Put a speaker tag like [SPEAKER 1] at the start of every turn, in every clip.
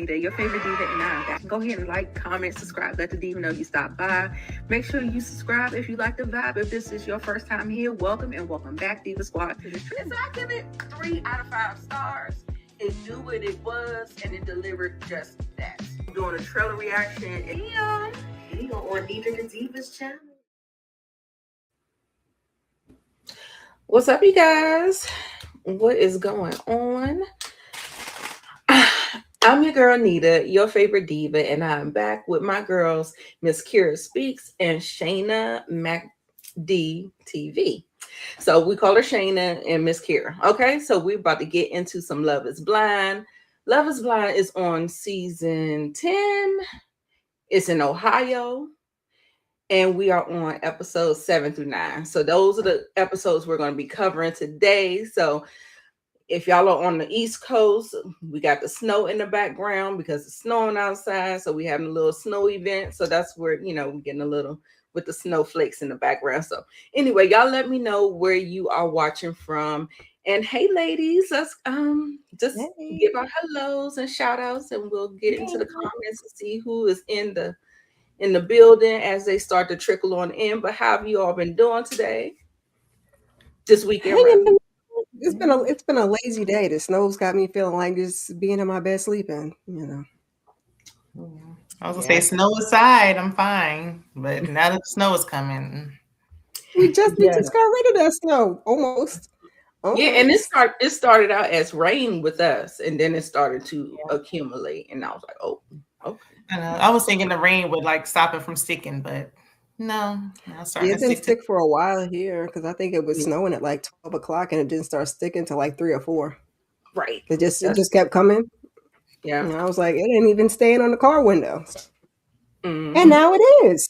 [SPEAKER 1] Nita, your favorite diva, and I'm back. Go ahead and like, comment, subscribe. Let the diva know you stopped by. Make sure you subscribe if you like the vibe. If this is your first time here, welcome and welcome back, Diva Squad. So I give it 3 out of 5 stars. It knew what it was, and it delivered just that. I'm doing a trailer reaction. Here on Nita the Diva's channel. What's up, you guys? What is going on? I'm your girl Nita, your favorite diva, and I'm back with my girls, MS.KIRA Speaks and SHANA MacD TV. So we call her SHANA and MS.KIRA. Okay, so we're about to get into some Love is Blind. Love is Blind is on season 10. It's in Ohio. And we are on episodes 7 through 9. So those are the episodes we're going to be covering today. So if y'all are on the East Coast, we got the snow in the background because it's snowing outside. So we having a little snow event. So that's where, we're getting a little with the snowflakes in the background. So anyway, y'all let me know where you are watching from. And hey, ladies, let's just give our hellos and shout outs, and we'll get into the comments and see who is in the building as they start to trickle on in. But how have you all been doing today? This weekend?
[SPEAKER 2] It's been a lazy day. The snow's got me feeling like just being in my bed sleeping,
[SPEAKER 3] I was gonna say snow aside, I'm fine. But now that the snow is coming.
[SPEAKER 2] We just got rid of that snow almost.
[SPEAKER 1] Yeah, and it started out as rain with us, and then it started to accumulate, and I was like, oh, okay.
[SPEAKER 3] I was thinking the rain would like stop it from sticking, but no.
[SPEAKER 2] It didn't stick for a while here because I think it was snowing at like 12 o'clock, and it didn't start sticking till like 3 or 4.
[SPEAKER 1] Right.
[SPEAKER 2] It just kept coming.
[SPEAKER 1] Yeah.
[SPEAKER 2] And I was like, it ain't even staying on the car window. Mm-hmm. And now it is.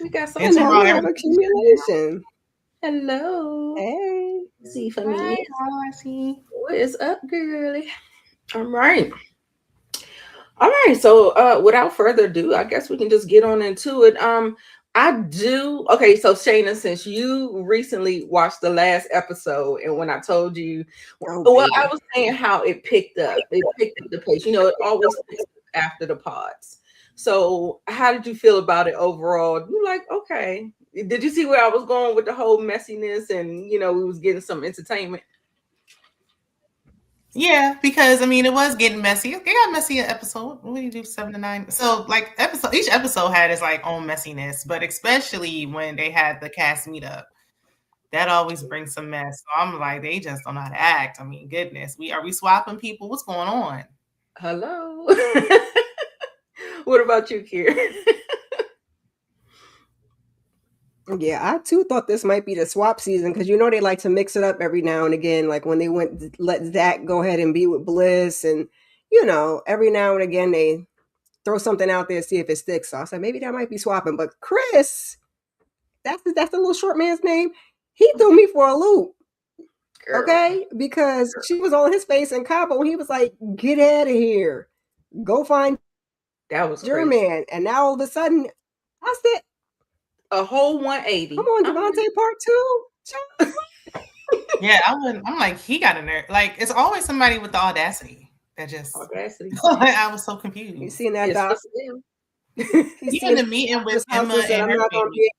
[SPEAKER 1] We got some
[SPEAKER 2] accumulation.
[SPEAKER 1] Hello.
[SPEAKER 2] Hey.
[SPEAKER 1] See for me. Hi, what is up, girly? All right. So without further ado, I guess we can just get on into it. Okay, so Shana, since you recently watched the last episode, and when I told you, I was saying how it picked up the pace. It always picks up after the pods. So how did you feel about it overall? You like, okay. Did you see where I was going with the whole messiness, and we was getting some entertainment?
[SPEAKER 3] Yeah, because it was getting messy. It got messy an episode. What do you do, 7 to 9? So like each episode had its like own messiness, but especially when they had the cast meetup, that always brings some mess. So I'm like, they just don't know how to act. Goodness, are we swapping people? What's going on?
[SPEAKER 1] Hello. What about you, Kira?
[SPEAKER 2] Yeah, I too thought this might be the swap season because they like to mix it up every now and again. Like when they let Zach go ahead and be with Bliss, and every now and again they throw something out there to see if it sticks. So I said maybe that might be swapping. But Chris, that's the little short man's name. He threw me for a loop. Girl. Okay, because she was on his face in Cabo, and he was like, "Get out of here, go find
[SPEAKER 1] that was
[SPEAKER 2] your man." And now all of a sudden, I said,
[SPEAKER 1] a whole 180.
[SPEAKER 2] Come on, Devontae, part 2.
[SPEAKER 3] Yeah, I'm like, he got in there. Like, it's always somebody with the audacity that just.
[SPEAKER 1] Audacity.
[SPEAKER 3] I was so confused.
[SPEAKER 2] You seen that dog?
[SPEAKER 3] Even the meeting with Emma and her family.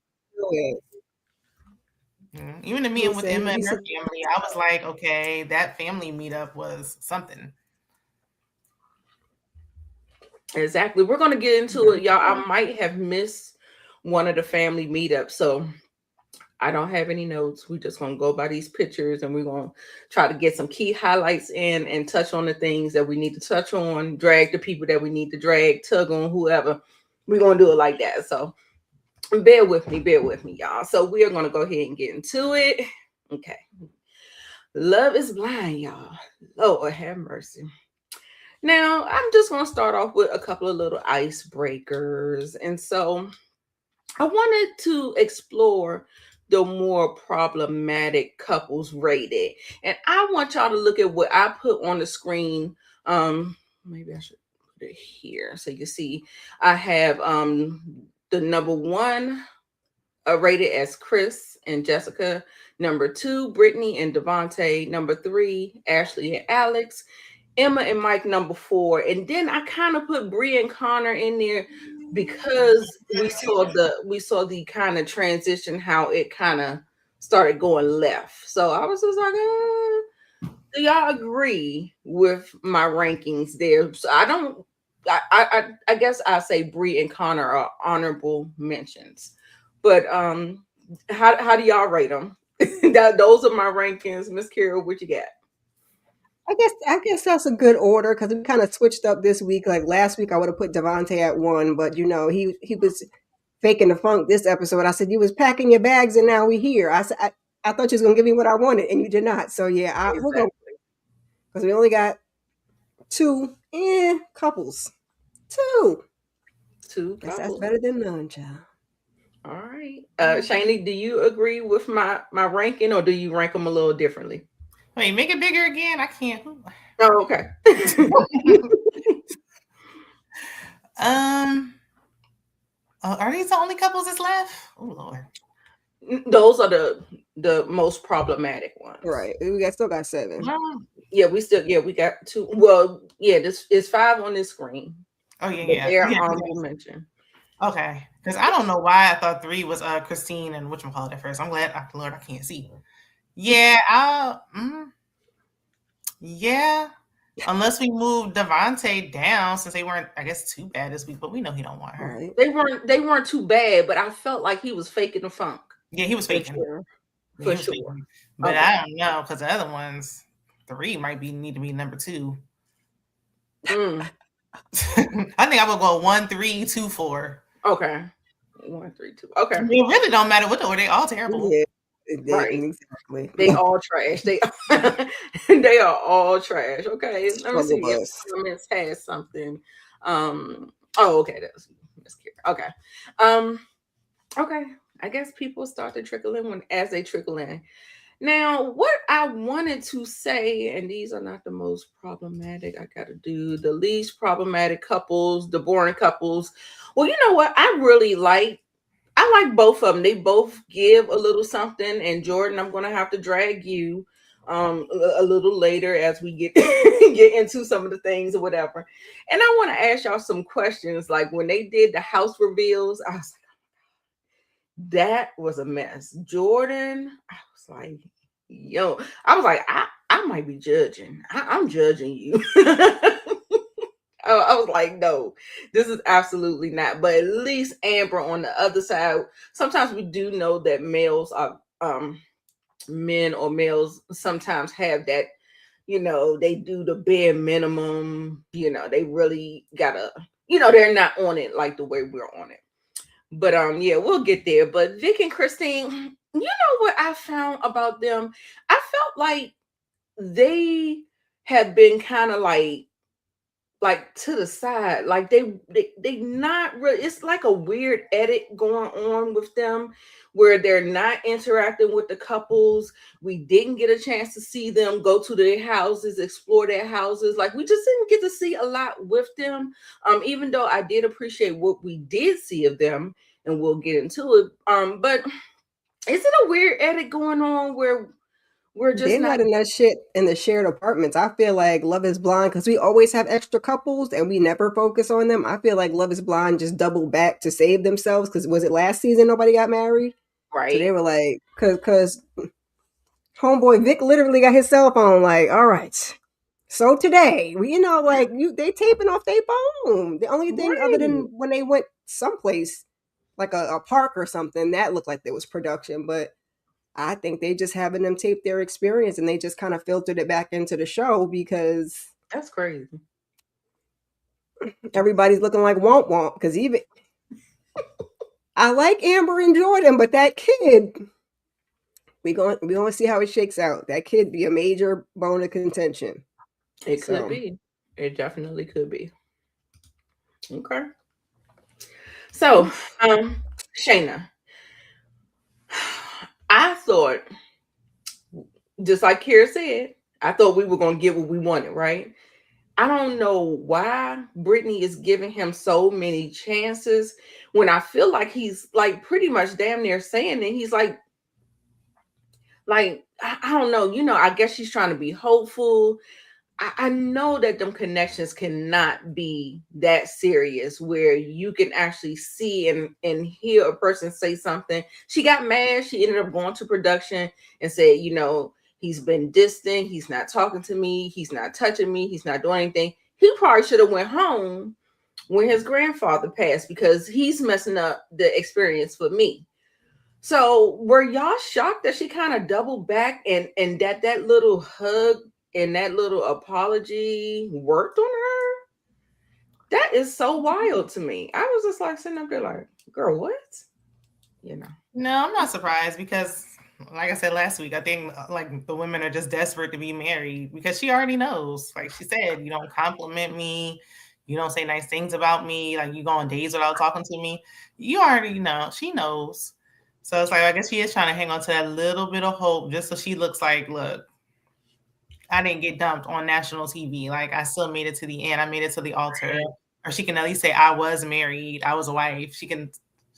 [SPEAKER 3] Even the meeting with Emma and her family, I was like, okay, that family meetup was something.
[SPEAKER 1] Exactly. We're going to get into it, y'all. I might have missed one of the family meetups, so I don't have any notes. We're just going to go by these pictures, and we're going to try to get some key highlights in and touch on the things that we need to touch on, drag the people that we need to drag, tug on whoever. We're going to do it like that. So bear with me, y'all. So we are going to go ahead and get into it. Okay. Love is Blind, y'all. Lord have mercy. Now, I'm just going to start off with a couple of little icebreakers. And so I wanted to explore the more problematic couples rated. And I want y'all to look at what I put on the screen. Maybe I should put it here so you see. I have the number 1 rated as Chris and Jessica. Number 2, Brittany and Devontae. Number 3, Ashley and Alex. Emma and Mike number 4, and then I kind of put Bree and Connor in there because we saw the kind of transition, how it kind of started going left. So I was just like, do y'all agree with my rankings there? So I don't. I guess I say Bree and Connor are honorable mentions, but how do y'all rate them? Those are my rankings. Miss Kira, what you got?
[SPEAKER 2] I guess that's a good order because we kind of switched up this week. Like last week, I would have put Devontae at 1, but he was faking the funk this episode. I said you was packing your bags and now we here. I said I thought you was gonna give me what I wanted and you did not. So yeah, we'll go
[SPEAKER 1] Exactly.
[SPEAKER 2] because we only got two couples. Two.
[SPEAKER 1] Two
[SPEAKER 2] Guess that's
[SPEAKER 1] couples.
[SPEAKER 2] better than none, child.
[SPEAKER 1] All right. Shani, do you agree with my ranking, or do you rank them a little differently?
[SPEAKER 3] Wait, make it bigger again. I can't.
[SPEAKER 1] Oh, okay.
[SPEAKER 3] Um, are these the only couples that's left? Oh Lord.
[SPEAKER 1] Those are the most problematic ones.
[SPEAKER 2] Right. We still got 7.
[SPEAKER 3] Um,
[SPEAKER 1] Yeah, we got two. Well, yeah, this is 5 on this screen,
[SPEAKER 3] oh yeah,
[SPEAKER 1] but
[SPEAKER 3] yeah,
[SPEAKER 1] they're
[SPEAKER 3] yeah.
[SPEAKER 1] honorable mention.
[SPEAKER 3] Okay, because I don't know why I thought 3 was Christine and whatchamacallit at first. I'm glad, Lord, I can't see. Yeah, yeah. Unless we move Devontae down, since they weren't, I guess, too bad this week, but we know he don't want her.
[SPEAKER 2] Right.
[SPEAKER 1] They weren't too bad, but I felt like he was faking the funk
[SPEAKER 3] Yeah, he was
[SPEAKER 2] For
[SPEAKER 3] faking.
[SPEAKER 2] sure.
[SPEAKER 3] Yeah,
[SPEAKER 1] for
[SPEAKER 3] he was
[SPEAKER 1] sure.
[SPEAKER 3] faking. But
[SPEAKER 1] Okay.
[SPEAKER 3] I don't know because the other ones, 3 might need to be number 2.
[SPEAKER 1] Mm,
[SPEAKER 3] I think I would go 1, 3, 2, 4.
[SPEAKER 1] okay. 1, 3, 2. Okay.
[SPEAKER 3] It really don't matter what the order. They all terrible.
[SPEAKER 2] Yeah.
[SPEAKER 1] Right.
[SPEAKER 2] Exactly.
[SPEAKER 1] They all trash. They they are all trash. Okay. Let me
[SPEAKER 2] Struggle
[SPEAKER 1] see if
[SPEAKER 2] bus.
[SPEAKER 1] comments has something. Oh, okay, that's Miss Kira. Okay. Um, okay. I guess people start to trickle in as they trickle in. Now, what I wanted to say, and these are not the most problematic, I gotta do the least problematic couples, the boring couples. Well, you know what? I like both of them. They both give a little something. And Jordan, I'm gonna have to drag you a little later as we get get into some of the things or whatever. And I want to ask y'all some questions. Like when they did the house reveals, I was like, that was a mess. Jordan, I was like, yo, I was like, I might be judging. I'm judging you. I was like, no, this is absolutely not. But at least Amber on the other side, sometimes we do know that males are men or males sometimes have that, they do the bare minimum, they really gotta, they're not on it like the way we're on it. But yeah, we'll get there. But Vic and Christine, you know what I found about them? I felt like they had been kind of like to the side, like they not really. It's like a weird edit going on with them where they're not interacting with the couples. We didn't get a chance to see them go to their houses, explore their houses. Like we just didn't get to see a lot with them. Even though I did appreciate what we did see of them, and we'll get into it. But is it a weird edit going on where we're just
[SPEAKER 2] They're
[SPEAKER 1] not
[SPEAKER 2] not in that shit in the shared apartments. I feel like Love is Blind because we always have extra couples and we never focus on them. I feel like Love is Blind just doubled back to save themselves because was it last season nobody got married? So they
[SPEAKER 1] right?
[SPEAKER 2] were like, because homeboy Vic literally got his cell phone like, all right. So today, like they taping off their phone. The only thing other
[SPEAKER 1] Right.
[SPEAKER 2] than when they went someplace like a park or something that looked like there was production, but I think they just having them tape their experience and they just kind of filtered it back into the show because
[SPEAKER 1] That's crazy.
[SPEAKER 2] everybody's looking like womp womp. Because even I like Amber and Jordan, but that kid, we gonna see how it shakes out. That kid be a major bone of contention.
[SPEAKER 1] It could
[SPEAKER 2] So
[SPEAKER 1] be. It definitely could be. Okay. So, Shayna, I thought, just like Kira said, I thought we were going to get what we wanted, right? I don't know why Brittany is giving him so many chances when I feel like he's like pretty much damn near saying that he's like, I don't know, I guess she's trying to be hopeful. I know that them connections cannot be that serious where you can actually see and hear a person say something. She got mad. She ended up going to production and said, he's been distant. He's not talking to me. He's not touching me. He's not doing anything. He probably should have went home when his grandfather passed because he's messing up the experience for me. So were y'all shocked that she kind of doubled back and that little hug and that little apology worked on her? That is so wild to me. I was just like sitting up there like, girl, what?
[SPEAKER 3] No, I'm not surprised because, like I said last week, I think like the women are just desperate to be married because she already knows. Like she said, you don't compliment me, you don't say nice things about me, like you go on dates without talking to me. You already know. She knows. So it's like I guess she is trying to hang on to that little bit of hope just so she looks like, look, I didn't get dumped on national TV. Like I still made it to the end. I made it to the altar. Or she can at least say I was married. I was a wife. She can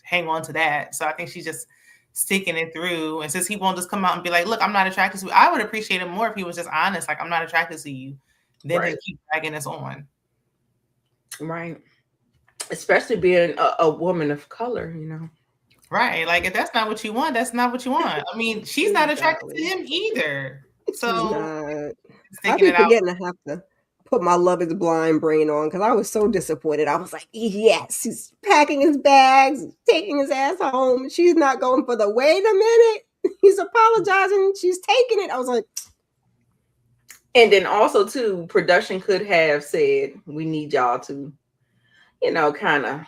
[SPEAKER 3] hang on to that. So I think she's just sticking it through. And since he won't just come out and be like, look, I'm not attracted to you. I would appreciate it more if he was just honest. Like, I'm not attracted to you. Then he'll keep dragging us on.
[SPEAKER 1] Right. Especially being a woman of color,
[SPEAKER 3] Right. Like if that's not what you want, that's not what you want. I mean, she's not attracted to him either. So
[SPEAKER 2] I be forgetting I have to put my Love Is Blind brain on because I was so disappointed. I was like, yes, he's packing his bags, taking his ass home. She's not going for the wait a minute. He's apologizing. She's taking it. I was like,
[SPEAKER 1] and then also too, production could have said, we need y'all to, kind of.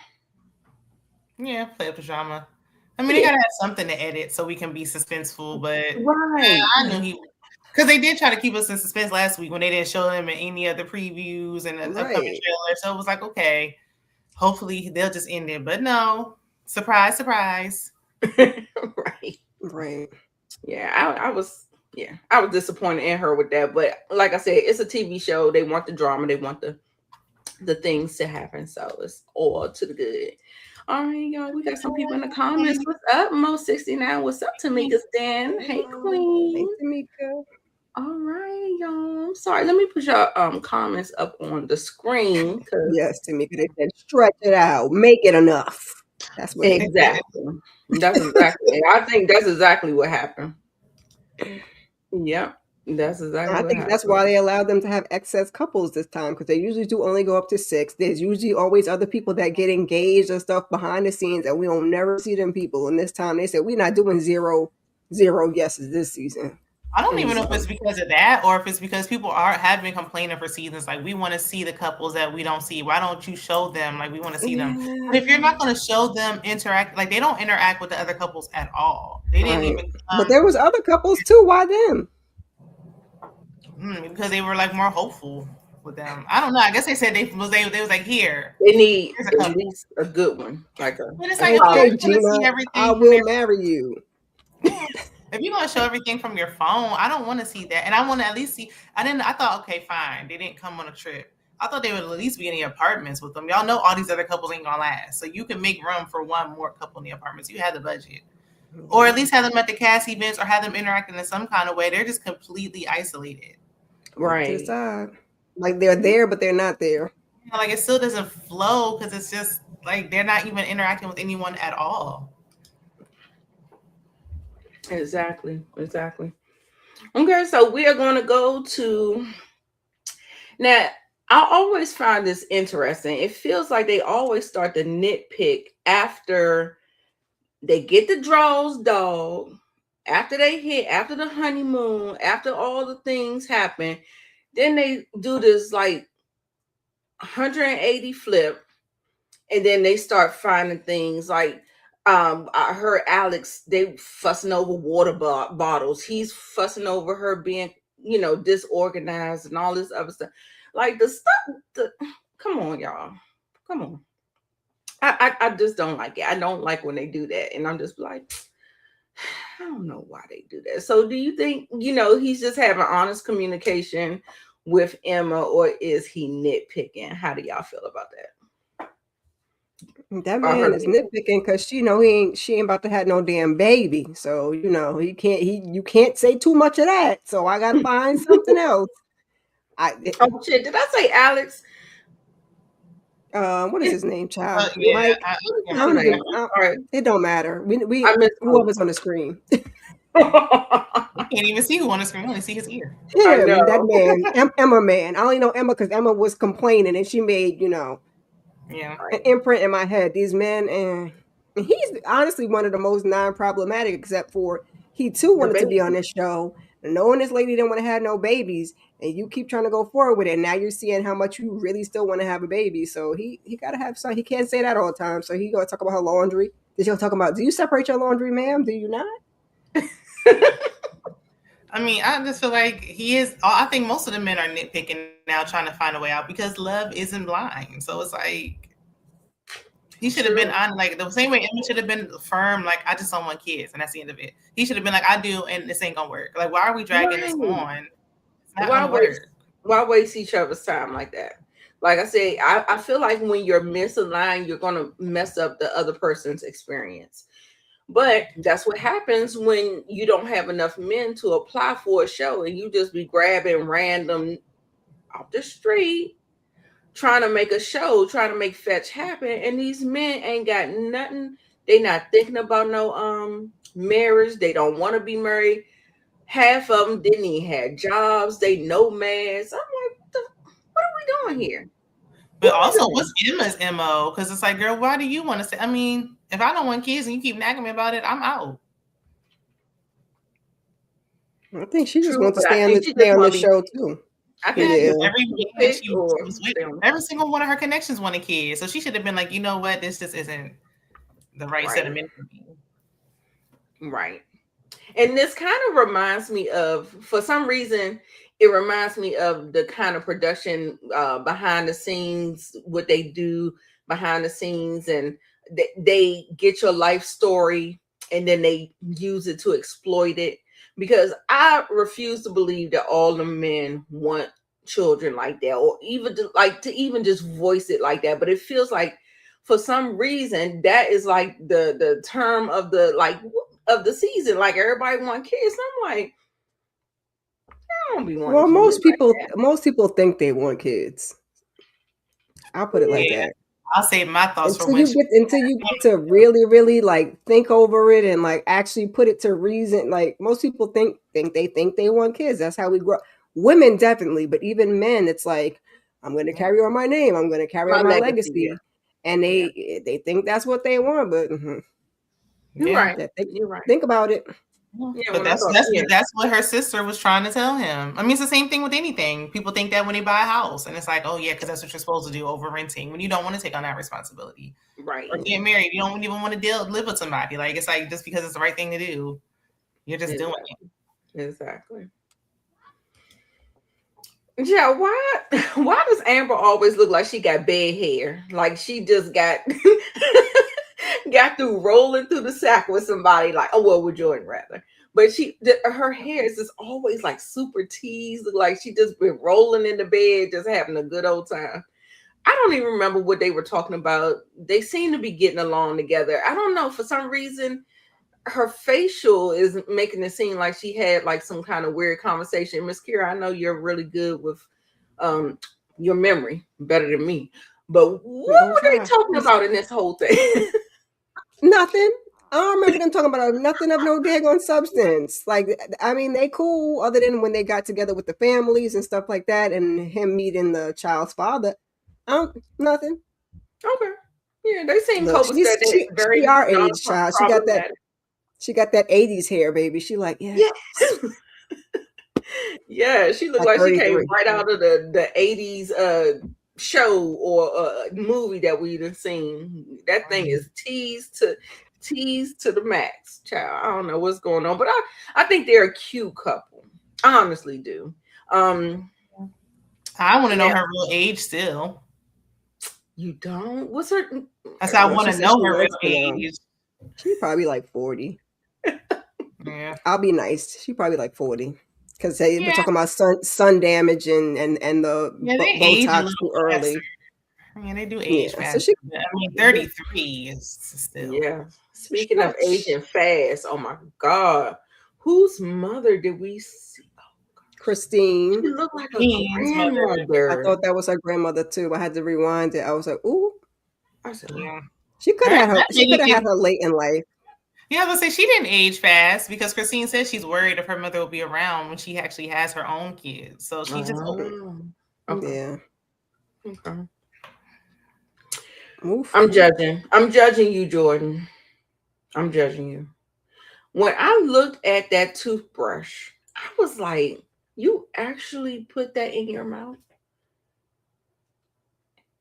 [SPEAKER 3] Yeah, play up the drama. I mean, they gotta have something to edit so we can be suspenseful, but
[SPEAKER 1] right.
[SPEAKER 3] I knew he. Because they did try to keep us in suspense last week when they didn't show them in any of the previews and the upcoming trailer. So it was like, okay, hopefully they'll just end it. But no, surprise, surprise.
[SPEAKER 2] Right.
[SPEAKER 1] Yeah, I was disappointed in her with that. But like I said, it's a TV show. They want the drama. They want the things to happen. So it's all to the good. All right, y'all. We got some people in the comments. What's up, Mo69? What's up, Tamika Stan? Hey, Queen.
[SPEAKER 2] Hey, Tamika.
[SPEAKER 1] All right, y'all. I'm sorry. Let me put your comments up on the screen.
[SPEAKER 2] Yes, Tamika. They said stretch it out, make it enough. That's what
[SPEAKER 1] exactly. That's exactly. I think that's exactly what happened. Yep. That's exactly.
[SPEAKER 2] I think that's why they allowed them to have excess couples this time because they usually do only go up to 6. There's usually always other people that get engaged and stuff behind the scenes, and we don't never see them people. And this time they said we're not doing zero yeses this season.
[SPEAKER 3] I don't even know if it's because of that or if it's because people have been complaining for seasons. Like we want to see the couples that we don't see. Why don't you show them? Like we want to see them. But if you're not going to show them interact, like they don't interact with the other couples at all. They didn't even.
[SPEAKER 2] But there was other couples too. Why them?
[SPEAKER 3] Because they were like more hopeful with them. I don't know. I guess they said they was like here.
[SPEAKER 1] They need at least a good one, like a.
[SPEAKER 3] But it's like okay, Gina,
[SPEAKER 2] I will marry you.
[SPEAKER 3] If you're gonna show everything from your phone, I don't want to see that, and I want to at least see. I thought, okay, fine, they didn't come on a trip. I thought they would at least be in the apartments with them. Y'all know all these other couples ain't gonna last, so you can make room for one more couple in the apartments. You have the budget, or at least have them at the cast events, or have them interacting in some kind of way. They're just completely isolated.
[SPEAKER 2] Right. Like they're there, but they're not there.
[SPEAKER 3] Like it still doesn't flow because it's just like they're not even interacting with anyone at all.
[SPEAKER 1] Exactly. Okay, so we are going to go to now. I always find this interesting. It feels like they always start to nitpick after they get the draws dog, after the honeymoon, after all the things happen. Then they do this like 180 flip, and then they start finding things like I heard Alex, they fussing over water bottles. He's fussing over her being, disorganized and all this other stuff. Like the stuff, come on, y'all. Come on. I just don't like it. I don't like when they do that. And I'm just like, I don't know why they do that. So do you think, he's just having honest communication with Emma, or is he nitpicking? How do y'all feel about that?
[SPEAKER 2] That man is nitpicking because she ain't about to have no damn baby. So you can't say too much of that. So I gotta find something else.
[SPEAKER 1] Oh shit! Did I say Alex?
[SPEAKER 2] What is his name, child?
[SPEAKER 3] Yeah,
[SPEAKER 2] Mike.
[SPEAKER 3] I
[SPEAKER 2] I
[SPEAKER 3] can't
[SPEAKER 2] don't
[SPEAKER 3] remember.
[SPEAKER 2] even.
[SPEAKER 1] All right,
[SPEAKER 2] It don't matter.
[SPEAKER 1] I
[SPEAKER 2] We
[SPEAKER 1] missed.
[SPEAKER 2] whoever's on the screen.
[SPEAKER 3] You can't even see who on the screen. You only see his ear.
[SPEAKER 1] I
[SPEAKER 2] Him, that
[SPEAKER 1] know.
[SPEAKER 2] man, Emma man. I only know Emma because Emma was complaining and she made,
[SPEAKER 3] Yeah.
[SPEAKER 2] an
[SPEAKER 1] Right.
[SPEAKER 2] imprint in my head. These men, and he's honestly one of the most non-problematic, except for he too
[SPEAKER 1] The
[SPEAKER 2] wanted to be on
[SPEAKER 1] baby.
[SPEAKER 2] this show. And knowing this lady didn't want to have no babies, and you keep trying to go forward with it. And now you're seeing how much you really still want to have a baby. So he got to have some. He can't say that all the time. So he gonna talk about her laundry. Then she'll talk about, do you separate your laundry, ma'am? Do you not?
[SPEAKER 3] I mean, I just feel like he is. I think most of the men are nitpicking now, trying to find a way out because love isn't blind. So it's like he should have been
[SPEAKER 1] True.
[SPEAKER 3] on, like the same way Emma should have been firm. Like, I just don't want kids, and that's the end of it. He should have been like, I do, and this ain't gonna work. Like, why are we dragging this
[SPEAKER 1] Right.
[SPEAKER 3] on? It's not
[SPEAKER 1] Why
[SPEAKER 3] gonna
[SPEAKER 1] waste?
[SPEAKER 3] work.
[SPEAKER 1] Why waste each other's time like that? Like I say, I feel like when you're misaligned, you're gonna mess up the other person's experience. But that's what happens when you don't have enough men to apply for a show and you just be grabbing random off the street trying to make a show, trying to make fetch happen. And these men ain't got nothing. They not thinking about no marriage. They don't want to be married. Half of them didn't even have jobs. They nomads. I'm like, what are we doing here?
[SPEAKER 3] But
[SPEAKER 1] What are we
[SPEAKER 3] also,
[SPEAKER 1] doing?
[SPEAKER 3] what's Emma's MO? Because it's like, girl, why do you want to say? I mean, if I don't want kids and you keep nagging me about it, I'm out.
[SPEAKER 2] I think she just
[SPEAKER 1] True,
[SPEAKER 2] wants to
[SPEAKER 1] but I think she
[SPEAKER 2] stay
[SPEAKER 1] just
[SPEAKER 2] on
[SPEAKER 1] want
[SPEAKER 2] this
[SPEAKER 1] to be.
[SPEAKER 2] show too.
[SPEAKER 1] I think
[SPEAKER 3] Yeah,
[SPEAKER 1] she
[SPEAKER 2] Yeah.
[SPEAKER 3] because
[SPEAKER 1] just
[SPEAKER 3] every
[SPEAKER 1] want to be
[SPEAKER 3] man
[SPEAKER 1] picked
[SPEAKER 3] she
[SPEAKER 1] or
[SPEAKER 3] was with,
[SPEAKER 1] stay on.
[SPEAKER 3] every single one of her connections wanted kids. So she should have been like, you know what, this just isn't the right set
[SPEAKER 1] Right,
[SPEAKER 3] of men for me.
[SPEAKER 1] right. And this kind of reminds me of, for some reason, it reminds me of the kind of production behind the scenes, what they do behind the scenes, and they get your life story and then they use it to exploit it. Because I refuse to believe that all the men want children like that, or even to even just voice it like that. But it feels like for some reason that is like the term of the of the season. Like everybody want kids. I'm like, I don't be wanting
[SPEAKER 2] Well,
[SPEAKER 1] kids like that.
[SPEAKER 2] most people think they want kids. I'll put it like
[SPEAKER 3] Yeah,
[SPEAKER 2] that.
[SPEAKER 3] I'll save my thoughts for
[SPEAKER 2] Until
[SPEAKER 3] when
[SPEAKER 2] you
[SPEAKER 3] she.
[SPEAKER 2] get to really, really like think over it and like actually put it to reason. Like most people think they want kids. That's how we grow. Women definitely, but even men, it's like, I'm going to carry on my name. I'm going to carry
[SPEAKER 1] My
[SPEAKER 2] on my
[SPEAKER 1] legacy, yeah,
[SPEAKER 2] legacy, and
[SPEAKER 1] yeah.
[SPEAKER 2] they think that's what they want. But
[SPEAKER 1] You're
[SPEAKER 3] Yeah.
[SPEAKER 1] right. You're right.
[SPEAKER 2] think about it.
[SPEAKER 1] Yeah,
[SPEAKER 3] But
[SPEAKER 1] when I
[SPEAKER 3] that's
[SPEAKER 1] thought,
[SPEAKER 3] that's
[SPEAKER 1] yeah,
[SPEAKER 3] that's what her sister was trying to tell him. I mean, it's the same thing with anything. People think that when they buy a house, and it's like, oh yeah, because that's what you're supposed to do over renting when you don't want to take on that responsibility.
[SPEAKER 1] right,
[SPEAKER 3] Or get married, you don't even want to live with somebody. Like it's like just because it's the right thing to do, you're just doing
[SPEAKER 1] exactly, exactly. Yeah, why does Amber always look like she got bad hair? Like she just got got through rolling through the sack with somebody, like, oh well, with Jordan rather. But her hair is just always like super teased, look like she just been rolling in the bed, just having a good old time. I don't even remember what they were talking about. They seem to be getting along together. I don't know, for some reason her facial is making it seem like she had like some kind of weird conversation. Miss Kira, I know you're really good with um your memory, better than me. But
[SPEAKER 2] We're
[SPEAKER 1] what
[SPEAKER 2] gonna
[SPEAKER 1] were they
[SPEAKER 2] try.
[SPEAKER 1] talking about in this whole thing?
[SPEAKER 2] Nothing. I don't remember them talking about nothing of no daggone substance. Like, I mean, they cool other than when they got together with the families and stuff like that, and him meeting the child's father. Nothing.
[SPEAKER 1] Okay. Yeah, they seem
[SPEAKER 2] Look,
[SPEAKER 1] copacetic,
[SPEAKER 2] she
[SPEAKER 1] very
[SPEAKER 2] our age, child.
[SPEAKER 1] non-problematic.
[SPEAKER 2] She got that '80s hair, baby. She like, yeah,
[SPEAKER 1] Yeah. Yeah, she looked
[SPEAKER 2] at
[SPEAKER 1] like she came
[SPEAKER 2] 33.
[SPEAKER 1] right out of the 80s show or movie that we'd have seen. That thing is teased to the max, child. I don't know what's going on, but I think they're a cute couple. I honestly do. Um
[SPEAKER 3] I want to know
[SPEAKER 1] Now
[SPEAKER 3] her real age still.
[SPEAKER 1] you don't. What's her?
[SPEAKER 3] That's how I
[SPEAKER 2] Well,
[SPEAKER 3] want
[SPEAKER 2] she
[SPEAKER 3] to
[SPEAKER 2] said
[SPEAKER 3] know
[SPEAKER 2] she
[SPEAKER 3] her real
[SPEAKER 2] wants to know.
[SPEAKER 3] age.
[SPEAKER 2] She probably like 40.
[SPEAKER 3] Yeah.
[SPEAKER 2] I'll be nice. She probably like 40. Because they were
[SPEAKER 3] Yeah.
[SPEAKER 2] talking about sun damage and the
[SPEAKER 3] Yeah, they age a
[SPEAKER 2] Botox
[SPEAKER 3] little
[SPEAKER 2] too
[SPEAKER 3] faster.
[SPEAKER 2] early.
[SPEAKER 3] Yeah, they do age
[SPEAKER 2] Yeah, so
[SPEAKER 3] faster.
[SPEAKER 2] she.
[SPEAKER 3] But, I mean, 33 is still.
[SPEAKER 1] Yeah. Speaking of aging fast, oh my God, whose mother did we see?
[SPEAKER 2] Christine.
[SPEAKER 1] She looked like a
[SPEAKER 3] Queen's mother.
[SPEAKER 2] I
[SPEAKER 1] grandmother.
[SPEAKER 2] thought that was her grandmother too. I had to rewind it. I was like, ooh,
[SPEAKER 1] I said, oh.
[SPEAKER 3] Yeah.
[SPEAKER 2] she could
[SPEAKER 3] Her,
[SPEAKER 2] have
[SPEAKER 3] that
[SPEAKER 2] she could
[SPEAKER 3] lady
[SPEAKER 2] have had
[SPEAKER 3] did-
[SPEAKER 2] her late in life.
[SPEAKER 3] Yeah, I was gonna say she didn't age fast because Christine says she's worried if her mother will be around when she actually has her own kids. So she's just old.
[SPEAKER 1] Oh, okay.
[SPEAKER 2] Yeah.
[SPEAKER 1] Okay.
[SPEAKER 2] Oof.
[SPEAKER 1] I'm judging. I'm judging you, Jordan. I'm judging you. When I looked at that toothbrush, I was like, you actually put that in your mouth?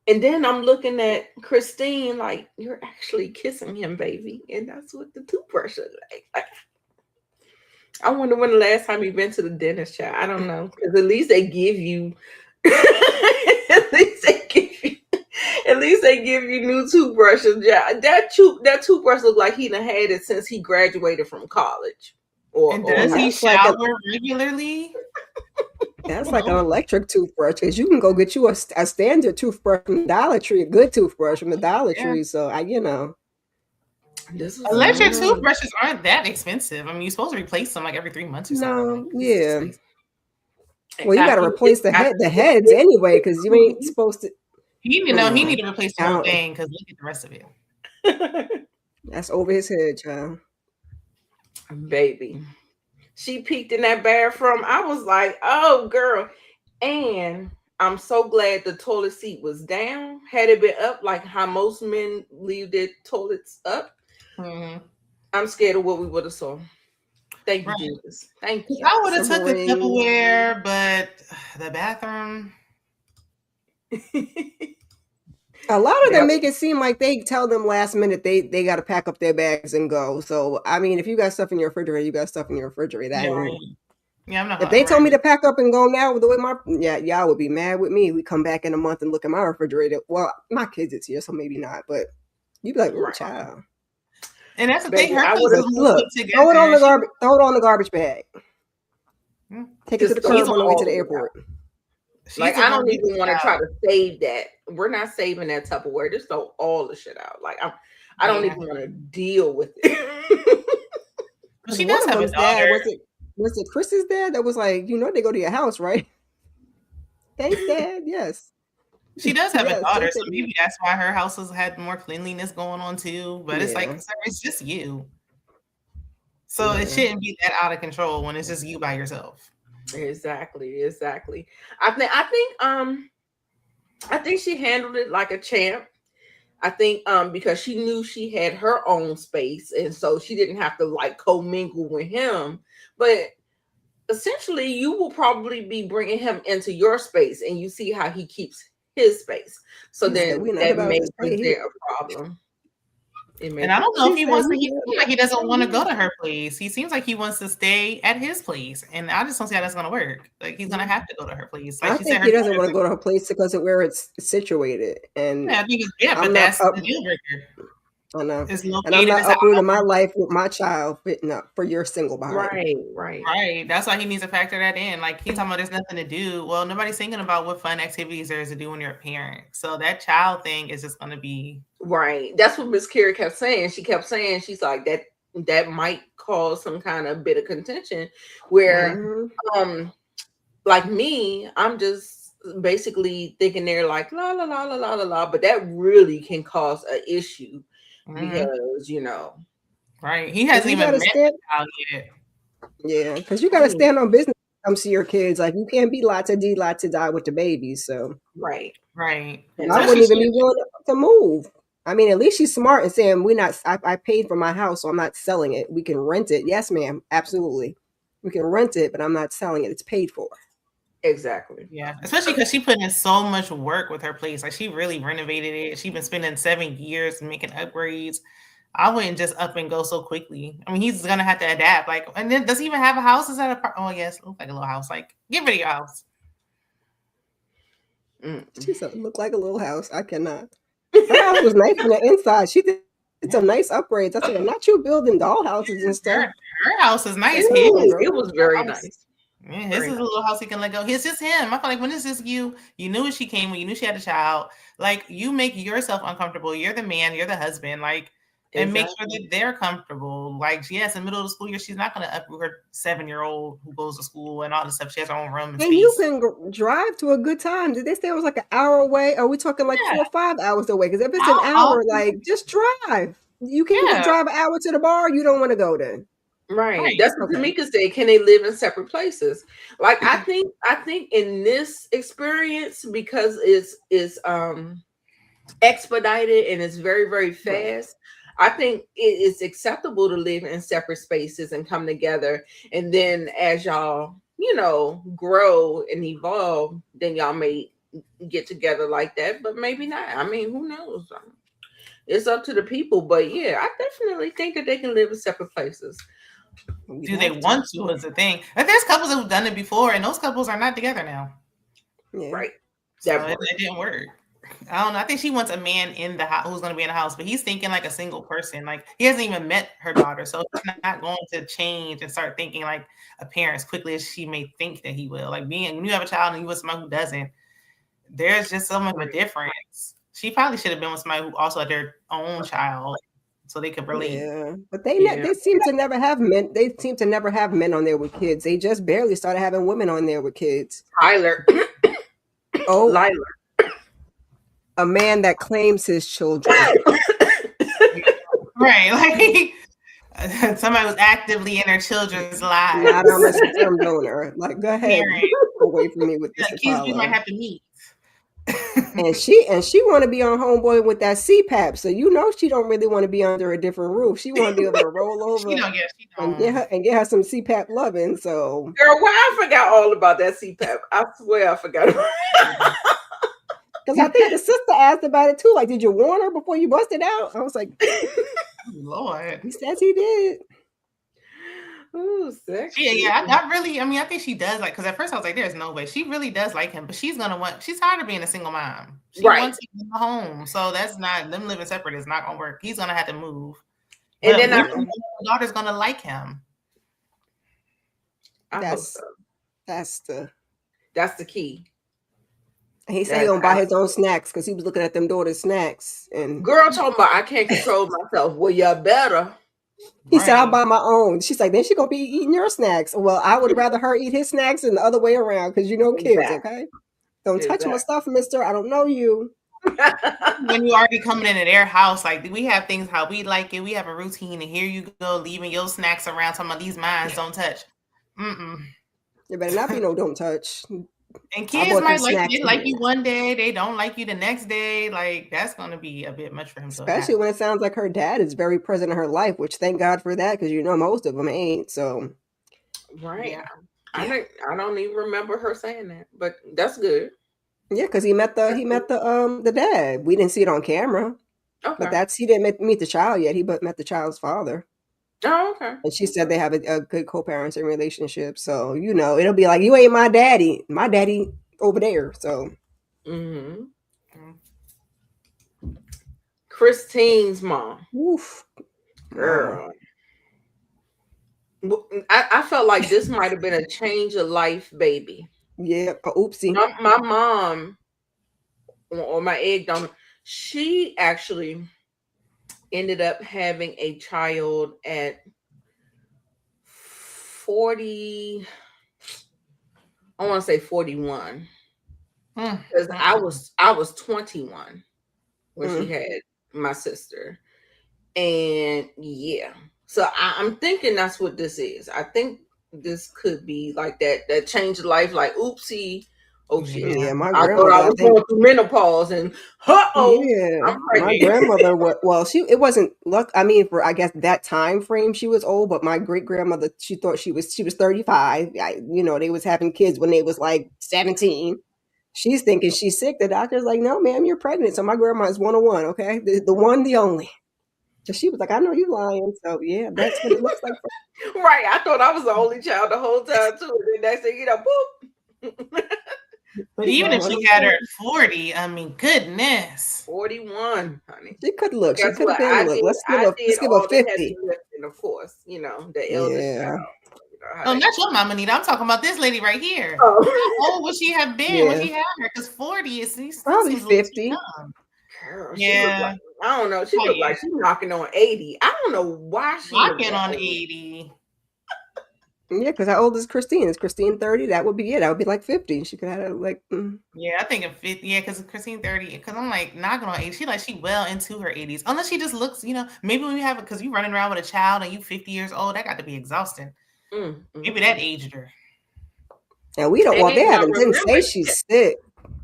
[SPEAKER 1] And then I'm looking at Christine like, you're actually kissing him, baby. And that's what the toothbrush is like. I wonder when the last time you've been to the dentist, child. I don't know. Because at least they give you at least they give you new toothbrushes. Yeah. That toothbrush looked like he done had it since he graduated from college.
[SPEAKER 3] And does he
[SPEAKER 2] That's like
[SPEAKER 3] shower regularly?
[SPEAKER 2] That's like an electric toothbrush because you can go get you a standard toothbrush from the Dollar Tree, a good toothbrush from the Dollar Tree. So
[SPEAKER 3] Electric toothbrushes aren't that expensive. I mean, you're supposed to replace them like every 3 months or something.
[SPEAKER 2] No, yeah. Well, you got to replace the heads anyway because you ain't supposed to.
[SPEAKER 3] He need to replace the whole thing because look at the rest of it.
[SPEAKER 2] That's over his head, child.
[SPEAKER 1] Baby. She peeked in that bathroom. I was like, oh, girl. And I'm so glad the toilet seat was down. Had it been up like how most men leave their toilets up, I'm scared of what we would have saw. Thank you, Jesus. Thank you.
[SPEAKER 3] I would have took the Tupperware, but the bathroom.
[SPEAKER 2] A lot of them make it seem like they tell them last minute they got to pack up their bags and go. So, I mean, if you got stuff in your refrigerator, you got stuff in your refrigerator.
[SPEAKER 3] Yeah, I'm not.
[SPEAKER 2] If they told me to pack up and go now, the way y'all would be mad with me. We come back in a month and look at my refrigerator. Well, my kids is here, so maybe not. But you'd be like, "Oh, child."
[SPEAKER 3] And that's the thing. Her
[SPEAKER 2] look, throw it on the garbage. Throw it on the garbage bag. Take it to the curb on the way to the airport.
[SPEAKER 1] Like, I don't even want to try to save that. We're not saving that Tupperware. Just throw all the shit out. Like, I don't even want to deal with it.
[SPEAKER 3] She does have a daughter.
[SPEAKER 2] Was it Chris's dad that was like, they go to your house, right? Thanks, Dad. Yes.
[SPEAKER 3] She does have a daughter, so maybe that's why her house has had more cleanliness going on too. But it's like, it's just you. So it shouldn't be that out of control when it's just you by yourself.
[SPEAKER 1] Exactly. I think she handled it like a champ. I think because she knew she had her own space, and so she didn't have to like commingle with him. But essentially, you will probably be bringing him into your space, and you see how he keeps his space. So then that makes it a problem.
[SPEAKER 3] And I don't know if he wants to. He seems like he doesn't want to go to her place. He seems like he wants to stay at his place, and I just don't see how that's going to work. Like, he's going to have to go to her place. Like
[SPEAKER 2] I think he doesn't want to go to her place because of where it's situated. And
[SPEAKER 3] I think but that's the deal breaker.
[SPEAKER 2] I know. And I'm not uprooting my life with my child for your single behind.
[SPEAKER 1] Right.
[SPEAKER 3] That's why he needs to factor that in. Like, he's talking about there's nothing to do. Well, nobody's thinking about what fun activities there is to do when you're a parent. So that child thing is just going to be
[SPEAKER 1] right. That's what MS.KIRA kept saying. She kept saying she's like that might cause some kind of bit of contention where like me, I'm just basically thinking they're like la la la la la la la, but that really can cause an issue. Because
[SPEAKER 3] right, he hasn't even met the child yet.
[SPEAKER 2] Yeah, because you got to stand on business when it comes to your kids. Like, you can't be lot to die with the babies. So
[SPEAKER 3] right.
[SPEAKER 2] And I wouldn't even be willing to move. I mean, at least she's smart and saying I paid for my house, so I'm not selling it. We can rent it. Yes, ma'am, absolutely. We can rent it, but I'm not selling it. It's paid for.
[SPEAKER 1] Exactly.
[SPEAKER 3] Yeah, especially because she put in so much work with her place. Like, she really renovated it. She's been spending 7 years making upgrades. I wouldn't just up and go so quickly. I mean, he's gonna have to adapt. Like, and then does he even have a house? Is that oh yes, looks like a little house. Like, get rid of your house.
[SPEAKER 2] She said, "Look like a little house." I cannot. Her house was nice on the inside. She did some nice upgrades. I said, "Not you building doll houses and stuff."
[SPEAKER 3] Her house is nice.
[SPEAKER 1] It was very nice.
[SPEAKER 3] Yeah, his is a little house he can let go. It's just him. I feel like when it's just you knew when she came, when you knew she had a child, like, you make yourself uncomfortable. You're the man, you're the husband. Like, And make sure that they're comfortable. Like, yes, in the middle of the school year, she's not going to uproot her 7-year-old who goes to school and all this stuff. She has her own room and space.
[SPEAKER 2] you can drive to a good time. Did they say it was like an hour away? Are we talking like 4 or 5 hours away? Because if it's an hour, like, just drive. You can drive an hour to the bar. You don't want to go then.
[SPEAKER 1] Right. That's what Tamika said. Can they live in separate places? Like, I think in this experience, because it's expedited and it's very, very fast, I think it is acceptable to live in separate spaces and come together. And then as y'all, grow and evolve, then y'all may get together like that, but maybe not. I mean, who knows? It's up to the people. But yeah, I definitely think that they can live in separate places.
[SPEAKER 3] Do they want to is the thing. But there's couples who've done it before, and those couples are not together now.
[SPEAKER 2] Yeah.
[SPEAKER 1] Right.
[SPEAKER 3] So it didn't work. I don't know. I think she wants a man in the house who's going to be in the house, but he's thinking like a single person. Like, he hasn't even met her daughter, so he's not going to change and start thinking like a parent as quickly as she may think that he will. Like, when you have a child and you with somebody who doesn't, there's just so much of a difference. She probably should have been with somebody who also had their own child, so they could relate.
[SPEAKER 2] Yeah, but they seem to never have men. They seem to never have men on there with kids. They just barely started having women on there with kids.
[SPEAKER 1] Tyler.
[SPEAKER 2] Lila. A man that claims his children.
[SPEAKER 3] Right, like somebody was actively in their children's lives.
[SPEAKER 2] Not I'm a sperm donor. Like, go ahead, away from me with this.
[SPEAKER 3] Kids you might have to meet.
[SPEAKER 2] and she want to be on homeboy with that CPAP, so she don't really want to be under a different roof. She want to be able to roll over and get her some CPAP loving. So,
[SPEAKER 1] girl, why I forgot all about that CPAP? I swear I forgot about it.
[SPEAKER 2] Because I think the sister asked about it too. Like, did you warn her before you busted out? I was like,
[SPEAKER 3] Lord.
[SPEAKER 2] He says he did.
[SPEAKER 1] Ooh, sexy.
[SPEAKER 3] Yeah. I think she does because at first I was like, there's no way. She really does like him, but she's tired of being a single mom. She wants him in the home. So that's not, them living separate is not gonna work. He's gonna have to move. And then the daughter's gonna like him.
[SPEAKER 2] That's the
[SPEAKER 1] key.
[SPEAKER 2] He said he gonna buy his own snacks because he was looking at them daughter's snacks. And
[SPEAKER 1] girl told me I can't control myself. Well, you better.
[SPEAKER 2] He said I'll buy my own. She's like, then she gonna be eating your snacks. Well, I would rather her eat his snacks than the other way around because kids, okay? Don't touch my stuff, mister. I don't know you.
[SPEAKER 3] When you already coming into their house, like we have things how we like it. We have a routine, and here you go leaving your snacks around. Talking about these mines don't touch.
[SPEAKER 2] There better not be no don't touch.
[SPEAKER 3] And kids might like you one day, they don't like you the next day. Like, that's going to be a bit much for him.
[SPEAKER 2] Especially when it sounds like her dad is very present in her life, which thank God for that, because most of them ain't. So,
[SPEAKER 1] right. Yeah. I don't even remember her saying that, but that's good.
[SPEAKER 2] Yeah, because he met the dad. We didn't see it on camera, but he didn't meet the child yet. He met the child's father.
[SPEAKER 1] Oh, okay.
[SPEAKER 2] And she said they have a good co-parenting relationship. So, it'll be like, you ain't my daddy. My daddy over there. So.
[SPEAKER 1] Christine's mom.
[SPEAKER 2] Oof.
[SPEAKER 1] Girl. I felt like this might have been a change of life baby.
[SPEAKER 2] Yeah. Oopsie.
[SPEAKER 1] My mom, or my egg donor, she actually ended up having a child at 40. I want to say 41, because I was 21 when she had my sister, and so I'm thinking that's what this is. I think this could be like that change of life, like oopsie. Oh shit!
[SPEAKER 2] Yeah, my
[SPEAKER 1] I thought I was going through menopause, and
[SPEAKER 2] my grandmother. It wasn't luck. I mean, for I guess that time frame, she was old. But my great grandmother, she thought she was 35. They was having kids when they was like 17. She's thinking she's sick. The doctor's like, no, ma'am, you're pregnant. So my grandma is 101. Okay, the one, the only. So she was like, I know you lying. So yeah, that's what it looks like.
[SPEAKER 1] Right. I thought I was the only child the whole time too. And then they said, boop.
[SPEAKER 3] But even if she had her at 40, I mean, goodness.
[SPEAKER 1] 41, honey.
[SPEAKER 2] She could look. She could have been. Let's give her 50.
[SPEAKER 1] And of course, the eldest child.
[SPEAKER 3] Not your mama, Nita. I'm talking about this lady right here. How old would she have been when she had her? Because 40 is
[SPEAKER 2] probably 50.
[SPEAKER 1] Girl,
[SPEAKER 3] yeah.
[SPEAKER 1] I don't know. She looked like she's knocking on 80. I don't know why she looked
[SPEAKER 3] knocking on
[SPEAKER 1] old.
[SPEAKER 3] 80.
[SPEAKER 2] Yeah, because how old is Christine? Is Christine 30? That would be it. That would be like 50. She could have had like.
[SPEAKER 3] Yeah, I think of 50. Yeah, because Christine 30. Because I'm like knocking on 80. She well into her 80s. Unless she just looks, maybe when you have it, because you running around with a child and you 50 years old, that got to be exhausting. Maybe that aged her.
[SPEAKER 2] And we don't. Well, they didn't say she's sick.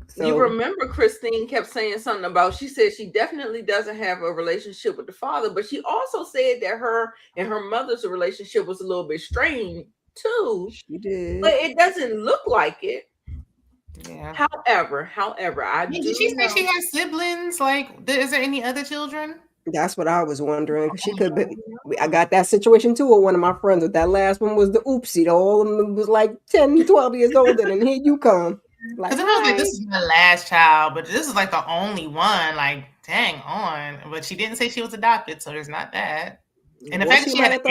[SPEAKER 2] So.
[SPEAKER 1] You remember Christine kept saying something about, she said she definitely doesn't have a relationship with the father, but she also said that her and her mother's relationship was a little bit strained too.
[SPEAKER 2] She did.
[SPEAKER 1] But it doesn't look like it.
[SPEAKER 3] Yeah.
[SPEAKER 1] However,
[SPEAKER 3] did she say she has siblings? Like, is there any other children?
[SPEAKER 2] That's what I was wondering. She could be. I got that situation too with one of my friends. With that last one was the oopsie. All of them was like 10, 12 years older, and here you come.
[SPEAKER 3] Because it feels like this is my last child, but this is like the only one. Like, dang on. But she didn't say she was adopted, so there's not that. And the fact that she had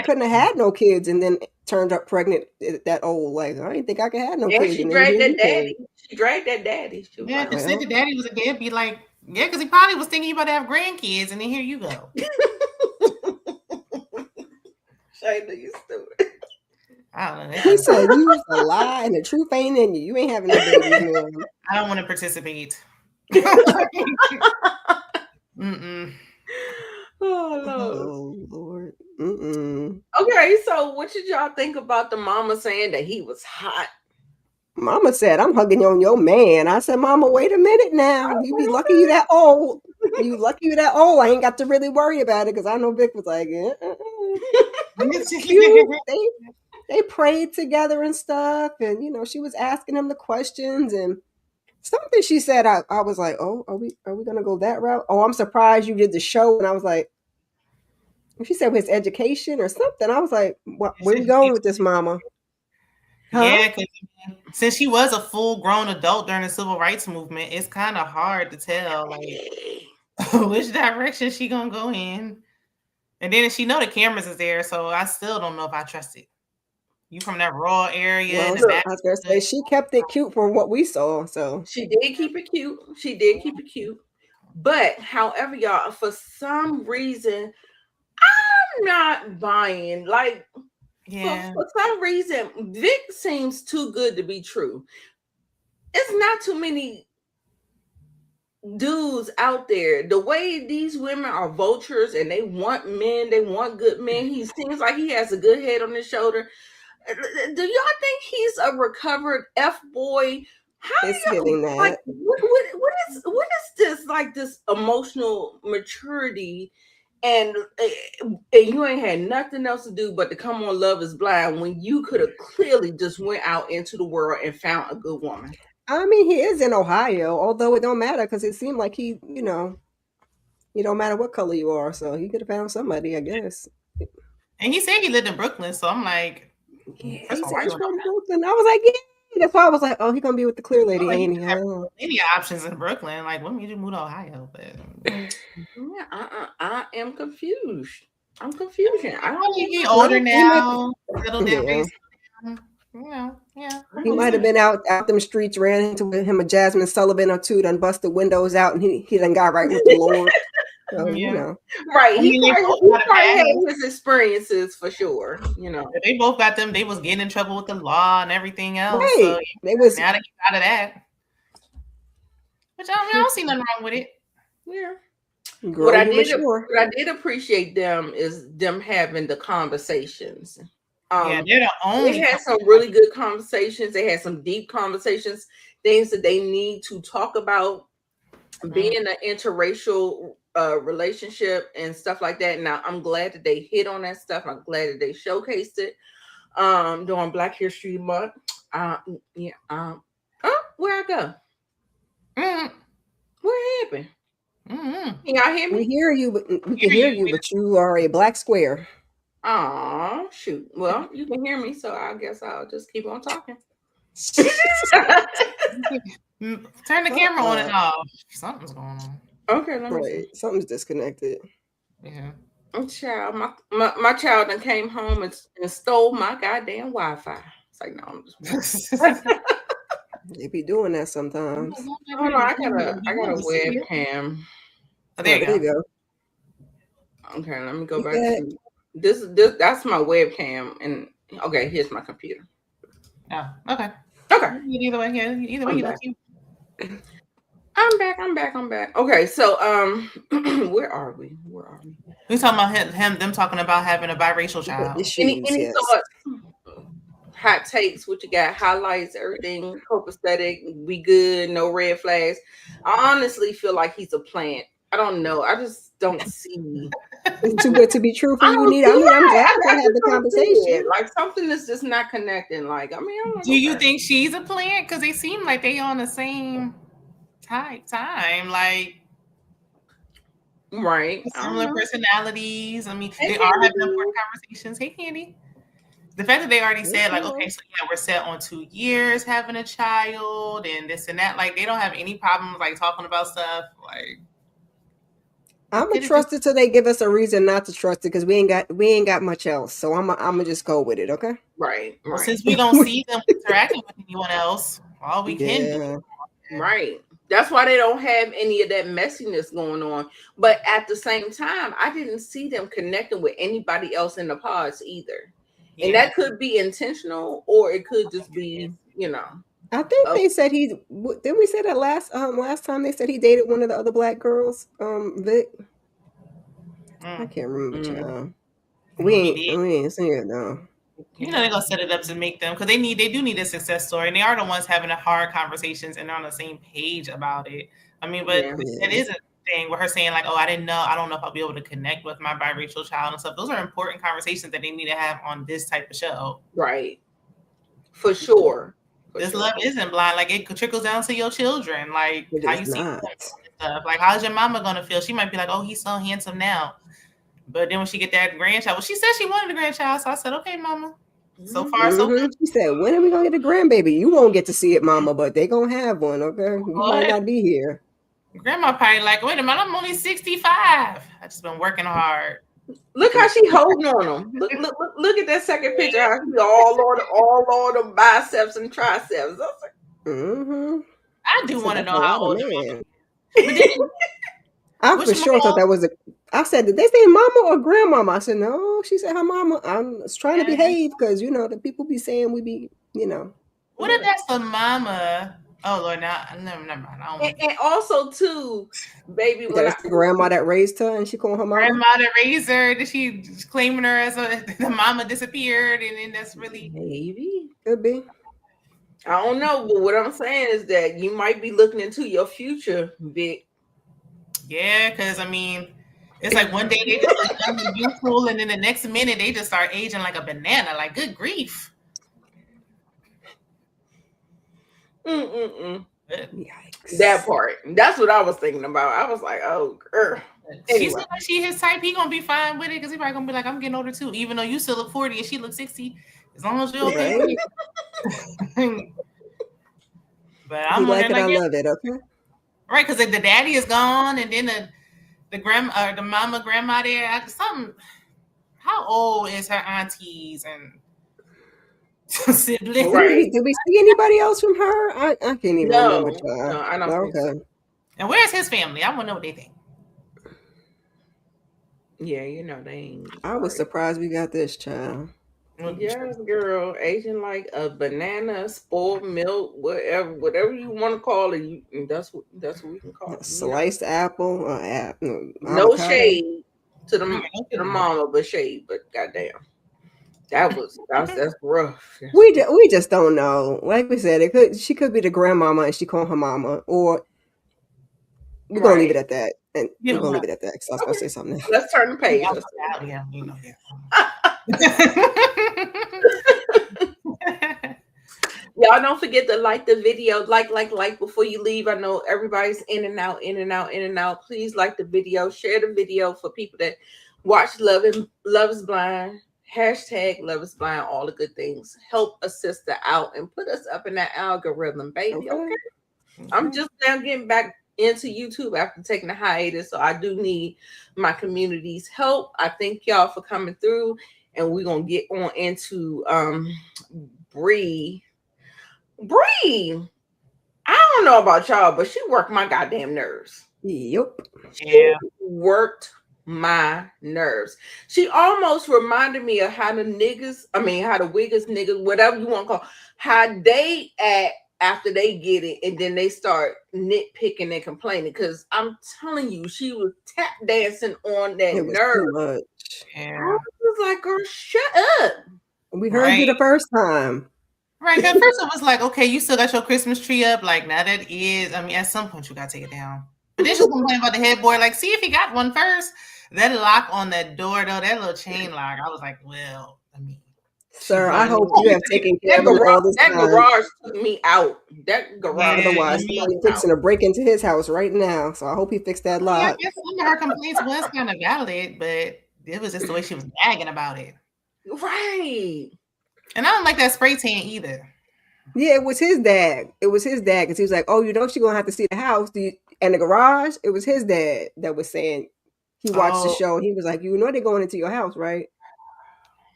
[SPEAKER 2] couldn't have had no kids, and then turned up pregnant that old. Like, I didn't think I could have no kids.
[SPEAKER 1] She dragged that daddy. She dragged that daddy.
[SPEAKER 3] Yeah, because said the daddy was a deadbeat. Like, yeah, because he probably was thinking he about to have grandkids, and then here you go.
[SPEAKER 1] Shayna, you stupid.
[SPEAKER 3] I don't know.
[SPEAKER 2] He said you was a lie and the truth ain't in you. You ain't having no babies.
[SPEAKER 3] I don't want to participate.
[SPEAKER 2] Oh Lord.
[SPEAKER 1] Okay, so what did y'all think about the mama saying that he was hot?
[SPEAKER 2] Mama said, I'm hugging on your man. I said, Mama, wait a minute now. You be lucky you that old. You lucky you that old. I ain't got to really worry about it because I know Vic was like, They prayed together and stuff. And, she was asking him the questions and something she said. I was like, oh, are we going to go that route? Oh, I'm surprised you did the show. And I was like, she said his education or something. I was like, where are we going with this, Mama?
[SPEAKER 3] Huh? Yeah, because since she was a full-grown adult during the civil rights movement, it's kind of hard to tell like which direction she gonna go in. And then she know the cameras is there, so I still don't know if I trust it. You from that rural area?
[SPEAKER 2] Well, I was gonna say she kept it cute for what we saw. So
[SPEAKER 1] she did keep it cute. But however, y'all, for some reason, I'm not buying. Like, for some reason, Vic seems too good to be true. It's not too many dudes out there. The way these women are vultures and they want men, they want good men. He seems like he has a good head on his shoulder. Do y'all think he's a recovered F-boy? How
[SPEAKER 2] it's getting that?
[SPEAKER 1] Like, what is this? Like this emotional maturity, and you ain't had nothing else to do but to come on Love Is Blind when you could have clearly just went out into the world and found a good woman.
[SPEAKER 2] I mean, he is in Ohio, although it don't matter because it seemed like he, it don't matter what color you are, so he could have found somebody, I guess.
[SPEAKER 3] And he said he lived in Brooklyn, so I'm like,
[SPEAKER 2] yeah, he's from Brooklyn. I was like, yeah. That's why I was like, oh, he's gonna be with the clear lady, ain't he?
[SPEAKER 3] Many options in Brooklyn. Like, what made you move to Ohio? But
[SPEAKER 1] I am confused. I'm confused. I don't
[SPEAKER 3] think he's older now. Settled down. Yeah.
[SPEAKER 2] He might have been out them streets, ran into him a Jasmine Sullivan or two, done busted windows out, and he done got right with the Lord. So,
[SPEAKER 1] Right. He probably had his experiences for sure.
[SPEAKER 3] They both got them. They was getting in trouble with the law and everything else.
[SPEAKER 2] Right.
[SPEAKER 3] So,
[SPEAKER 2] they was
[SPEAKER 3] now they get out of that. Which I don't see nothing wrong with it.
[SPEAKER 1] Yeah. What I did appreciate them is them having the conversations.
[SPEAKER 3] They're the only.
[SPEAKER 1] They had some really good conversations. They had some deep conversations, things that they need to talk about, being an interracial relationship and stuff like that. Now, I'm glad that they hit on that stuff. I'm glad that they showcased it during Black History Month. Where I go? What happened? Can y'all hear me?
[SPEAKER 2] We hear you, but we can hear you, but you are a black square.
[SPEAKER 1] Oh, shoot. Well, you can hear me, so I guess I'll just keep on talking.
[SPEAKER 3] Turn the camera on and off. Something's going on.
[SPEAKER 1] Okay, let me see.
[SPEAKER 2] Something's disconnected.
[SPEAKER 3] Yeah.
[SPEAKER 1] Child, my child done came home and stole my goddamn Wi-Fi. It's like, no, I'm just
[SPEAKER 2] they be doing that sometimes.
[SPEAKER 1] Oh no, I got a webcam.
[SPEAKER 3] Oh, there you go.
[SPEAKER 1] Okay, let me go back to this. That's my webcam, and okay, here's my computer.
[SPEAKER 3] Oh, okay.
[SPEAKER 1] Okay.
[SPEAKER 3] Either way, yeah. Either way, you look cute.
[SPEAKER 1] I'm back. Okay, so where are we?
[SPEAKER 3] We talking about them talking about having a biracial child.
[SPEAKER 1] Any thoughts? Hot takes? What you got? Highlights? Everything copacetic? We good? No red flags? I honestly feel like he's a plant. I don't know. I just don't see.
[SPEAKER 2] It's too good to be true for you, Nita. I mean, I'm glad we had the conversation.
[SPEAKER 1] Like something is just not connecting. Like, I mean, I'm like,
[SPEAKER 3] do you think she's a plant? Because they seem like they on the same time. Like,
[SPEAKER 1] right.
[SPEAKER 3] Similar personalities. I mean, they are having important conversations. Hey, Candy. The fact that they already said, like, okay, so yeah, we're set on 2 years having a child and this and that. Like, they don't have any problems, like, talking about stuff. Like,
[SPEAKER 2] I'm gonna trust it till they give us a reason not to trust it because we ain't got much else. So I'm gonna just go with it, okay?
[SPEAKER 1] Right.
[SPEAKER 3] Well, since we don't see them interacting with anyone else, all we can do.
[SPEAKER 1] Right. That's why they don't have any of that messiness going on. But at the same time, I didn't see them connecting with anybody else in the pods either. Yeah. And that could be intentional, or it could just be, you know.
[SPEAKER 2] I think they said didn't we say that last time they said he dated one of the other black girls, Vic? I can't remember, child. We ain't seen it though.
[SPEAKER 3] You know they're gonna set it up to make them because they do need a success story, and they are the ones having the hard conversations and they're on the same page about it. I mean, but it is a thing with her saying like, "Oh, I don't know if I'll be able to connect with my biracial child and stuff." Those are important conversations that they need to have on this type of show,
[SPEAKER 1] right? For sure.
[SPEAKER 3] Love isn't blind. Like it trickles down to your children. Like how you see them and stuff. Like how's your mama gonna feel? She might be like, "Oh, he's so handsome now." But then when she get that grandchild, well, she said she wanted a grandchild. So I said, okay, mama. So far, so good.
[SPEAKER 2] She said, when are we going to get a grandbaby? You won't get to see it, mama, but they going to have one, okay? You might not be here.
[SPEAKER 3] Grandma probably like, wait a minute, I'm only 65. I just been working hard.
[SPEAKER 1] Look how she holding on him. Look at that second picture. How she all on the biceps and triceps.
[SPEAKER 3] I do want to know how old man.
[SPEAKER 2] I for sure thought that was I said, did they say mama or grandmama? I said, no, she said her mama. I'm trying to behave because, you know, the people be saying we be, you know.
[SPEAKER 3] What if that's the mama? Oh, Lord, never mind.
[SPEAKER 1] And also, too, baby.
[SPEAKER 2] That's the grandma that raised her and she called her mama?
[SPEAKER 3] Grandma that raised her. That she claiming her as the mama disappeared. And then that's really.
[SPEAKER 1] Maybe.
[SPEAKER 2] Could be.
[SPEAKER 1] I don't know. But what I'm saying is that you might be looking into your future, Vic.
[SPEAKER 3] Yeah, because, I mean, it's like one day they just look young and beautiful, and then the next minute they just start aging like a banana. Like, good grief.
[SPEAKER 1] Yikes. That part. That's what I was thinking about. I was like, oh, girl.
[SPEAKER 3] Anyway. She said like she his type. He gonna be fine with it because he probably gonna be like, I'm getting older too. Even though you still look 40 and she looks 60, as long as you're okay with it. But I'm
[SPEAKER 2] like it, I love it. Okay.
[SPEAKER 3] Right, because the daddy is gone, and then the grandma, the mama, grandma there. How old is her aunties and siblings?
[SPEAKER 2] Right. Did we see anybody else from her? I can't even remember.
[SPEAKER 1] No, I don't think so.
[SPEAKER 3] And where's his family? I want to know what they think.
[SPEAKER 1] Yeah, you know they ain't.
[SPEAKER 2] I was surprised we got this child.
[SPEAKER 1] Yes, girl, Asian like a banana, spoiled milk, whatever you want to call it. That's what we can call it.
[SPEAKER 2] Sliced apple,
[SPEAKER 1] no shade to the mama, but shade. But goddamn, that's rough.
[SPEAKER 2] We just don't know. Like we said, she could be the grandmama and she called her mama, or we're gonna leave it at that. And we're gonna leave it at that because I was gonna say something else.
[SPEAKER 1] Let's turn the page.
[SPEAKER 3] Yeah, you know.
[SPEAKER 1] Y'all don't forget to like the video, like before you leave. I know everybody's in and out. Please like the video, share the video for people that watch Love is Blind, # Love is Blind, all the good things. Help a sister out and put us up in that algorithm, baby. Okay. I'm just now getting back into YouTube after taking a hiatus, so I do need my community's help. I thank y'all for coming through, and we're gonna get on into Bree. I don't know about y'all, but she worked my goddamn nerves.
[SPEAKER 2] Yep.
[SPEAKER 3] Yeah.
[SPEAKER 1] Worked my nerves. She almost reminded me of how the Wiggins niggas, whatever you want to call, how they act after they get it, and then they start nitpicking and complaining. Because I'm telling you, she was tap dancing on that
[SPEAKER 2] It was
[SPEAKER 1] nerve.
[SPEAKER 2] too much.
[SPEAKER 1] I
[SPEAKER 3] Yeah.
[SPEAKER 1] was like, girl, shut up.
[SPEAKER 2] We heard you the first time.
[SPEAKER 3] Right. At first it was like, okay, you still got your Christmas tree up. Like, now that is, I mean, at some point you got to take it down. But then she was complaining about the headboard. Like, see if he got one first. That lock on that door, though, that little chain lock, I was like, well, I mean.
[SPEAKER 2] Sir, I hope you have taken care of him all this
[SPEAKER 1] that
[SPEAKER 2] time.
[SPEAKER 1] garage took me out. That garage.
[SPEAKER 2] Otherwise, somebody fixing to break into his house right now. So I hope he fixed that lock.
[SPEAKER 3] I guess some of her complaints was kind of valid, but it was just the way she was nagging about it.
[SPEAKER 1] Right.
[SPEAKER 3] And I don't like that spray tan either.
[SPEAKER 2] Yeah, it was his dad. It was his dad because he was like, "Oh, you know, she's gonna have to see the house and the garage." It was his dad that was saying he watched the show. And he was like, "You know, they're going into your house, right?"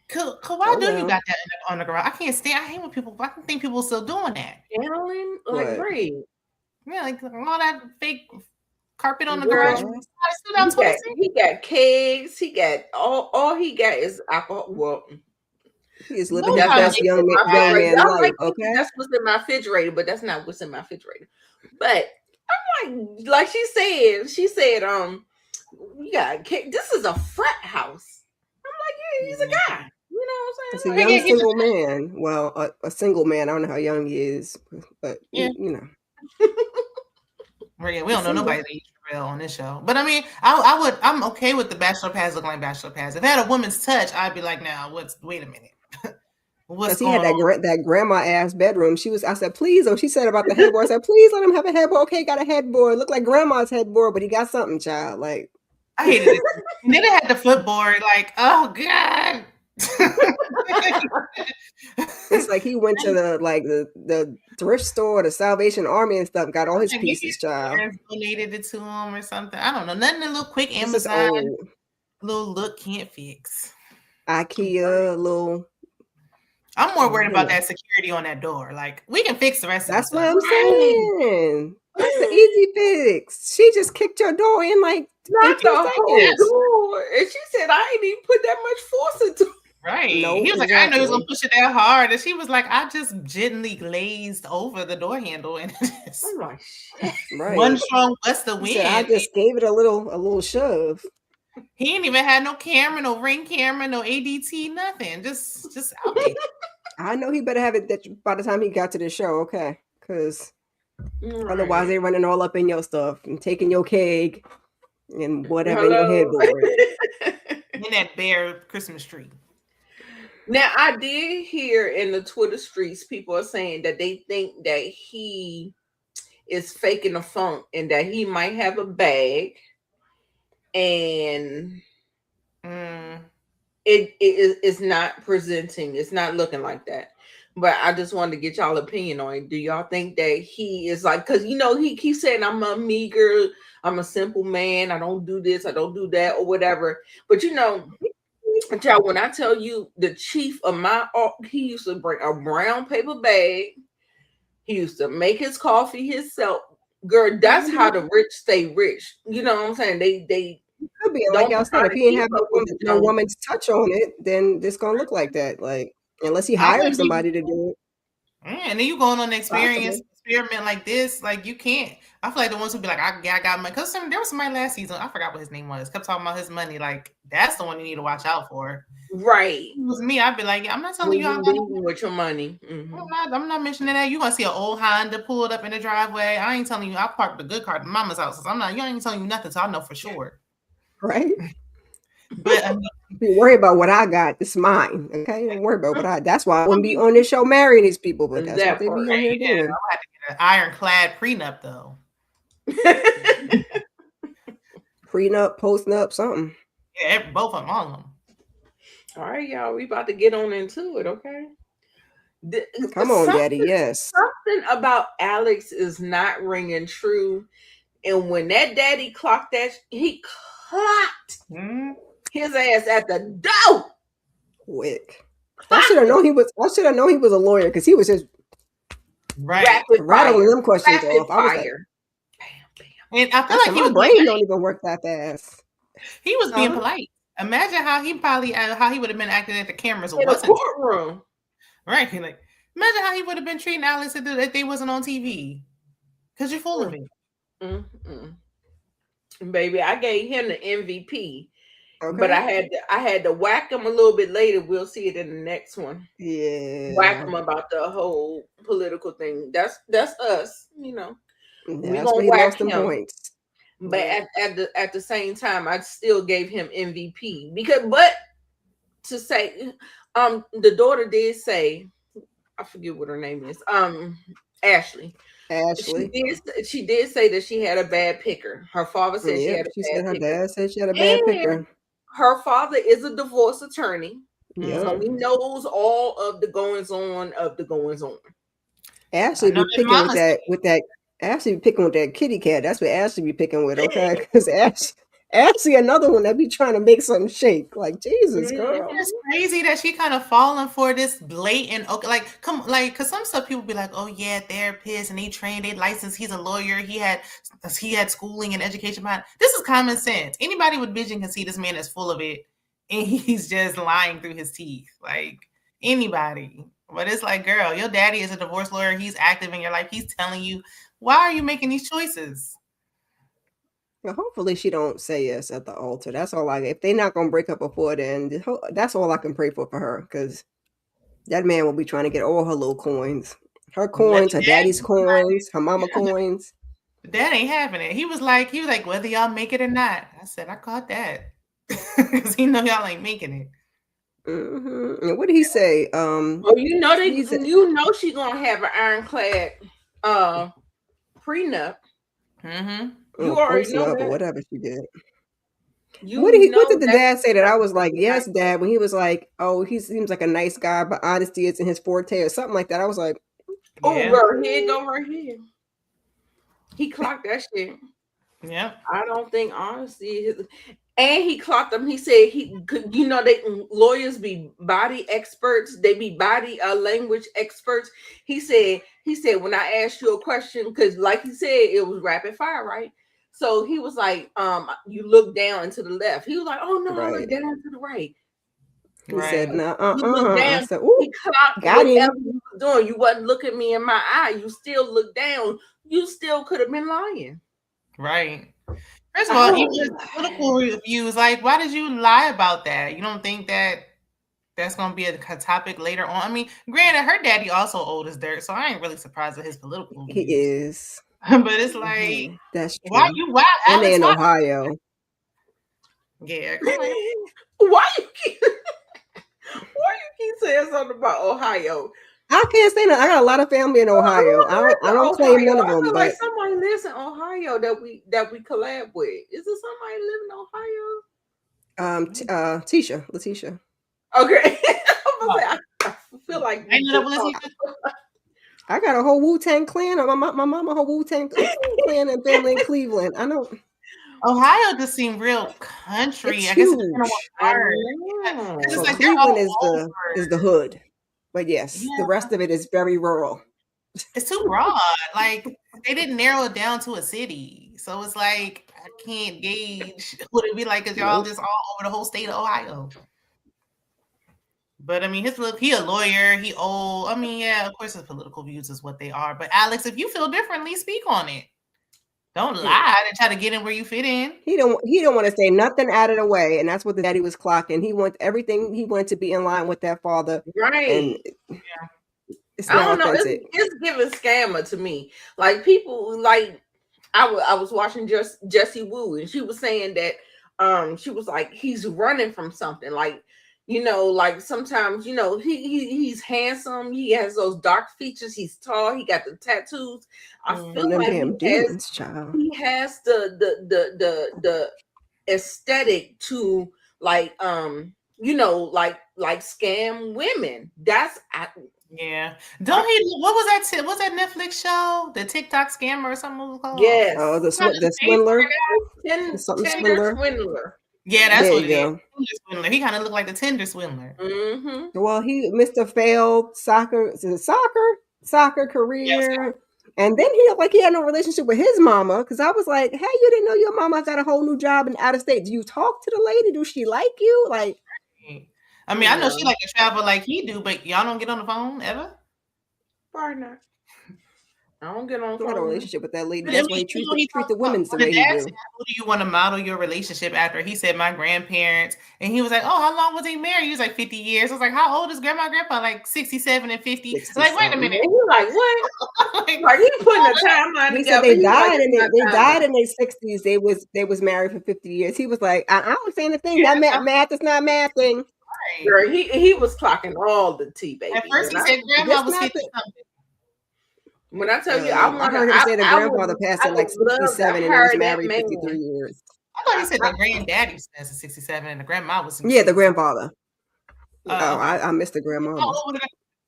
[SPEAKER 3] Cool. Why do you got that on the garage? I can't stand. I hate when people. I think people still doing that.
[SPEAKER 1] Paneling, like great.
[SPEAKER 3] Yeah, like all that fake carpet on the garage.
[SPEAKER 1] He got kegs. He got all he got is alcohol. Well,
[SPEAKER 2] he's living his best young man life. Okay,
[SPEAKER 1] that's what's in my refrigerator, but that's not what's in my refrigerator. But I'm like she said, you got this is a frat house. I'm like, yeah, he's a guy. You know what I'm saying?
[SPEAKER 2] It's a young single man. Well, a single man. I don't know how young he is, but you know.
[SPEAKER 3] We don't know nobody's age for real on this show. But I mean, I'm okay with the bachelor pads looking like bachelor pads. If it had a woman's touch, I'd be like, wait a minute.
[SPEAKER 2] Because he had that grandma ass bedroom. I said, please. Oh, she said about the headboard. I said, please let him have a headboard. Okay, got a headboard. Look like grandma's headboard, but he got something, child. Like,
[SPEAKER 3] I hated it. And then they had the footboard. Like, oh god.
[SPEAKER 2] It's like he went to the thrift store, the Salvation Army and stuff, got all his pieces, child.
[SPEAKER 3] Donated it to him or something. I don't know. Nothing a little quick Amazon little look can't fix.
[SPEAKER 2] IKEA little.
[SPEAKER 3] I'm more worried about that security on that door. Like, we can fix the rest of it.
[SPEAKER 2] That's what I'm saying. That's the easy fix. She just kicked your door in like
[SPEAKER 1] not the whole door. And she said, I ain't even put that much force into it.
[SPEAKER 3] Right. No, he was like, I know he was gonna push it that hard. And she was like, I just gently glazed over the door handle and just
[SPEAKER 2] right.
[SPEAKER 3] One strong gust of wind.
[SPEAKER 2] I just gave it a little shove.
[SPEAKER 3] He ain't even had no camera, no ring camera, no ADT, nothing. Just out there.
[SPEAKER 2] I know he better have it by the time he got to the show, okay? Because otherwise they running all up in your stuff and taking your keg and whatever in your headboard.
[SPEAKER 3] In that bare Christmas tree.
[SPEAKER 1] Now, I did hear in the Twitter streets, people are saying that they think that he is faking a funk and that he might have a bag, and it's not presenting. It's not looking like that. But I just wanted to get y'all opinion on it. Do y'all think that he is like, because he keeps saying I'm a meager, I'm a simple man, I don't do this, I don't do that, or whatever. But child, when I tell you the chief of he used to bring a brown paper bag. He used to make his coffee himself. Girl, that's how the rich stay rich. You know what I'm saying? They
[SPEAKER 2] could be like y'all said. If he ain't have no woman's touch on it, then it's gonna look like that. Like unless he hires somebody to do it.
[SPEAKER 3] And then you going on an experiment like this, like you can't. I feel like the ones who be like, I got money. Because there was somebody last season, I forgot what his name was, kept talking about his money. Like, that's the one you need to watch out for.
[SPEAKER 1] Right.
[SPEAKER 3] If it was me, I'd be like, I'm not telling you how
[SPEAKER 1] with your money.
[SPEAKER 3] Mm-hmm. I'm not mentioning that. You're gonna see an old Honda pulled up in the driveway. I ain't telling you, I parked the good car at mama's house. So you ain't telling you nothing, so I know for sure.
[SPEAKER 2] Right. But be worried about what I got. It's mine. Okay. Don't worry about what that's why I wouldn't be on this show marrying these people, but that's what they be on here doing.
[SPEAKER 3] I'll have to get an ironclad prenup though.
[SPEAKER 2] Prenup, postnup, something.
[SPEAKER 3] Yeah, both of them, all of them.
[SPEAKER 1] All right, y'all. We about to get on into it, okay?
[SPEAKER 2] Come on, Daddy. Yes.
[SPEAKER 1] Something about Alex is not ringing true. And when that daddy clocked that, he clocked his ass at the door.
[SPEAKER 2] Quick. I should have known he was. I should have known he was a lawyer because he was just
[SPEAKER 3] rattling
[SPEAKER 2] them questions off. I was like,
[SPEAKER 1] bam, bam,
[SPEAKER 3] And I
[SPEAKER 2] I
[SPEAKER 3] feel
[SPEAKER 2] said
[SPEAKER 3] like he
[SPEAKER 2] my
[SPEAKER 3] was being
[SPEAKER 2] brain
[SPEAKER 3] nice.
[SPEAKER 2] don't even work that fast.
[SPEAKER 3] He was being
[SPEAKER 1] Huh?
[SPEAKER 3] polite. Imagine how he would have been acting if the cameras
[SPEAKER 1] In a
[SPEAKER 3] wasn't
[SPEAKER 1] courtroom.
[SPEAKER 3] right. Like, imagine how he would have been treating Alex if they wasn't on TV. Because you're full of
[SPEAKER 1] Mm,
[SPEAKER 3] it.
[SPEAKER 1] Baby, I gave him the MVP, but
[SPEAKER 2] Okay.
[SPEAKER 1] I had to whack him a little bit later. We'll see it in the next one. Whack
[SPEAKER 2] Yeah.
[SPEAKER 1] him about the whole political thing. That's us, you know.
[SPEAKER 2] Yeah,
[SPEAKER 1] We
[SPEAKER 2] that's
[SPEAKER 1] gonna
[SPEAKER 2] where he
[SPEAKER 1] whack
[SPEAKER 2] lost them
[SPEAKER 1] him,
[SPEAKER 2] points.
[SPEAKER 1] but
[SPEAKER 3] Yeah.
[SPEAKER 1] at the same time, I still gave him MVP because. But to say, the daughter did say, I forget what her name is, Ashley.
[SPEAKER 2] Ashley.
[SPEAKER 1] She did say that she had a bad picker. Her father said she
[SPEAKER 2] Yep.
[SPEAKER 1] had a
[SPEAKER 2] She
[SPEAKER 1] bad
[SPEAKER 2] said her
[SPEAKER 1] picker,
[SPEAKER 2] dad said she had a bad
[SPEAKER 1] and
[SPEAKER 2] picker.
[SPEAKER 1] her father is a divorce attorney,
[SPEAKER 2] Yep.
[SPEAKER 1] so he
[SPEAKER 3] Mm-hmm.
[SPEAKER 1] knows all of the goings on of the goings on.
[SPEAKER 3] I
[SPEAKER 2] Ashley
[SPEAKER 3] know
[SPEAKER 2] be
[SPEAKER 3] that
[SPEAKER 2] picking
[SPEAKER 3] mama said,
[SPEAKER 2] with that Ashley be picking with that kitty cat. That's what Ashley be picking with, okay? Because Ashley another one that be trying to make something shake. Like, Jesus, girl.
[SPEAKER 3] it's crazy that she kind of falling for this blatant, okay, like, come, like, because some stuff people be like, oh, yeah, therapist, and they trained, they licensed, he's a lawyer, he had schooling and education behind. This is common sense. Anybody with vision can see this man is full of it, and he's just lying through his teeth. Like, anybody. But it's like, girl, your daddy is a divorce lawyer. He's active in your life. He's telling you, why are you making these choices?
[SPEAKER 2] Well, hopefully she don't say yes at the altar. That's all I. If they're not gonna break up before then, that's all I can pray for her. Because that man will be trying to get all her little coins, her
[SPEAKER 3] Let
[SPEAKER 2] coins, her daddy's coins, her mama coins.
[SPEAKER 3] that ain't happening. He was like, whether y'all make it or not. I said, I caught that. Because he know y'all ain't making it.
[SPEAKER 2] And what did he say?
[SPEAKER 1] Oh, you know
[SPEAKER 2] He's
[SPEAKER 1] she gonna have an ironclad uh prenup.
[SPEAKER 3] Mm-hmm.
[SPEAKER 1] You already
[SPEAKER 2] post it
[SPEAKER 1] know
[SPEAKER 2] up or
[SPEAKER 1] that.
[SPEAKER 2] whatever she did.
[SPEAKER 1] You
[SPEAKER 2] What
[SPEAKER 1] know
[SPEAKER 2] did the
[SPEAKER 1] that's
[SPEAKER 2] dad say that I was like,
[SPEAKER 1] gonna be
[SPEAKER 2] yes, dad, when he was like, oh, he seems like a nice guy, but honesty isn't his forte or something like that. I was like,
[SPEAKER 1] oh,
[SPEAKER 3] Yeah.
[SPEAKER 1] girl, here it go right here. He clocked that shit.
[SPEAKER 3] Yeah.
[SPEAKER 1] I don't think honesty and he clocked them. He said he could, you know, they lawyers be body experts, they be body language experts. He said when I asked you a question, because like he said, it was rapid fire, right? So he was like, you look down and to the left. He was like, oh no, I look
[SPEAKER 2] right.
[SPEAKER 1] down to the right.
[SPEAKER 2] He said,
[SPEAKER 3] Right.
[SPEAKER 2] no,
[SPEAKER 1] You look
[SPEAKER 2] I
[SPEAKER 1] down.
[SPEAKER 2] said, ooh,
[SPEAKER 1] He clocked
[SPEAKER 2] got
[SPEAKER 1] whatever
[SPEAKER 2] him.
[SPEAKER 1] you was doing. You wasn't looking me in my eye. You still look down. You still could have been lying.
[SPEAKER 3] Right. First of all, even his
[SPEAKER 1] Oh,
[SPEAKER 3] political reviews, like, why did you lie about that? You don't think that that's going to be a topic later on? I mean, granted, her daddy also old as dirt, so I ain't really surprised at his political
[SPEAKER 2] He
[SPEAKER 3] views.
[SPEAKER 2] is.
[SPEAKER 3] But it's like,
[SPEAKER 2] That's
[SPEAKER 3] why
[SPEAKER 2] true.
[SPEAKER 3] you, why,
[SPEAKER 2] And they
[SPEAKER 3] Alex,
[SPEAKER 2] in
[SPEAKER 3] why?
[SPEAKER 2] Ohio.
[SPEAKER 3] Yeah, come on.
[SPEAKER 1] why you keep saying something about Ohio?
[SPEAKER 2] I can't say that. I got a lot of family in Ohio.
[SPEAKER 1] Who lives
[SPEAKER 2] I
[SPEAKER 1] in
[SPEAKER 2] don't claim
[SPEAKER 1] Ohio?
[SPEAKER 2] none of
[SPEAKER 1] I
[SPEAKER 2] them,
[SPEAKER 1] feel like
[SPEAKER 2] but
[SPEAKER 1] somebody lives in Ohio that we collab with. Is there somebody live in Ohio?
[SPEAKER 2] Letitia.
[SPEAKER 1] Okay, I'm
[SPEAKER 3] Oh,
[SPEAKER 1] gonna say I feel like
[SPEAKER 3] I
[SPEAKER 1] we
[SPEAKER 3] ended up
[SPEAKER 1] just
[SPEAKER 3] with
[SPEAKER 1] talked.
[SPEAKER 2] I got a whole Wu Tang clan. My mama, whole Wu Tang clan and family in Cleveland. I know
[SPEAKER 3] Ohio just seemed real country.
[SPEAKER 2] it's
[SPEAKER 3] I guess it depends on what
[SPEAKER 2] huge.
[SPEAKER 1] I
[SPEAKER 3] part. Because it's
[SPEAKER 2] Well,
[SPEAKER 3] like
[SPEAKER 1] know.
[SPEAKER 3] they're
[SPEAKER 2] Cleveland
[SPEAKER 3] all over.
[SPEAKER 2] is the hood, but yes, the
[SPEAKER 3] Yeah,
[SPEAKER 2] rest of it is very rural.
[SPEAKER 3] it's too broad. Like they didn't narrow it down to a city, so it's like I can't gauge what it'd be like because y'all
[SPEAKER 2] Nope.
[SPEAKER 3] just all over the whole state of Ohio. But I mean, he a lawyer. He old. I mean, yeah, of course his political views is what they are. But Alex, if you feel differently, speak on it. Don't lie and try to get in where you fit in.
[SPEAKER 2] He don't want to say nothing out of the way, and that's what the daddy was clocking. He wants everything. He wanted to be in line with that father, and
[SPEAKER 1] Right.
[SPEAKER 2] it's
[SPEAKER 1] I
[SPEAKER 2] not
[SPEAKER 1] don't know.
[SPEAKER 2] authentic.
[SPEAKER 1] It's giving scammer to me. Like people like I was watching Jessie Woo, and she was saying that she was like he's running from something. Like you know, like sometimes you know he's handsome. He has those dark features. He's tall. He got the tattoos. I feel
[SPEAKER 2] And them
[SPEAKER 1] like
[SPEAKER 2] damn demons, child.
[SPEAKER 1] he has the aesthetic to like you know like scam women. That's
[SPEAKER 3] Yeah. Don't he? What was that? What's that Netflix show? The TikTok scammer or something it was called?
[SPEAKER 1] yes.
[SPEAKER 2] Oh,
[SPEAKER 3] He got
[SPEAKER 2] the
[SPEAKER 3] the face for
[SPEAKER 2] swindler,
[SPEAKER 3] that
[SPEAKER 2] something
[SPEAKER 1] Tender
[SPEAKER 2] swindler.
[SPEAKER 1] swindler.
[SPEAKER 3] Yeah, that's
[SPEAKER 2] There
[SPEAKER 3] what
[SPEAKER 2] you
[SPEAKER 3] it is.
[SPEAKER 2] go.
[SPEAKER 3] Tinder swindler. He kind of looked like the Tinder swindler.
[SPEAKER 1] Mm-hmm.
[SPEAKER 2] Well, he Mr. Failed soccer, is it soccer
[SPEAKER 3] Yes.
[SPEAKER 2] career, And then he had no relationship with his mama because I was like, hey, you didn't know your mama got a whole new job in out of state. Do you talk to the lady? Do she like you? Like,
[SPEAKER 3] I mean, I know she like to travel like he do, but y'all don't get on the phone ever?
[SPEAKER 1] Probably not. I don't get on
[SPEAKER 2] I
[SPEAKER 1] the
[SPEAKER 2] got a
[SPEAKER 1] phone.
[SPEAKER 2] relationship with that lady. That's why he treat the women the
[SPEAKER 3] The
[SPEAKER 2] way he
[SPEAKER 3] dad
[SPEAKER 2] do.
[SPEAKER 3] said, who do you want to model your relationship after? He said, my grandparents. And he was like, oh, how long was he married? He was like 50 years. I was like, how old is grandma, grandpa? Like 67 and 50. Like, wait a minute.
[SPEAKER 1] And you're like, what? Like he putting a timeline
[SPEAKER 2] He
[SPEAKER 1] together.
[SPEAKER 2] said they
[SPEAKER 1] He's
[SPEAKER 2] died
[SPEAKER 1] like,
[SPEAKER 2] and they died in their 60s. They was married for 50 years. He was like, I don't say anything. That math is not mathing.
[SPEAKER 3] Right.
[SPEAKER 1] Girl, he was clocking all the tea, baby.
[SPEAKER 3] At first he said grandma was 50 something.
[SPEAKER 1] When I tell you, I
[SPEAKER 2] heard him say the grandfather passed at like 67 and he was married 53 years.
[SPEAKER 3] I thought he said the granddaddy was 67 and the grandma was 67.
[SPEAKER 2] Yeah, the grandfather. I missed the grandmama.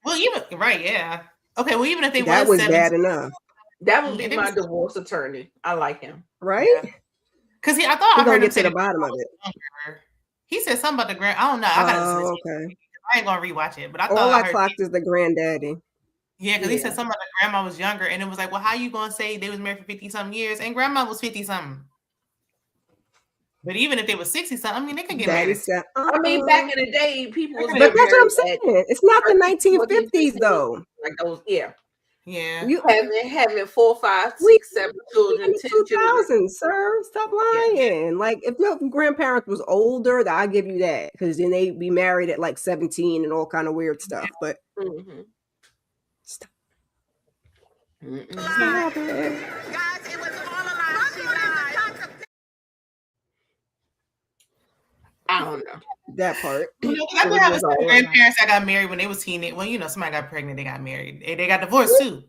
[SPEAKER 3] Well, even right, yeah. Okay, well, even if they
[SPEAKER 2] that was bad enough.
[SPEAKER 1] That would be my divorce attorney. I like him,
[SPEAKER 2] right?
[SPEAKER 3] Because I thought I heard him say
[SPEAKER 2] to the bottom of it.
[SPEAKER 3] He said something about the grand. I don't know. I gotta okay. I ain't gonna rewatch it, but I thought
[SPEAKER 2] all I clocked is the granddaddy.
[SPEAKER 3] Yeah, because he said something about the grandma was younger, and it was like, well, how you gonna say they was married for 50-something years and grandma was 50-something? But even if they were 60-something, I mean, they could get married.
[SPEAKER 1] I mean, back in the day, people was.
[SPEAKER 2] But that's what I'm saying. It's not the 1950s though.
[SPEAKER 1] Like those, yeah.
[SPEAKER 3] You
[SPEAKER 1] having 4, 5, 6, 7 children, 10 children.
[SPEAKER 2] Sir, stop lying. Yeah. Like if your grandparents was older, I give you that because then they'd be married at like 17 and all kind of weird stuff. But stop. Stop it. Guys, it was all a lie.
[SPEAKER 1] I don't know
[SPEAKER 2] that part.
[SPEAKER 3] I think I was grandparents that got married when they was teenage. Well, somebody got pregnant, they got married. They got divorced too.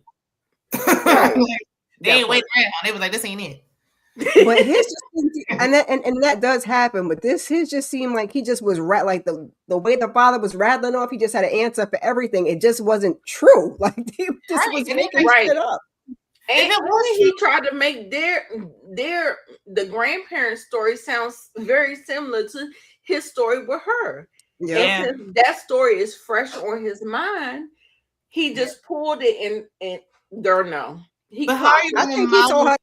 [SPEAKER 3] They ain't wait around. They was like, this ain't it.
[SPEAKER 2] But his just and that does happen. But his just seemed like he just was like the way the father was rattling off. He just had an answer for everything. It just wasn't true. Like he just was making shit up.
[SPEAKER 1] And he tried to make the grandparents' story sounds very similar to his story with her. Yeah. And since that story is fresh on his mind, he just pulled it and girl, no.
[SPEAKER 2] I think he told her,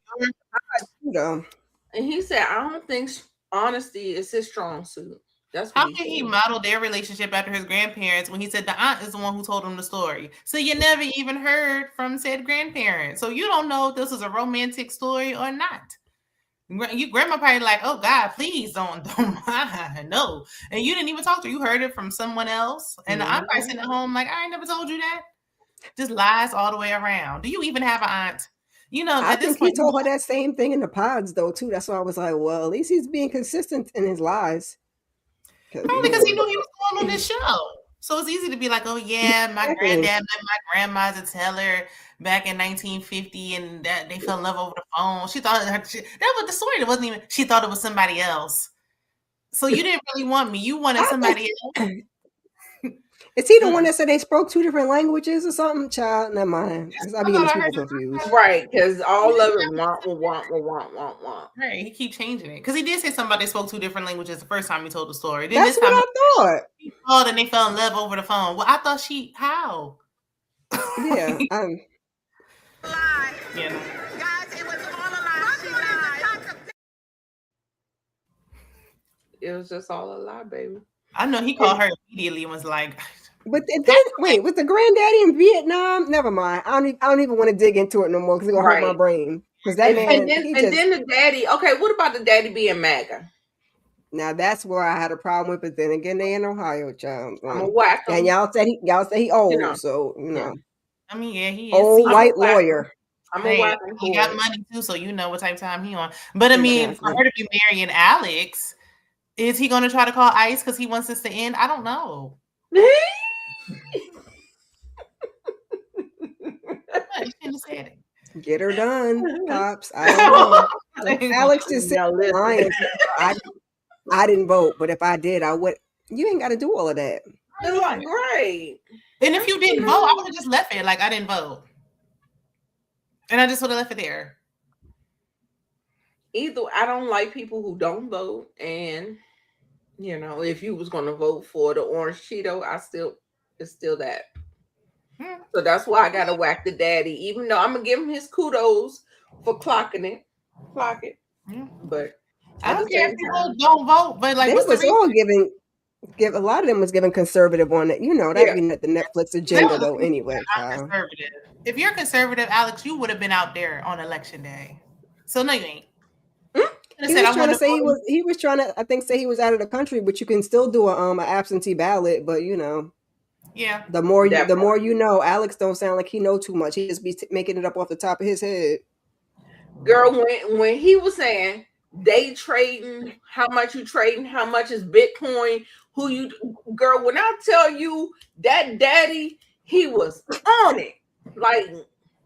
[SPEAKER 1] and he said, I don't think honesty is his strong suit. That's
[SPEAKER 3] how can he model their relationship after his grandparents when he said the aunt is the one who told him the story? So you never even heard from said grandparents. So you don't know if this is a romantic story or not. Your grandma probably like, oh God, please don't mind. No. And you didn't even talk to her. You heard it from someone else. And the aunt probably sitting at home like, I ain't never told you that. Just lies all the way around. Do you even have an aunt?
[SPEAKER 2] I think he told her that same thing in the pods though too. That's why I was like, well, at least he's being consistent in his lies.
[SPEAKER 3] Probably because he knew he was going on this show. So it's easy to be like, oh yeah, my granddad met my grandma to tell her back in 1950 and that they fell in love over the phone. She thought that was the story. It wasn't even, she thought it was somebody else. So you didn't really want me. You wanted somebody else.
[SPEAKER 2] Is he the one that said they spoke 2 different languages or something? Child, never mind. I be getting people confused.
[SPEAKER 1] Right, because all of it want.
[SPEAKER 3] Right, he keep changing it. Because he did say somebody spoke 2 different languages the first time he told the story.
[SPEAKER 2] Then that's what I thought.
[SPEAKER 3] He called and they fell in love over the phone. Well, I thought how?
[SPEAKER 2] Yeah,
[SPEAKER 3] yeah.
[SPEAKER 1] Guys, it was all a lie. She lied. It was just all a lie, baby.
[SPEAKER 3] I know he called her immediately and was like,
[SPEAKER 2] but then wait, was the granddaddy in Vietnam? Never mind. I don't even want to dig into it no more because it's gonna hurt my brain. Because that man,
[SPEAKER 1] then the daddy. Okay, what about the daddy being MAGA?
[SPEAKER 2] Now that's where I had a problem with. But then again, they in Ohio, child.
[SPEAKER 1] I'm a whack him.
[SPEAKER 2] And y'all say he old, so
[SPEAKER 3] Yeah. I mean, yeah, he is
[SPEAKER 2] old white lawyer.
[SPEAKER 1] I'm a whack him.
[SPEAKER 3] He got money too, so you know what type of time he on. But I mean, for her to be marrying Alex, is he going to try to call ICE because he wants this to end? I don't know.
[SPEAKER 2] Get her done, Pops. I don't know. Alex just said lying. I didn't vote, but if I did, I would. You ain't got to do all of that.
[SPEAKER 1] Right.
[SPEAKER 3] And if you didn't vote, I would have just left it like I didn't vote, and I just would have left it there.
[SPEAKER 1] Either I don't like people who don't vote, and if you was going to vote for the orange Cheeto, it's still that. So that's why I gotta whack the daddy, even though I'm gonna give him his kudos for clocking it. Clock it. But
[SPEAKER 3] I
[SPEAKER 1] at
[SPEAKER 3] don't
[SPEAKER 1] the
[SPEAKER 3] care if
[SPEAKER 1] same
[SPEAKER 3] people
[SPEAKER 1] time,
[SPEAKER 3] don't vote, but like,
[SPEAKER 2] They
[SPEAKER 3] what's the
[SPEAKER 2] was
[SPEAKER 3] reason?
[SPEAKER 2] all give a lot of them was giving conservative on it. You know, that
[SPEAKER 1] yeah,
[SPEAKER 2] be the Netflix
[SPEAKER 3] That
[SPEAKER 2] agenda
[SPEAKER 3] was the
[SPEAKER 2] though
[SPEAKER 3] reason
[SPEAKER 2] anyway,
[SPEAKER 3] that I'm
[SPEAKER 2] child.
[SPEAKER 3] conservative. If you're conservative, Alex, you would have been out there on election day. So no, you ain't.
[SPEAKER 1] Hmm?
[SPEAKER 3] You
[SPEAKER 2] He
[SPEAKER 3] said
[SPEAKER 2] was
[SPEAKER 3] I
[SPEAKER 2] trying
[SPEAKER 3] want
[SPEAKER 2] to
[SPEAKER 3] to
[SPEAKER 2] say
[SPEAKER 3] vote.
[SPEAKER 2] he was trying to I think say he was out of the country, but you can still do a absentee ballot, but you know,
[SPEAKER 3] Yeah.
[SPEAKER 1] That
[SPEAKER 2] the
[SPEAKER 1] part.
[SPEAKER 2] more you know, Alex don't sound like he know too much. He just be making it up off the top of his head.
[SPEAKER 1] Girl, when he was saying day trading, how much you trading, how much is Bitcoin, who you girl, when I tell you that daddy, he was on it. Like,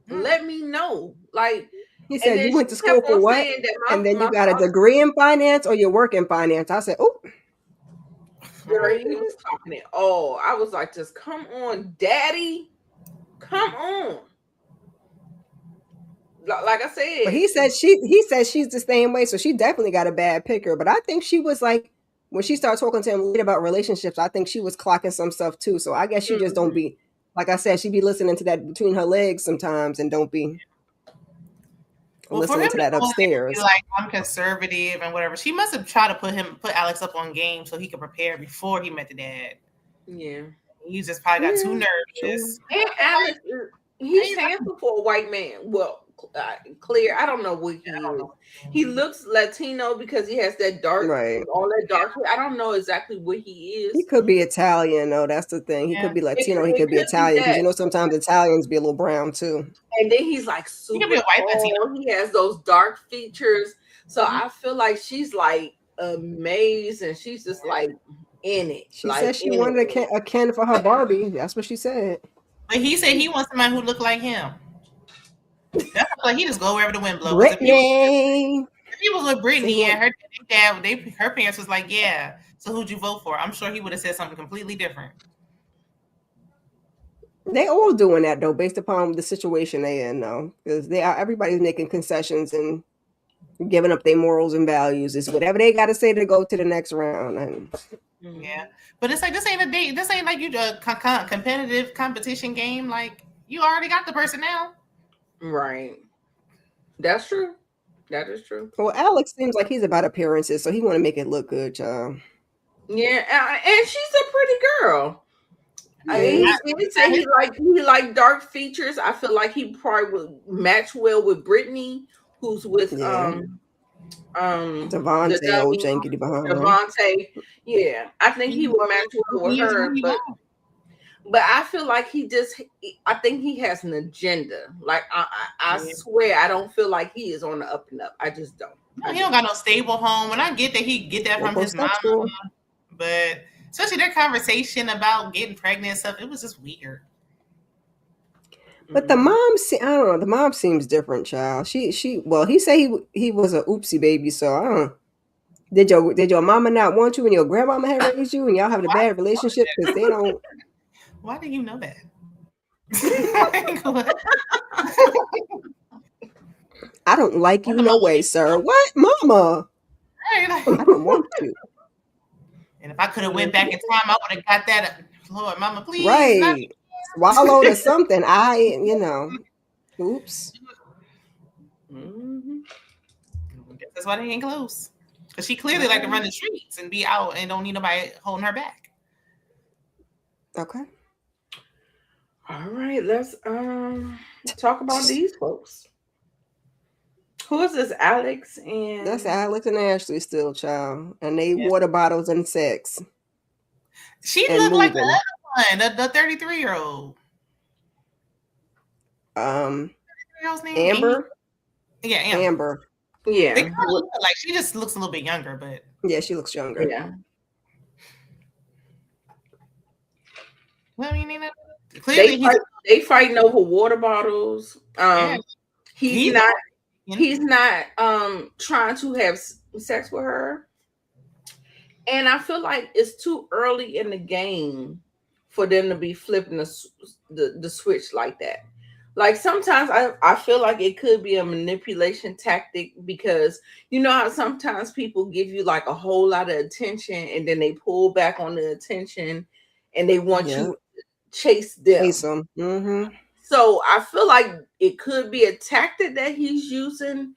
[SPEAKER 1] let me know. Like,
[SPEAKER 2] He
[SPEAKER 1] and
[SPEAKER 2] said,
[SPEAKER 1] then
[SPEAKER 2] "You
[SPEAKER 1] she
[SPEAKER 2] went to school
[SPEAKER 1] kept
[SPEAKER 2] for
[SPEAKER 1] on
[SPEAKER 2] what?"
[SPEAKER 1] saying that
[SPEAKER 2] And then you
[SPEAKER 1] my
[SPEAKER 2] got a
[SPEAKER 1] father,
[SPEAKER 2] degree in finance or you work in finance. I said, "Oh,
[SPEAKER 1] girl, he was talking it. Oh, I was like, just come on, daddy. Come on. Like I
[SPEAKER 2] but
[SPEAKER 1] said,
[SPEAKER 2] he said she's the same way, so she definitely got a bad picker. But I think she was like when she started talking to him later about relationships, I think she was clocking some stuff too. So I guess she just don't
[SPEAKER 1] mhm.
[SPEAKER 2] be like I said, she be listening to that between her legs sometimes and don't be
[SPEAKER 3] Well, for
[SPEAKER 2] listening
[SPEAKER 3] him
[SPEAKER 2] to
[SPEAKER 3] to
[SPEAKER 2] that
[SPEAKER 3] go ahead and be
[SPEAKER 2] upstairs.
[SPEAKER 3] like, I'm conservative and whatever, she must have tried to put Alex up on game so he could prepare before he met the dad.
[SPEAKER 1] Yeah.
[SPEAKER 3] He just probably got too
[SPEAKER 2] Yeah, sure.
[SPEAKER 3] nervous.
[SPEAKER 1] And Alex, he's handsome for a white man. Well, clear. I don't know what
[SPEAKER 3] I
[SPEAKER 1] he
[SPEAKER 3] don't
[SPEAKER 1] is.
[SPEAKER 3] know.
[SPEAKER 1] He looks Latino because he has that dark,
[SPEAKER 2] Right.
[SPEAKER 1] all that dark hair. I don't know exactly what he
[SPEAKER 2] He
[SPEAKER 1] is.
[SPEAKER 2] could be Italian though. That's the thing. He
[SPEAKER 3] Yeah.
[SPEAKER 2] could be Latino. He
[SPEAKER 1] It
[SPEAKER 2] could be
[SPEAKER 1] could be
[SPEAKER 2] Italian because
[SPEAKER 1] that.
[SPEAKER 2] you know sometimes Italians be a little brown too.
[SPEAKER 1] And then he's like
[SPEAKER 3] He could be
[SPEAKER 1] super
[SPEAKER 3] a white Latino.
[SPEAKER 1] tall. He has those dark features. So I feel like she's like amazed and she's just like in it.
[SPEAKER 2] She
[SPEAKER 1] Like
[SPEAKER 2] said she
[SPEAKER 1] in it.
[SPEAKER 2] wanted a Ken for her Barbie. That's what she said.
[SPEAKER 3] But he said he wants somebody who looked like him. That's like he just go wherever the wind blows. Because
[SPEAKER 2] Brittany.
[SPEAKER 3] if he was with
[SPEAKER 2] So he
[SPEAKER 3] Brittany and
[SPEAKER 2] want,
[SPEAKER 3] her dad, her parents was like, yeah. So who'd you vote for? I'm sure he would have said something completely different.
[SPEAKER 2] they all doing that though, based upon the situation they in though, because they are everybody's making concessions and giving up their morals and values. It's whatever they got to say to go to the next round. And
[SPEAKER 3] Yeah, but it's like this ain't a date. This ain't like you a competitive competition game. Like you already got the person now.
[SPEAKER 1] Right. That's true. That is true.
[SPEAKER 2] well, Alex seems like he's about appearances, so he want to make it look good, child.
[SPEAKER 1] Yeah, and she's a pretty girl.
[SPEAKER 2] Yeah,
[SPEAKER 1] He did say he like dark features. I feel like he probably would match well with Brittany, who's with
[SPEAKER 2] yeah.
[SPEAKER 1] the
[SPEAKER 2] Devontae, old
[SPEAKER 1] dummy
[SPEAKER 2] jankety behind him.
[SPEAKER 1] Devontae. Yeah, I think he would match well with her, but I feel like I think he has an agenda. Like I swear I don't feel like he is on the up and up. I just don't.
[SPEAKER 3] He don't got no stable home, and I get that he get that from his mama, but especially their conversation about getting pregnant and stuff, it was just weird.
[SPEAKER 2] But the mom, I don't know. The mom seems different, child. Well, he said he was a oopsie baby, so I don't know. Did your mama not want you and your grandmama had raised you and y'all have a bad relationship because they don't?
[SPEAKER 3] Why do you know that?
[SPEAKER 2] I don't like you no way, sir. What, mama? I don't want you.
[SPEAKER 3] And if I could have went back in time, I would have got that. Lord, mama, please.
[SPEAKER 2] Right. Swallowed or something. Oops.
[SPEAKER 1] Mm-hmm.
[SPEAKER 3] That's why they ain't close. Because she clearly like to run the streets and be out and don't need nobody holding her back.
[SPEAKER 2] Okay.
[SPEAKER 1] All right, let's talk about these folks. Who is this? Alex and
[SPEAKER 2] That's Alex and Ashley still, child. And they water bottles and sex.
[SPEAKER 3] She
[SPEAKER 2] and
[SPEAKER 3] looked like the
[SPEAKER 2] moving.
[SPEAKER 3] other one, the 33-year-old.
[SPEAKER 2] Amber.
[SPEAKER 3] Yeah,
[SPEAKER 2] Amber.
[SPEAKER 1] Yeah.
[SPEAKER 3] They kind of look like she just looks a little bit younger, but
[SPEAKER 2] yeah, she looks younger.
[SPEAKER 1] Yeah.
[SPEAKER 3] Well, I mean, clearly
[SPEAKER 1] they fighting over water bottles. He's not trying to have sex with her. And I feel like it's too early in the game for them to be flipping the switch like that. Like sometimes I feel like it could be a manipulation tactic because you know how sometimes people give you like a whole lot of attention and then they pull back on the attention and they want you chase them.
[SPEAKER 2] Chase them.
[SPEAKER 1] So I feel like it could be a tactic that he's using.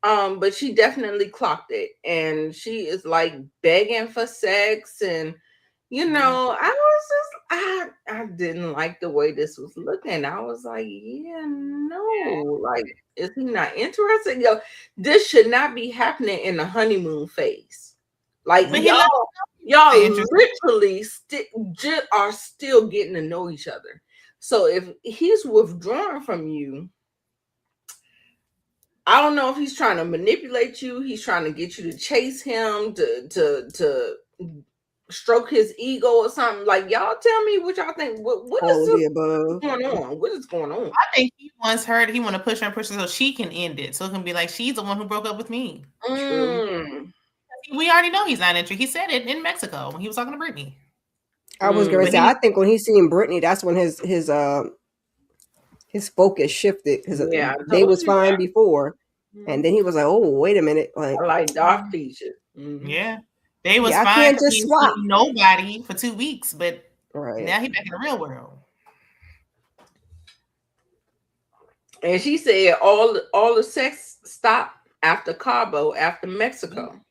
[SPEAKER 1] But she definitely clocked it, and she is like begging for sex, and I was just I didn't like the way this was looking. I was like, yeah, no, like, is he not interested? This should not be happening in the honeymoon phase. Like,
[SPEAKER 3] But
[SPEAKER 1] y'all literally are still getting to know each other. So if he's withdrawing from you, I don't know if he's trying to manipulate you. He's trying to get you to chase him, to stroke his ego or something. Like, y'all tell me what y'all think. What
[SPEAKER 2] All
[SPEAKER 1] is
[SPEAKER 2] of the above.
[SPEAKER 1] going on? What is going on?
[SPEAKER 3] I think he wants her. He want to push her so she can end it. So it can be like, she's the one who broke up with me.
[SPEAKER 2] True.
[SPEAKER 3] We already know he's not interested. He said it in Mexico when he was talking to Brittany.
[SPEAKER 2] I was gonna say, I think when he's seeing Brittany, that's when his focus shifted, because they was fine before, and then he was like, "Oh, wait a minute!" Like,
[SPEAKER 1] I like dark features.
[SPEAKER 3] Yeah, they was
[SPEAKER 2] I
[SPEAKER 3] fine.
[SPEAKER 2] can't just
[SPEAKER 3] He
[SPEAKER 2] swap
[SPEAKER 3] nobody for 2 weeks, but
[SPEAKER 2] right
[SPEAKER 3] now he back in the real world.
[SPEAKER 1] And she said all the sex stopped after Cabo, after Mexico.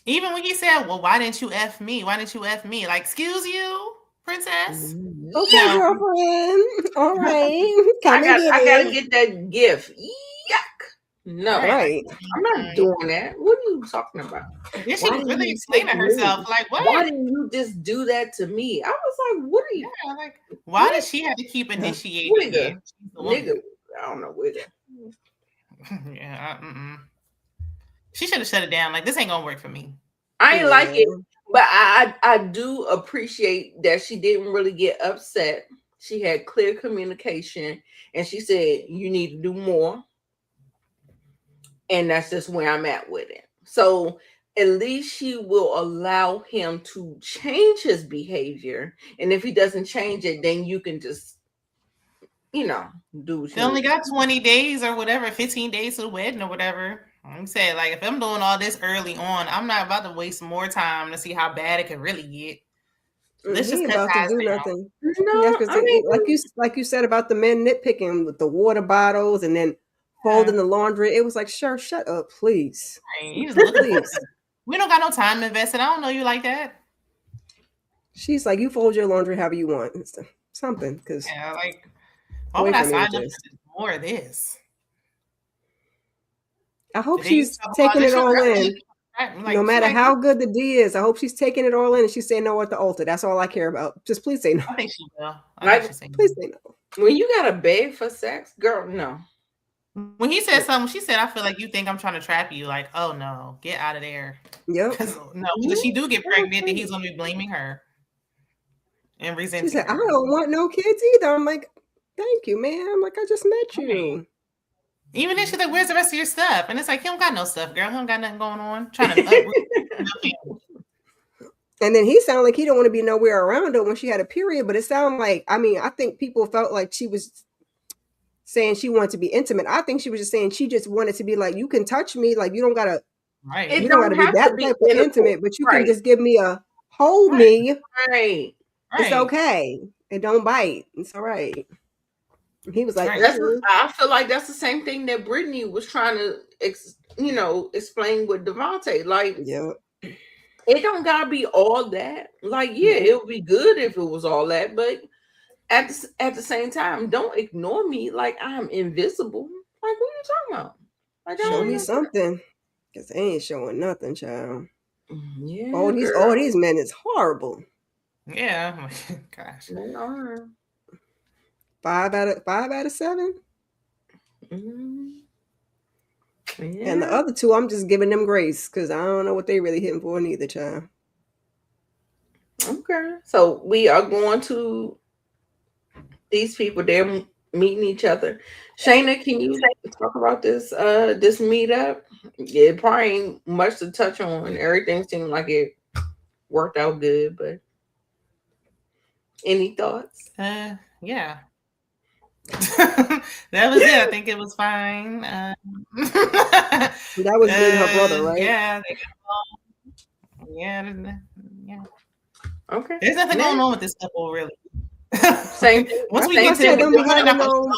[SPEAKER 3] Even when he said, "Well, why didn't you F me? Why didn't you F me?" Like, excuse you, princess.
[SPEAKER 2] Okay, girlfriend. All right.
[SPEAKER 1] I gotta get that gift. Yuck. No.
[SPEAKER 2] Right.
[SPEAKER 1] I'm not doing that. What are you talking about?
[SPEAKER 3] Yeah, she was really explaining herself. Like, what?
[SPEAKER 1] Why didn't you just do that to me? I was like, what are you?
[SPEAKER 3] Yeah, like, why does she have to keep initiating?
[SPEAKER 1] Nigga, I don't know where
[SPEAKER 3] Yeah. She should have shut it down. Like, this ain't gonna work for me.
[SPEAKER 1] I ain't like it, but I do appreciate that she didn't really get upset. She had clear communication, and she said, you need to do more. And that's just where I'm at with it. So at least she will allow him to change his behavior. And if he doesn't change it, then you can just, do what
[SPEAKER 3] They only got 20 days or whatever, 15 days to the wedding or whatever. I'm saying, like, if I'm doing all this early on, I'm not about to waste more time to see how bad it can really get.
[SPEAKER 2] Let's just about to do nothing. No, I mean, like you said about the men nitpicking with the water bottles and then folding the laundry. It was like, sure, shut up, please.
[SPEAKER 3] Please. We don't got no time invested. I don't know you like that.
[SPEAKER 2] She's like, you fold your laundry however you want. Something, because
[SPEAKER 3] like, why would I sign up for more of this?
[SPEAKER 2] I hope she's taking it all in. Like, no matter how good the D is, I hope she's taking it all in and she's saying no at the altar. That's all I care about. Just please say no.
[SPEAKER 3] I think she will.
[SPEAKER 2] Please say no.
[SPEAKER 1] When you gotta beg for sex, girl, no.
[SPEAKER 3] When he said something, she said, I feel like you think I'm trying to trap you. Like, oh no, get out of there.
[SPEAKER 2] Yep.
[SPEAKER 3] Because she do get pregnant, then he's gonna be blaming her and resenting
[SPEAKER 2] She said,
[SPEAKER 3] her.
[SPEAKER 2] I don't want no kids either. I'm like, thank you, man. Like, I just met you.
[SPEAKER 3] Even then, she's like, where's the rest of your stuff? And it's like, he don't got no stuff, girl. He don't got nothing going on. Trying to uproot.
[SPEAKER 2] And then he sounded like he don't want to be nowhere around her when she had a period. But it sounded like, I mean, I think people felt like she was saying she wanted to be intimate. I think she was just saying she just wanted to be like, you can touch me. Like, you don't got to, you don't got to be that type of intimate, but you can just give me a hold me.
[SPEAKER 1] Right.
[SPEAKER 2] It's okay. It don't bite. It's all right. He was like,
[SPEAKER 1] I feel like that's the same thing that Brittany was trying to, explain with Devontae. Like, it don't gotta be all that. Like, it would be good if it was all that, but at the same time, don't ignore me like I'm invisible. Like, what are you talking about? Like,
[SPEAKER 2] show me something, because they ain't showing nothing, child.
[SPEAKER 1] Yeah,
[SPEAKER 2] all these men is horrible.
[SPEAKER 3] Yeah, gosh,
[SPEAKER 2] they are. 5 out of 7.
[SPEAKER 1] Mm-hmm. Yeah.
[SPEAKER 2] And the other 2, I'm just giving them grace because I don't know what they really hitting for neither, child.
[SPEAKER 1] Okay, so we are going to these people. They're meeting each other. Shana, can you talk about this this meetup? Yeah, probably ain't much to touch on. Everything seemed like it worked out good, but any thoughts?
[SPEAKER 3] Yeah. That was it. I think it was fine.
[SPEAKER 2] That was good, her brother, right?
[SPEAKER 3] Yeah. Yeah.
[SPEAKER 1] Okay.
[SPEAKER 3] There's nothing going on with this couple, really.
[SPEAKER 1] Same thing.
[SPEAKER 3] Once
[SPEAKER 2] That's
[SPEAKER 3] we
[SPEAKER 2] what I
[SPEAKER 3] get to
[SPEAKER 2] said.
[SPEAKER 3] it,
[SPEAKER 2] Don't
[SPEAKER 3] we're
[SPEAKER 2] be
[SPEAKER 3] really not
[SPEAKER 2] having
[SPEAKER 3] gonna
[SPEAKER 2] no.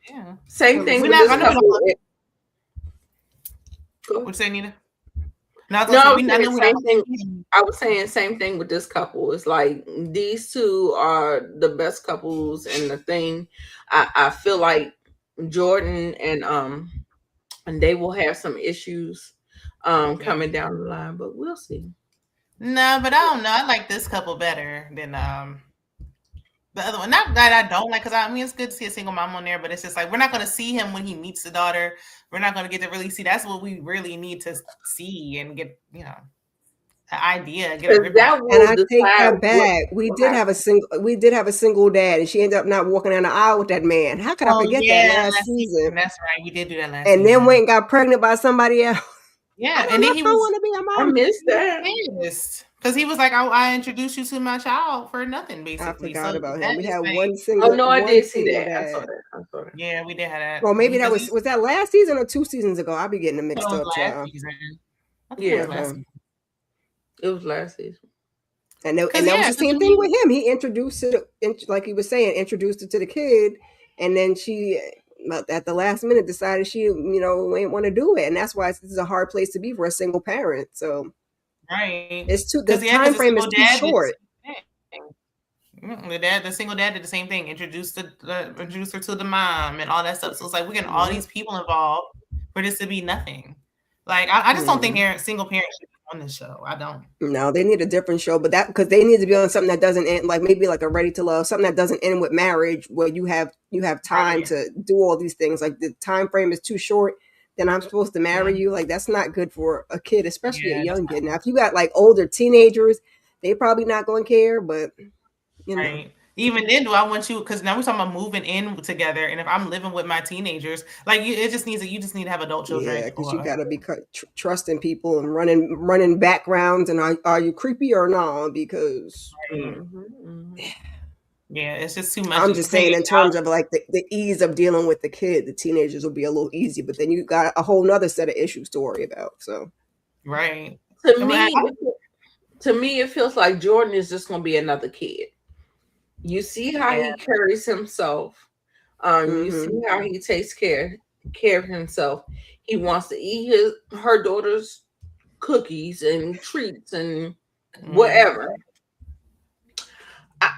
[SPEAKER 3] yeah.
[SPEAKER 1] Same thing
[SPEAKER 3] We're
[SPEAKER 1] with
[SPEAKER 3] not
[SPEAKER 1] this
[SPEAKER 3] I know we
[SPEAKER 1] couple.
[SPEAKER 3] don't what say, Nina? No, I was
[SPEAKER 1] No,
[SPEAKER 3] gonna
[SPEAKER 1] I
[SPEAKER 3] say
[SPEAKER 1] was
[SPEAKER 3] I
[SPEAKER 1] saying
[SPEAKER 3] know we're not
[SPEAKER 1] same thing. I was saying same thing with this couple. It's like these two are the best couples in the thing. I feel like Jordan and they will have some issues coming down the line, but we'll see.
[SPEAKER 3] no, but I don't know. I like this couple better than the other one. Not that I don't like, because I mean it's good to see a single mom on there, but it's just like we're not going to see him when he meets the daughter. We're not going to get to really see. That's what we really need to see and get, an idea, get a grip on.
[SPEAKER 1] That
[SPEAKER 2] And
[SPEAKER 1] will
[SPEAKER 2] I take
[SPEAKER 1] decide
[SPEAKER 2] that back. We
[SPEAKER 1] what
[SPEAKER 2] did have a
[SPEAKER 1] happens.
[SPEAKER 2] single. We did have a single dad, and she ended up not walking down the aisle with that man. How could I
[SPEAKER 3] Oh
[SPEAKER 2] forget that
[SPEAKER 3] yeah,
[SPEAKER 2] last season?
[SPEAKER 3] that's right. We did do that last
[SPEAKER 2] And then
[SPEAKER 3] season.
[SPEAKER 2] went and got pregnant by somebody else.
[SPEAKER 3] Yeah,
[SPEAKER 2] I
[SPEAKER 3] and
[SPEAKER 2] don't know
[SPEAKER 3] then
[SPEAKER 2] if
[SPEAKER 3] he
[SPEAKER 2] I
[SPEAKER 3] was
[SPEAKER 2] want to be a
[SPEAKER 1] I
[SPEAKER 2] mom.
[SPEAKER 1] missed that.
[SPEAKER 3] pissed because he was like, I introduced you to my child for nothing,
[SPEAKER 2] I
[SPEAKER 3] basically.
[SPEAKER 2] forgot
[SPEAKER 3] So
[SPEAKER 2] about him.
[SPEAKER 3] that
[SPEAKER 2] We
[SPEAKER 3] is
[SPEAKER 2] had
[SPEAKER 3] like,
[SPEAKER 1] Oh no, I
[SPEAKER 2] one
[SPEAKER 1] did see
[SPEAKER 2] single
[SPEAKER 1] that. I saw
[SPEAKER 2] dad.
[SPEAKER 1] that. I saw that.
[SPEAKER 3] yeah, we did have that.
[SPEAKER 2] Well, maybe that
[SPEAKER 3] Because
[SPEAKER 2] was that last season or 2 seasons ago. I'll be getting them
[SPEAKER 3] it
[SPEAKER 2] mixed
[SPEAKER 3] was
[SPEAKER 2] up,
[SPEAKER 3] last
[SPEAKER 2] child.
[SPEAKER 3] season. I think it was
[SPEAKER 1] Yeah,
[SPEAKER 3] last
[SPEAKER 2] Okay.
[SPEAKER 3] season.
[SPEAKER 1] it was last season.
[SPEAKER 2] And
[SPEAKER 3] Because
[SPEAKER 2] that was the same thing with him. He introduced it, like he was saying, introduced it to the kid, and then she, at the last minute, decided she, ain't want to do it, and that's why this is a hard place to be for a single parent. So
[SPEAKER 3] right,
[SPEAKER 2] it's too. The
[SPEAKER 3] because
[SPEAKER 2] time
[SPEAKER 3] the
[SPEAKER 2] frame is
[SPEAKER 3] single
[SPEAKER 2] too
[SPEAKER 3] dad did the
[SPEAKER 2] short.
[SPEAKER 3] same thing. The single dad did the same thing. Introduced her to the mom and all that stuff. So it's like we're getting all these people involved for this to be nothing. Like I just don't think single parents should be on this show. I don't.
[SPEAKER 2] No, they need a different show, but that because they need to be on something that doesn't end, like maybe like a Ready to Love, something that doesn't end with marriage, where you have time to do all these things. Like the time frame is too short. Then I'm supposed to marry you. Like that's not good for a kid, especially a young kid. Now, if you got like older teenagers, they probably not going to care. But
[SPEAKER 3] Right. Even then, do I want you? Because now we're talking about moving in together, and if I'm living with my teenagers, like it just needs you just need to have adult children.
[SPEAKER 2] Yeah, because you got to be trusting people and running backgrounds. And are you creepy or not? Because
[SPEAKER 3] yeah, it's just too much.
[SPEAKER 2] I'm just saying, in terms of like the ease of dealing with the kid, the teenagers will be a little easy, but then you got a whole nother set of issues to worry about. So
[SPEAKER 3] right.
[SPEAKER 1] To me, it feels like Jordan is just going to be another kid. You see how he carries himself. You see how he takes care of himself. He wants to eat her daughter's cookies and treats and whatever.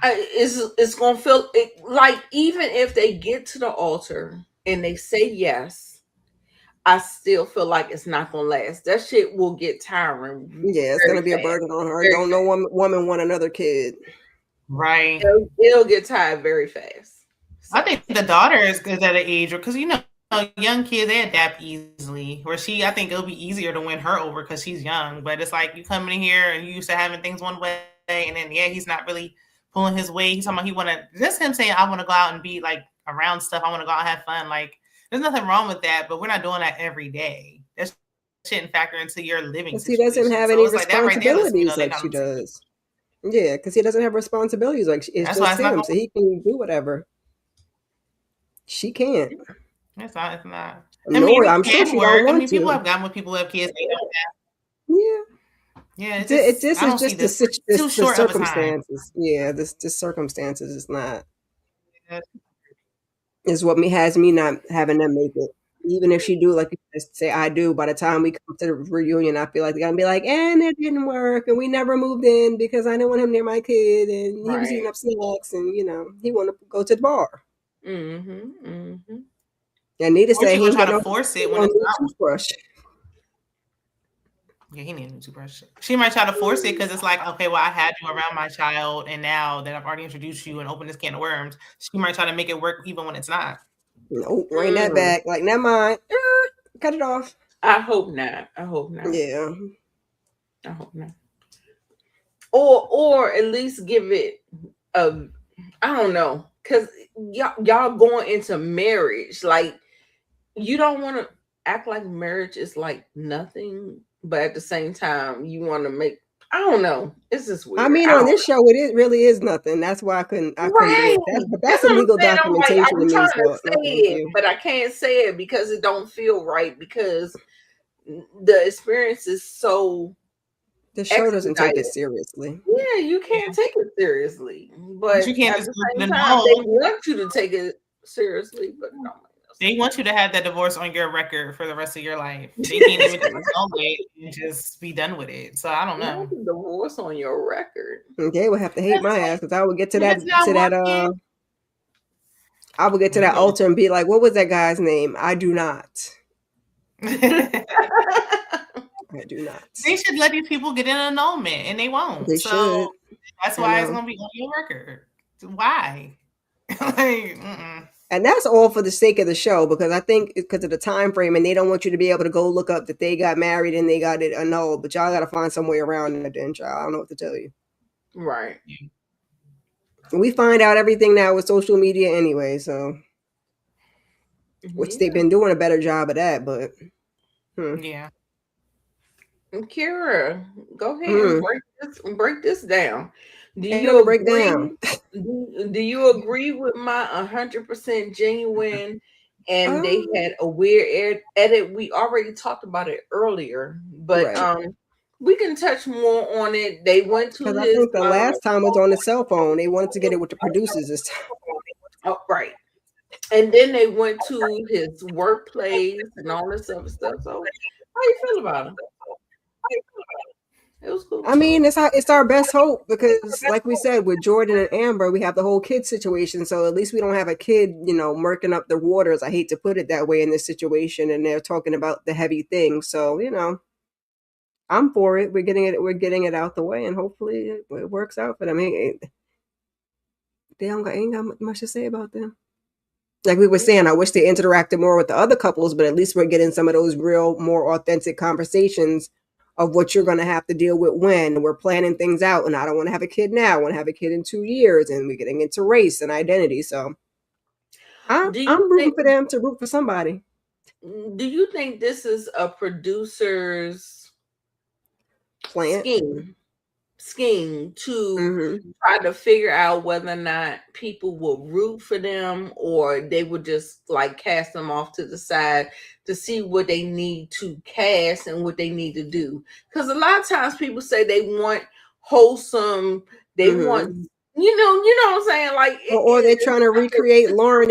[SPEAKER 1] It's gonna feel like even if they get to the altar and they say yes, I still feel like it's not gonna last. That shit will get tiring.
[SPEAKER 2] Yeah, it's gonna be a burden on her. Don't no woman want another kid.
[SPEAKER 3] Right.
[SPEAKER 1] It'll get tired very fast.
[SPEAKER 3] So. I think the daughter is at an age because young kids, they adapt easily. Where I think it'll be easier to win her over because she's young. But it's like you come in here and you used to having things one way, and then he's not really pulling his weight. He's talking about just him saying, I want to go out and be like around stuff. I want to go out and have fun. Like there's nothing wrong with that, but we're not doing that every day. That shouldn't factor into your living.
[SPEAKER 2] He doesn't have any responsibilities like she does. Yeah, because he doesn't have responsibilities like it's just him, so he can do whatever. She can't.
[SPEAKER 3] It's not.
[SPEAKER 2] No, I'm sure she don't want to.
[SPEAKER 3] People have gotten with people who have kids. They don't have.
[SPEAKER 2] Yeah.
[SPEAKER 3] Yeah,
[SPEAKER 2] this is just the circumstances. Yeah, this circumstances is not. Is what has me not having them make it. Even if she do, like you say, I do. By the time we come to the reunion, I feel like they're gonna be like, and it didn't work, and we never moved in because I didn't want him near my kid, and he was eating up snacks, and he wanted to go to the bar. And need to say he
[SPEAKER 3] try to force it when it's not
[SPEAKER 2] toothbrush.
[SPEAKER 3] Yeah, he needs a new toothbrush. She might try to force it because it's like, okay, well, I had you around my child, and now that I've already introduced you and opened this can of worms, she might try to make it work even when it's not.
[SPEAKER 2] Nope, bring that back. Like, never mind. Cut it off.
[SPEAKER 1] I hope not.
[SPEAKER 2] Yeah.
[SPEAKER 1] I hope not. Or at least give it I don't know, because y'all going into marriage, like you don't want to act like marriage is like nothing, but at the same time you want to make, I don't know, it's just weird.
[SPEAKER 2] I mean, on this show it really is nothing. That's why I couldn't do it. But that's illegal documentation to me.
[SPEAKER 1] I'm trying to say it, but I can't say it because it don't feel right, because the experience is so
[SPEAKER 2] The show doesn't take it
[SPEAKER 1] expedited.
[SPEAKER 2] seriously.
[SPEAKER 1] Yeah, you can't take it seriously,
[SPEAKER 3] But you
[SPEAKER 1] but
[SPEAKER 3] can't
[SPEAKER 1] at
[SPEAKER 3] just
[SPEAKER 1] the
[SPEAKER 3] go to
[SPEAKER 1] same
[SPEAKER 3] the
[SPEAKER 1] time,
[SPEAKER 3] no.
[SPEAKER 1] they want you to take it seriously, but it don't make no
[SPEAKER 3] They
[SPEAKER 1] sense.
[SPEAKER 3] want you to have that divorce on your record for the rest of your life. They can't even just annul it and just be done with it. So I don't
[SPEAKER 1] Not
[SPEAKER 3] know.
[SPEAKER 1] the divorce on your record.
[SPEAKER 2] They would have to hate
[SPEAKER 3] It's
[SPEAKER 2] my
[SPEAKER 3] like,
[SPEAKER 2] ass because I would get to
[SPEAKER 3] if it's not working,
[SPEAKER 2] I would get to
[SPEAKER 3] you
[SPEAKER 2] that
[SPEAKER 3] know.
[SPEAKER 2] altar and be like, what was that guy's name? I do not. I do not.
[SPEAKER 3] They should let these people get an annulment, and they won't.
[SPEAKER 2] They
[SPEAKER 3] So
[SPEAKER 2] should.
[SPEAKER 3] that's
[SPEAKER 2] I
[SPEAKER 3] why it's
[SPEAKER 2] know.
[SPEAKER 3] gonna be on your record. Why? Like,
[SPEAKER 2] And that's all for the sake of the show because I think because of the time frame and they don't want you to be able to go look up that they got married and they got it annulled. But y'all got to find some way around that, then, y'all. I don't know what to tell you.
[SPEAKER 1] Right.
[SPEAKER 2] We find out everything now with social media anyway, so which they've
[SPEAKER 1] Yeah.
[SPEAKER 2] been doing a better job of that. But
[SPEAKER 3] yeah.
[SPEAKER 1] Kira, go ahead and break this down. Do
[SPEAKER 2] Ain't
[SPEAKER 1] you
[SPEAKER 2] nothing to break
[SPEAKER 1] agree?
[SPEAKER 2] down.
[SPEAKER 1] Do you agree with my 100% genuine? And they
[SPEAKER 2] Um,
[SPEAKER 1] had a weird edit. We already talked about it earlier, but
[SPEAKER 2] right.
[SPEAKER 1] we can touch more on it. They went to
[SPEAKER 2] Because I
[SPEAKER 1] his
[SPEAKER 2] think the last time was on the cell phone. They wanted to get it with the producers this time.
[SPEAKER 1] oh, right, and then they went to his workplace and all this other stuff. So, how you feel about him? It was cool.
[SPEAKER 2] I mean, it's our best hope because, like we said, with Jordan and Amber, we have the whole kid situation. So at least we don't have a kid, murking up the waters. I hate to put it that way in this situation, and they're talking about the heavy things. So I'm for it. We're getting it out the way, and hopefully it works out for them. They ain't got much to say about them. Like we were saying, I wish they interacted more with the other couples, but at least we're getting some of those real, more authentic conversations of what you're going to have to deal with when we're planning things out. And I don't want to have a kid now. I want to have a kid in 2 years, and we're getting into race and identity. So I'm
[SPEAKER 1] Do you
[SPEAKER 2] rooting
[SPEAKER 1] think?
[SPEAKER 2] for them to root for somebody.
[SPEAKER 1] Do you think this is a producer's
[SPEAKER 2] Plant.
[SPEAKER 1] scheme to
[SPEAKER 2] Mm-hmm.
[SPEAKER 1] try to figure out whether or not people will root for them or they would just like cast them off to the side to see what they need to cast and what they need to do? Because a lot of times people say they want wholesome, they want
[SPEAKER 2] Mm-hmm.
[SPEAKER 1] you know what I'm saying, like
[SPEAKER 2] Or they're trying to recreate
[SPEAKER 1] yeah,
[SPEAKER 2] Lauren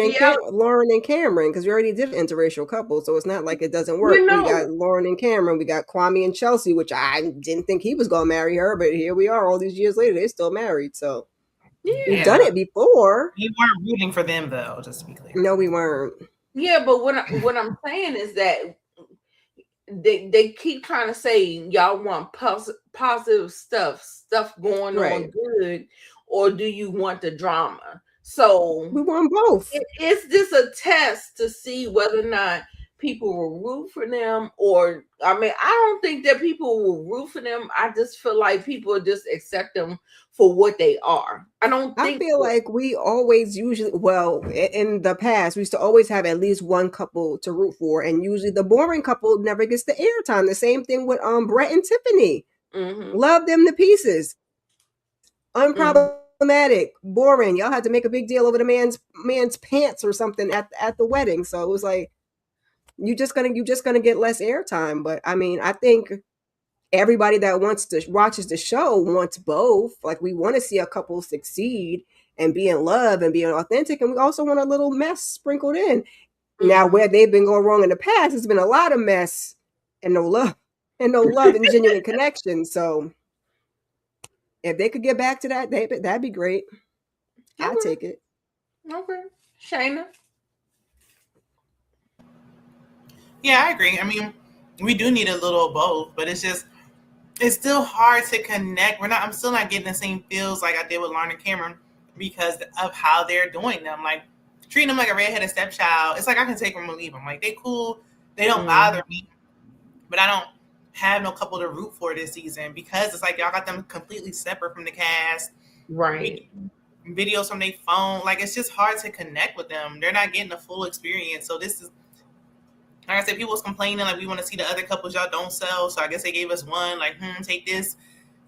[SPEAKER 2] and Cameron because we already did an interracial couple, so it's not like it doesn't work.
[SPEAKER 1] you
[SPEAKER 2] We
[SPEAKER 1] know,
[SPEAKER 2] got Lauren and Cameron, we got Kwame and Chelsea, which I didn't think he was gonna marry her, but here we are, all these years later, they're still married. So we've done
[SPEAKER 3] Yeah.
[SPEAKER 2] it before.
[SPEAKER 3] You weren't rooting for them though, just to be clear.
[SPEAKER 2] No, we weren't.
[SPEAKER 1] yeah, but what I'm saying is that they keep trying to say y'all want positive stuff going on
[SPEAKER 2] Right.
[SPEAKER 1] good, or do you want the drama? So
[SPEAKER 2] We won both.
[SPEAKER 1] is this a test to see whether or not people will root for them? Or I mean, I don't think that people will root for them. I just feel like people just accept them for what they are. I don't
[SPEAKER 2] I
[SPEAKER 1] think
[SPEAKER 2] feel like we always usually, well, in the past, we used to always have at least one couple to root for, and usually the boring couple never gets the airtime. The same thing with Brett and Tiffany.
[SPEAKER 1] mm-hmm,
[SPEAKER 2] Love them to pieces.
[SPEAKER 1] mm-hmm.
[SPEAKER 2] Unproblematic, boring. Y'all had to make a big deal over the man's pants or something at the wedding. So it was like you just gonna get less airtime. But I mean, I think everybody that watches the show wants both. Like we want to see a couple succeed and be in love and being authentic, and we also want a little mess sprinkled in. Now, where they've been going wrong in the past, has been a lot of mess and no love and genuine connection. So if they could get back to that, that'd be great. I'd
[SPEAKER 1] Okay.
[SPEAKER 2] take it.
[SPEAKER 1] Okay. Shayna.
[SPEAKER 3] Yeah, I agree. I mean, we do need a little of both, but it's still hard to connect. I'm still not getting the same feels like I did with Lauren and Cameron because of how they're doing them. Like treating them like a redheaded stepchild. It's like I can take them or leave them. Like they cool, they don't bother me, but I don't have no couple to root for this season because it's like y'all got them completely separate from the cast.
[SPEAKER 1] Right.
[SPEAKER 3] Videos from their phone. Like it's just hard to connect with them. They're not getting the full experience. So this is, like I said, people was complaining like we want to see the other couples y'all don't sell. So I guess they gave us one like, take this.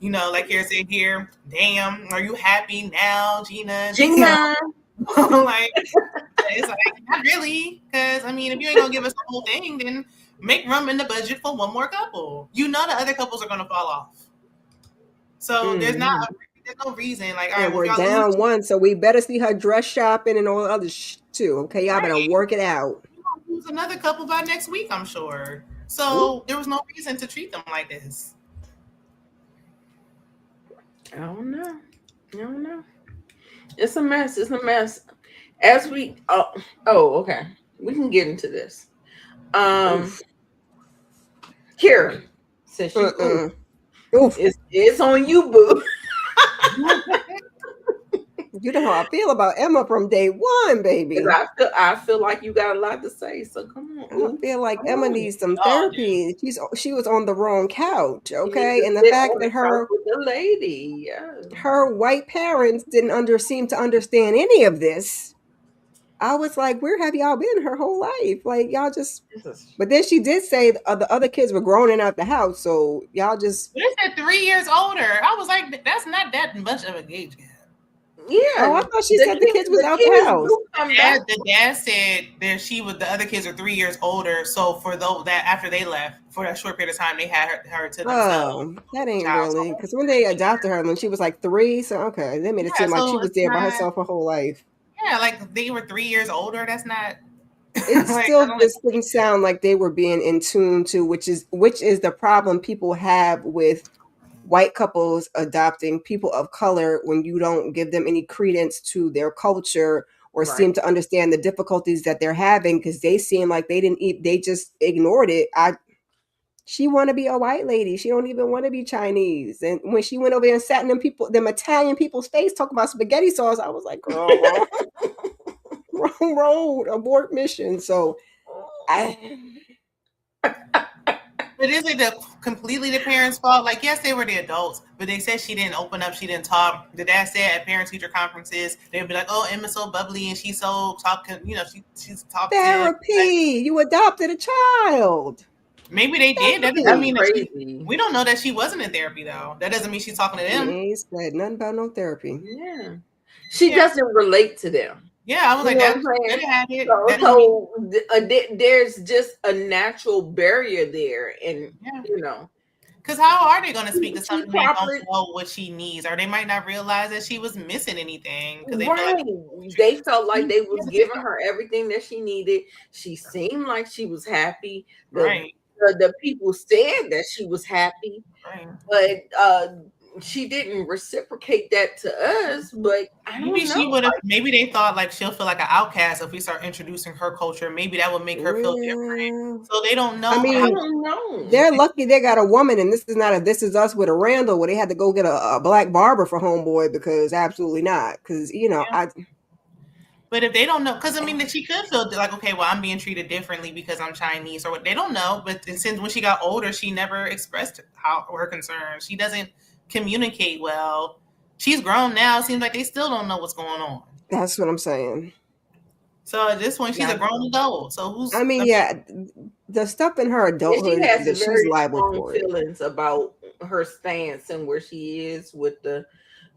[SPEAKER 3] Like Kira said here, damn, are you happy now, Gina? Like it's like not really, because I mean, if you ain't gonna give us the whole thing, then make room in the budget for one more couple. The other couples are gonna fall off. So there's no reason. Like, all right,
[SPEAKER 2] And
[SPEAKER 3] well,
[SPEAKER 2] we're
[SPEAKER 3] if y'all lose,
[SPEAKER 2] down one, so we better see her dress shopping and all the other too. Okay, y'all better work it out.
[SPEAKER 3] you're gonna lose another couple by next week, I'm sure.
[SPEAKER 2] Ooh.
[SPEAKER 3] So there was no reason to treat them like this.
[SPEAKER 1] I don't know. I don't know. It's a mess. It's a mess. As we okay. We can get into this.
[SPEAKER 2] Oof.
[SPEAKER 1] Kira, since you
[SPEAKER 2] Oof.
[SPEAKER 1] it's on you, boo.
[SPEAKER 2] You know how I feel about Emma from day one, baby.
[SPEAKER 1] I feel like you got a lot to say. So come on.
[SPEAKER 2] I feel like
[SPEAKER 1] Come
[SPEAKER 2] Emma
[SPEAKER 1] on.
[SPEAKER 2] needs some
[SPEAKER 3] Y'all do.
[SPEAKER 2] therapy. She was on the wrong couch,
[SPEAKER 1] You need
[SPEAKER 2] okay?
[SPEAKER 1] to
[SPEAKER 2] And the
[SPEAKER 1] sit
[SPEAKER 2] fact
[SPEAKER 1] on
[SPEAKER 2] that
[SPEAKER 1] the couch with the lady. Yeah.
[SPEAKER 2] her white parents didn't seem to understand any of this. I was like, where have y'all been her whole life? Like y'all just. But then she did say the other kids were grown and out the house, so y'all just.
[SPEAKER 3] They said 3 years older. I was like, that's not that much of a age gap.
[SPEAKER 1] Yeah.
[SPEAKER 2] Oh, I thought she said the kids was out the house.
[SPEAKER 3] The dad said the other kids are 3 years older. So for those that after they left for that short period of time, they had her to themselves.
[SPEAKER 2] Oh, that ain't really because when they adopted her when she was like 3, so okay, they made it seem like she was there by herself her whole life.
[SPEAKER 3] Yeah, like they were 3 years older. That's not.
[SPEAKER 2] It still just didn't sound like they were being in tune to which is the problem people have with white couples adopting people of color when you don't give them any credence to their culture or seem to understand the difficulties that they're having because they seem like they just ignored it. She want to be a white lady. She don't even want to be Chinese. And when she went over there and sat in them Italian people's face talking about spaghetti sauce, I was like, girl, wrong road, abort mission. So
[SPEAKER 3] But is it completely the parents' fault? Like, yes, they were the adults, but they said she didn't open up, she didn't talk. The dad said at parent-teacher conferences, they'd be like, "Oh, Emma's so bubbly and she's so talking. You know, she's talking."
[SPEAKER 2] Therapy. Like, you adopted a child.
[SPEAKER 3] Maybe they did. That doesn't mean that we don't know that she wasn't in therapy though. That doesn't mean she's talking to them.
[SPEAKER 2] He ain't said nothing about no therapy.
[SPEAKER 1] Yeah, she doesn't relate to them.
[SPEAKER 3] Yeah, I was like, that had it.
[SPEAKER 1] So there's just a natural barrier there, and
[SPEAKER 3] because how are they going to speak to something they don't know what she needs, or they might not realize that she was missing anything because
[SPEAKER 1] they felt like they was giving her everything that she needed. She seemed like she was happy. The people said that she was happy, but she didn't reciprocate that to us. But I don't know.
[SPEAKER 3] She would have. Maybe they thought like she'll feel like an outcast if we start introducing her culture. Maybe that would make her feel different. So they don't know.
[SPEAKER 2] I mean,
[SPEAKER 1] I don't know.
[SPEAKER 2] They're lucky they got a woman, and this is not a This Is Us with a Randall where they had to go get a black barber for homeboy because absolutely not. Because
[SPEAKER 3] But if they don't know, because I mean, that she could feel like, okay, well, I'm being treated differently because I'm Chinese, or what they don't know. But since when she got older, she never expressed her concerns. She doesn't communicate well. She's grown now. It seems like they still don't know what's going on.
[SPEAKER 2] That's what I'm saying.
[SPEAKER 3] So at this point, she's a grown adult. So who's?
[SPEAKER 2] I mean, the stuff in her adulthood
[SPEAKER 1] that
[SPEAKER 2] she's liable for
[SPEAKER 1] feelings about her stance and where she is with the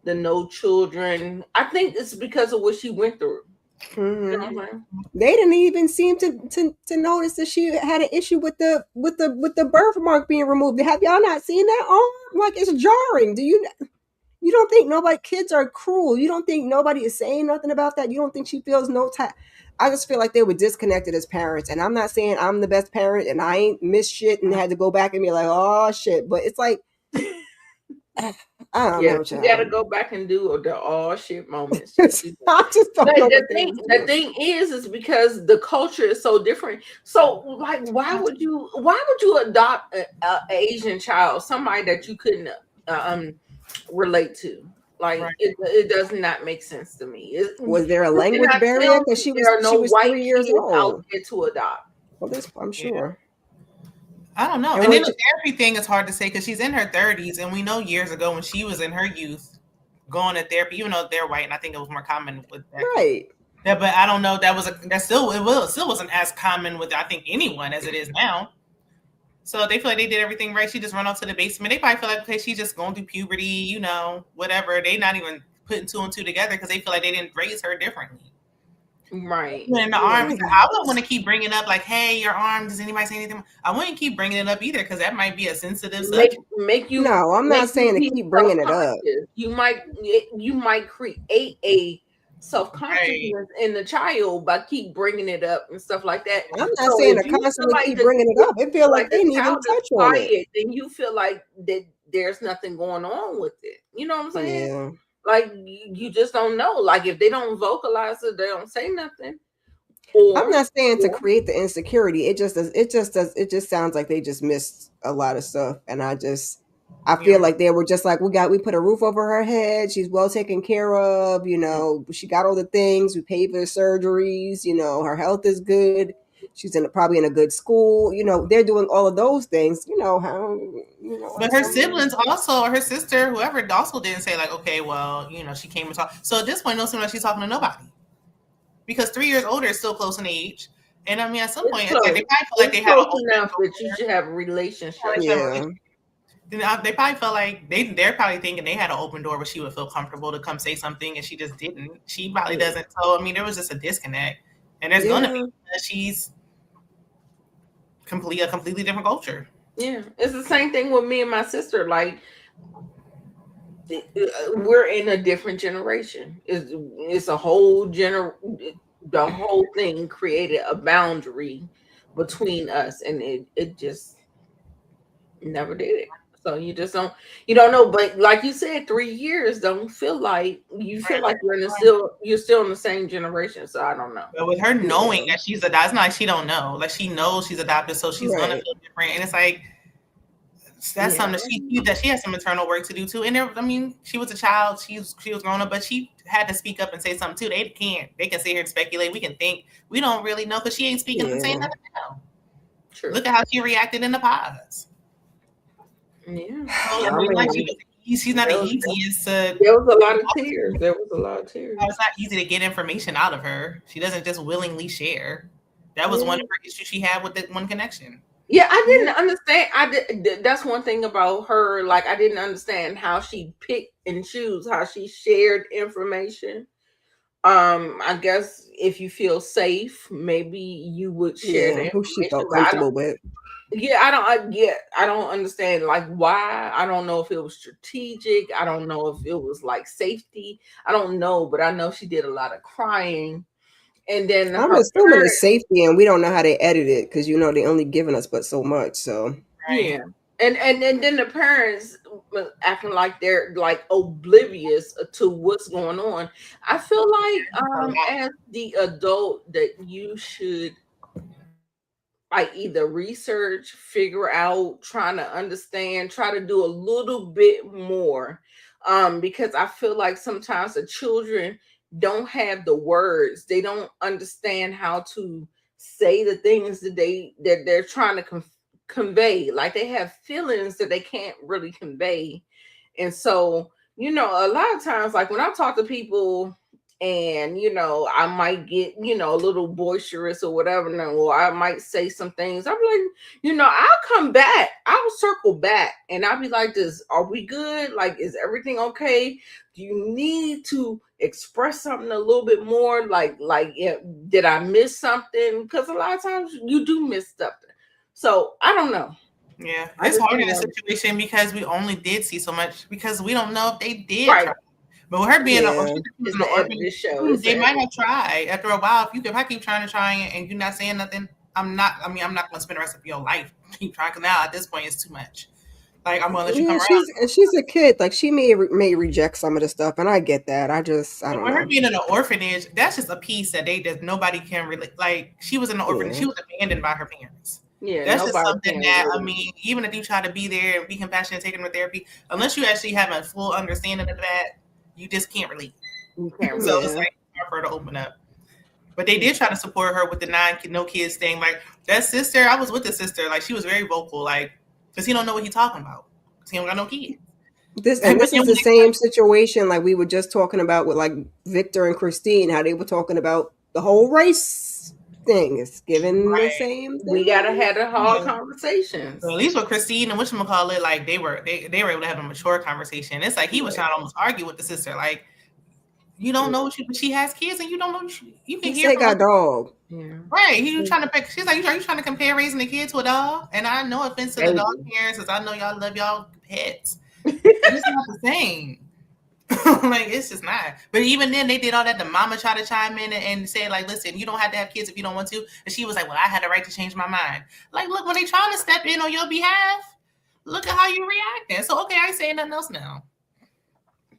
[SPEAKER 1] no children. I think it's because of what she went through.
[SPEAKER 2] Mm-hmm. They didn't even seem to notice that she had an issue with the birthmark being removed. Have y'all not seen that? Oh, like it's jarring. You don't think kids are cruel? You don't think nobody is saying nothing about that? You don't think she feels no time? I just feel like they were disconnected as parents. And I'm not saying I'm the best parent and I ain't missed shit and had to go back and be like, oh shit. But it's like, I don't know.
[SPEAKER 1] You got to go back and do the all shit moments.
[SPEAKER 2] I just don't know.
[SPEAKER 1] The thing is because the culture is so different. So, like, why would you adopt an Asian child, somebody that you couldn't relate to? Like, it does not make sense to me.
[SPEAKER 2] Was there a language barrier? Because she was 3 years old
[SPEAKER 1] to adopt.
[SPEAKER 2] Well, I'm sure.
[SPEAKER 3] I don't know. And then the therapy thing is hard to say because she's in her 30s, and we know years ago when she was in her youth, going to therapy, even though they're white, and I think it was more common with that.
[SPEAKER 2] Right.
[SPEAKER 3] Yeah, but I don't know. It still wasn't as common with I think anyone as it is now. So they feel like they did everything right. She just run off to the basement. They probably feel like, okay, she's just going through puberty, whatever. They not even putting 2 and 2 together because they feel like they didn't raise her differently.
[SPEAKER 1] Right.
[SPEAKER 3] In the arm, because I wouldn't want to keep bringing up like, "Hey, your arm. Does anybody say anything?" I wouldn't keep bringing it up either because that might be a sensitive subject.
[SPEAKER 1] Make you
[SPEAKER 2] No, I'm
[SPEAKER 1] make
[SPEAKER 2] not
[SPEAKER 1] you
[SPEAKER 2] saying to
[SPEAKER 1] be
[SPEAKER 2] keep bringing it up.
[SPEAKER 1] self-conscious. You might create a
[SPEAKER 3] Right.
[SPEAKER 1] self-consciousness in the child by keep bringing it up and stuff like that.
[SPEAKER 2] I'm not
[SPEAKER 1] So
[SPEAKER 2] saying
[SPEAKER 1] if
[SPEAKER 2] to
[SPEAKER 1] you feel
[SPEAKER 2] constantly
[SPEAKER 1] like
[SPEAKER 2] keep bringing it up. It feel like they didn't even
[SPEAKER 1] child is
[SPEAKER 2] touch on it.
[SPEAKER 1] quiet, then you feel like that there's nothing going on with it. You know what I'm saying?
[SPEAKER 2] Yeah.
[SPEAKER 1] Like you just don't know. Like if they don't vocalize it, they don't say nothing.
[SPEAKER 2] I'm
[SPEAKER 1] Or
[SPEAKER 2] not saying to create the insecurity. It just does. It just sounds like they just missed a lot of stuff, and I feel like they were just like, we put a roof over her head. She's well taken care of. You know, she got all the things. We paid for the surgeries. You know, her health is good. She's probably in a good school. You know, they're doing all of those things. You know how. You know,
[SPEAKER 3] But her siblings also, or her sister, whoever, also didn't say like, okay, well, she came and talked. So at this point, no sooner she's talking to nobody. Because 3 years older is still close in age. And I mean, at some point, it's like they probably feel like they had an open
[SPEAKER 1] enough
[SPEAKER 3] door.
[SPEAKER 1] that you should have a relationship.
[SPEAKER 2] Yeah.
[SPEAKER 3] They probably felt like they're probably thinking they had an open door where she would feel comfortable to come say something, and she just didn't. She probably doesn't. So I mean, there was just a disconnect, and there's gonna be because she's a completely different culture.
[SPEAKER 1] Yeah, it's the same thing with me and my sister. Like we're in a different generation. It's a whole the whole thing created a boundary between us, and it just never did it. So you don't know. But like you said, 3 years don't feel like you feel like you're still in the same generation. So I don't know.
[SPEAKER 3] But with her knowing that she's adopted, it's not like she don't know. Like she knows she's adopted, so she's gonna feel different. And it's like that's something that she has some internal work to do too. And I mean, she was a child, she was grown up, but she had to speak up and say something too. They can sit here and speculate. We can think. We don't really know because she ain't speaking and saying nothing now. True. Look at how she reacted in the pods.
[SPEAKER 1] Yeah.
[SPEAKER 3] She's not the easiest to.
[SPEAKER 1] There was a lot of tears.
[SPEAKER 3] It's not easy to get information out of her. She doesn't just willingly share. That was one of her issues she had with that one connection.
[SPEAKER 1] Yeah, I didn't understand. That's one thing about her. Like, I didn't understand how she picked and choose how she shared information. I guess if you feel safe, maybe you would share the information.
[SPEAKER 2] Who she felt comfortable with.
[SPEAKER 1] Yeah, I don't understand like why. I don't know if it was strategic. I don't know if it was like safety. I don't know, but I know she did a lot of crying. And then
[SPEAKER 2] I'm assuming it's safety, and we don't know how they edit it because they only giving us but so much. So
[SPEAKER 1] yeah, and then the parents acting like they're like oblivious to what's going on. I feel like as the adult that you should like either research, figure out, trying to understand, try to do a little bit more. Because I feel like sometimes the children don't have the words. They don't understand how to say the things that they're trying to convey. Like they have feelings that they can't really convey. And so, a lot of times, like when I talk to people and I might get a little boisterous or whatever, or I might say some things. I'm like, I'll come back, I'll circle back, and I'll be like, this, are we good? Like, is everything okay? Do you need to express something a little bit more? Like yeah, did I miss something? Because a lot of times you do miss something. So I don't know.
[SPEAKER 3] Yeah, it's hard in a situation because we only did see so much because we don't know if they did try. But with her being an orphan, they might have tried. After a while, if I keep trying and you're not saying nothing, I'm not going to spend the rest of your life keep trying. Because now at this point, it's too much. Like I'm going to let you come around.
[SPEAKER 2] She's a kid. Like she may reject some of the stuff, and I get that. I don't know.
[SPEAKER 3] Her being in an orphanage, that's just a piece that nobody can relate. Like she was in an orphanage, she was abandoned by her parents.
[SPEAKER 1] Yeah,
[SPEAKER 3] that's just something that I mean, even if you try to be there and be compassionate, taking her to therapy, unless you actually have a full understanding of that. You just can't relate. So it's like hard for her to open up. But they did try to support her with the no kids thing. Like that sister, I was with the sister. Like she was very vocal. Like because he don't know what he's talking about. Because he don't got no kids.
[SPEAKER 2] This is the same situation like we were just talking about with like Victor and Christine. How they were talking about the whole race thing. It's given the same thing.
[SPEAKER 1] We gotta have a hard conversations.
[SPEAKER 3] So at least with Christine and whatchamacallit, like they were able to have a mature conversation. It's like he was trying to almost argue with the sister, like You don't know what she has kids, and you don't know. You can
[SPEAKER 2] He
[SPEAKER 3] hear
[SPEAKER 2] say
[SPEAKER 3] from her.
[SPEAKER 2] got dog.
[SPEAKER 1] Yeah.
[SPEAKER 3] Right. He trying to pick. She's like, are you trying to compare raising a kid to a dog? And I know offense to the dog
[SPEAKER 1] Baby.
[SPEAKER 3] parents, because I know y'all love y'all pets. But it's not the same. Like, it's just not. But even then, they did all that. The mama tried to chime in and say, like, listen, you don't have to have kids if you don't want to. And she was like, well, I had the right to change my mind. Like, look, when they trying to step in on your behalf, look at how you reacting. So, okay, I ain't saying nothing else now.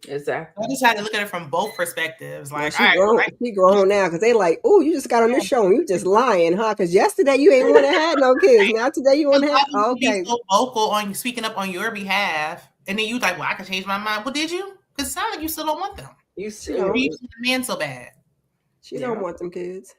[SPEAKER 1] Exactly.
[SPEAKER 3] I just had to look at it from both perspectives.
[SPEAKER 2] Now
[SPEAKER 3] Like, all right,
[SPEAKER 2] she grown now because they like, oh, you just got on this show and you just lying, huh? Because yesterday you ain't want to have no kids. Now today you want to have.
[SPEAKER 3] why would you
[SPEAKER 2] Okay,
[SPEAKER 3] be so vocal on speaking up on your behalf, and then you like, well, I can change my mind. Well, did you? Because it sounds like you still don't want them.
[SPEAKER 1] You
[SPEAKER 2] She
[SPEAKER 1] still
[SPEAKER 2] don't.
[SPEAKER 3] You want the man so bad.
[SPEAKER 2] She don't want them kids.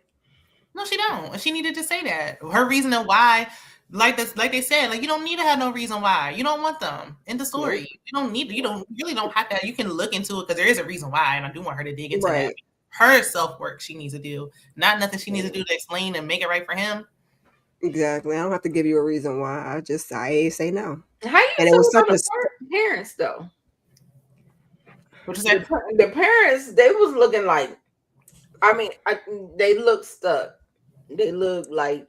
[SPEAKER 3] No, she don't. And she needed to say that. Her reason of why, like this, like they said, like you don't need to have no reason why. You don't want them. In the story.
[SPEAKER 2] Nope.
[SPEAKER 3] You don't need to, you really don't have to. You can look into it because there is a reason why, and I do want her to dig into that.
[SPEAKER 2] Right.
[SPEAKER 3] Her self-work she needs to do. Not nothing she needs to do to explain and make it right for him.
[SPEAKER 2] Exactly. I don't have to give you a reason why. I say no.
[SPEAKER 1] How you
[SPEAKER 2] And it
[SPEAKER 1] feel
[SPEAKER 2] was
[SPEAKER 1] about
[SPEAKER 2] such
[SPEAKER 1] the parents though?
[SPEAKER 3] What you said?
[SPEAKER 1] The parents, they was looking like, I mean, they look stuck. They look like,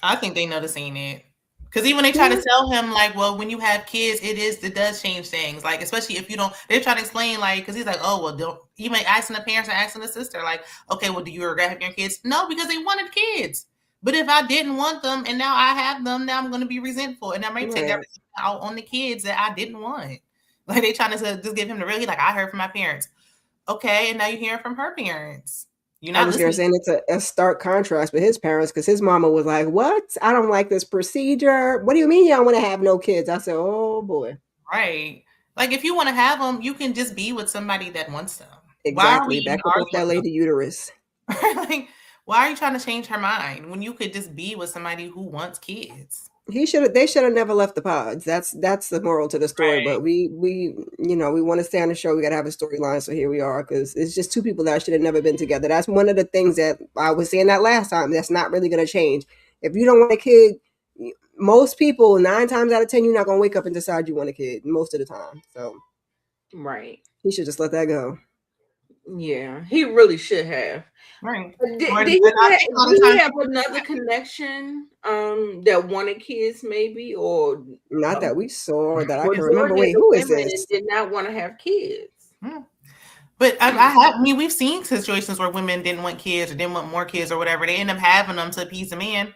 [SPEAKER 3] I think they know this ain't it. Because even they try to tell him, like, well, when you have kids, it does change things. Like, especially if you don't, they try to explain, like, because he's like, oh, well, don't, even asking the parents and asking the sister, like, okay, well, do you regret having your kids? No, because they wanted kids. But if I didn't want them and now I have them, now I'm going to be resentful. And I might take that out on the kids that I didn't want. Like, they trying to just give him the really, like, I heard from my parents. Okay, and now you're hearing from her parents. You're not
[SPEAKER 2] I was going to say it's a stark contrast with his parents because his mama was like, what? I don't like this procedure. What do you mean you don't want to have no kids? I said, oh, boy.
[SPEAKER 3] Right. Like, if you want to have them, you can just be with somebody that wants them.
[SPEAKER 2] Exactly. Back up that lady uterus.
[SPEAKER 3] Like, why are you trying to change her mind when you could just be with somebody who wants kids?
[SPEAKER 2] They should have never left the pods. That's the moral to the story. Right. But we want to stay on the show. We got to have a storyline. So here we are, because it's just two people that should have never been together. That's one of the things that I was saying that last time. That's not really going to change. If you don't want a kid, most people 9 times out of 10, you're not going to wake up and decide you want a kid most of the time. So,
[SPEAKER 1] right.
[SPEAKER 2] He should just let that go.
[SPEAKER 1] Yeah, he really should have.
[SPEAKER 3] Right.
[SPEAKER 1] Did he have another connection that wanted kids, maybe, or
[SPEAKER 2] not that we saw or that I can remember? Wait, who is this?
[SPEAKER 1] Did not want to have kids.
[SPEAKER 3] But we've seen situations where women didn't want kids or didn't want more kids or whatever. They end up having them to appease a man.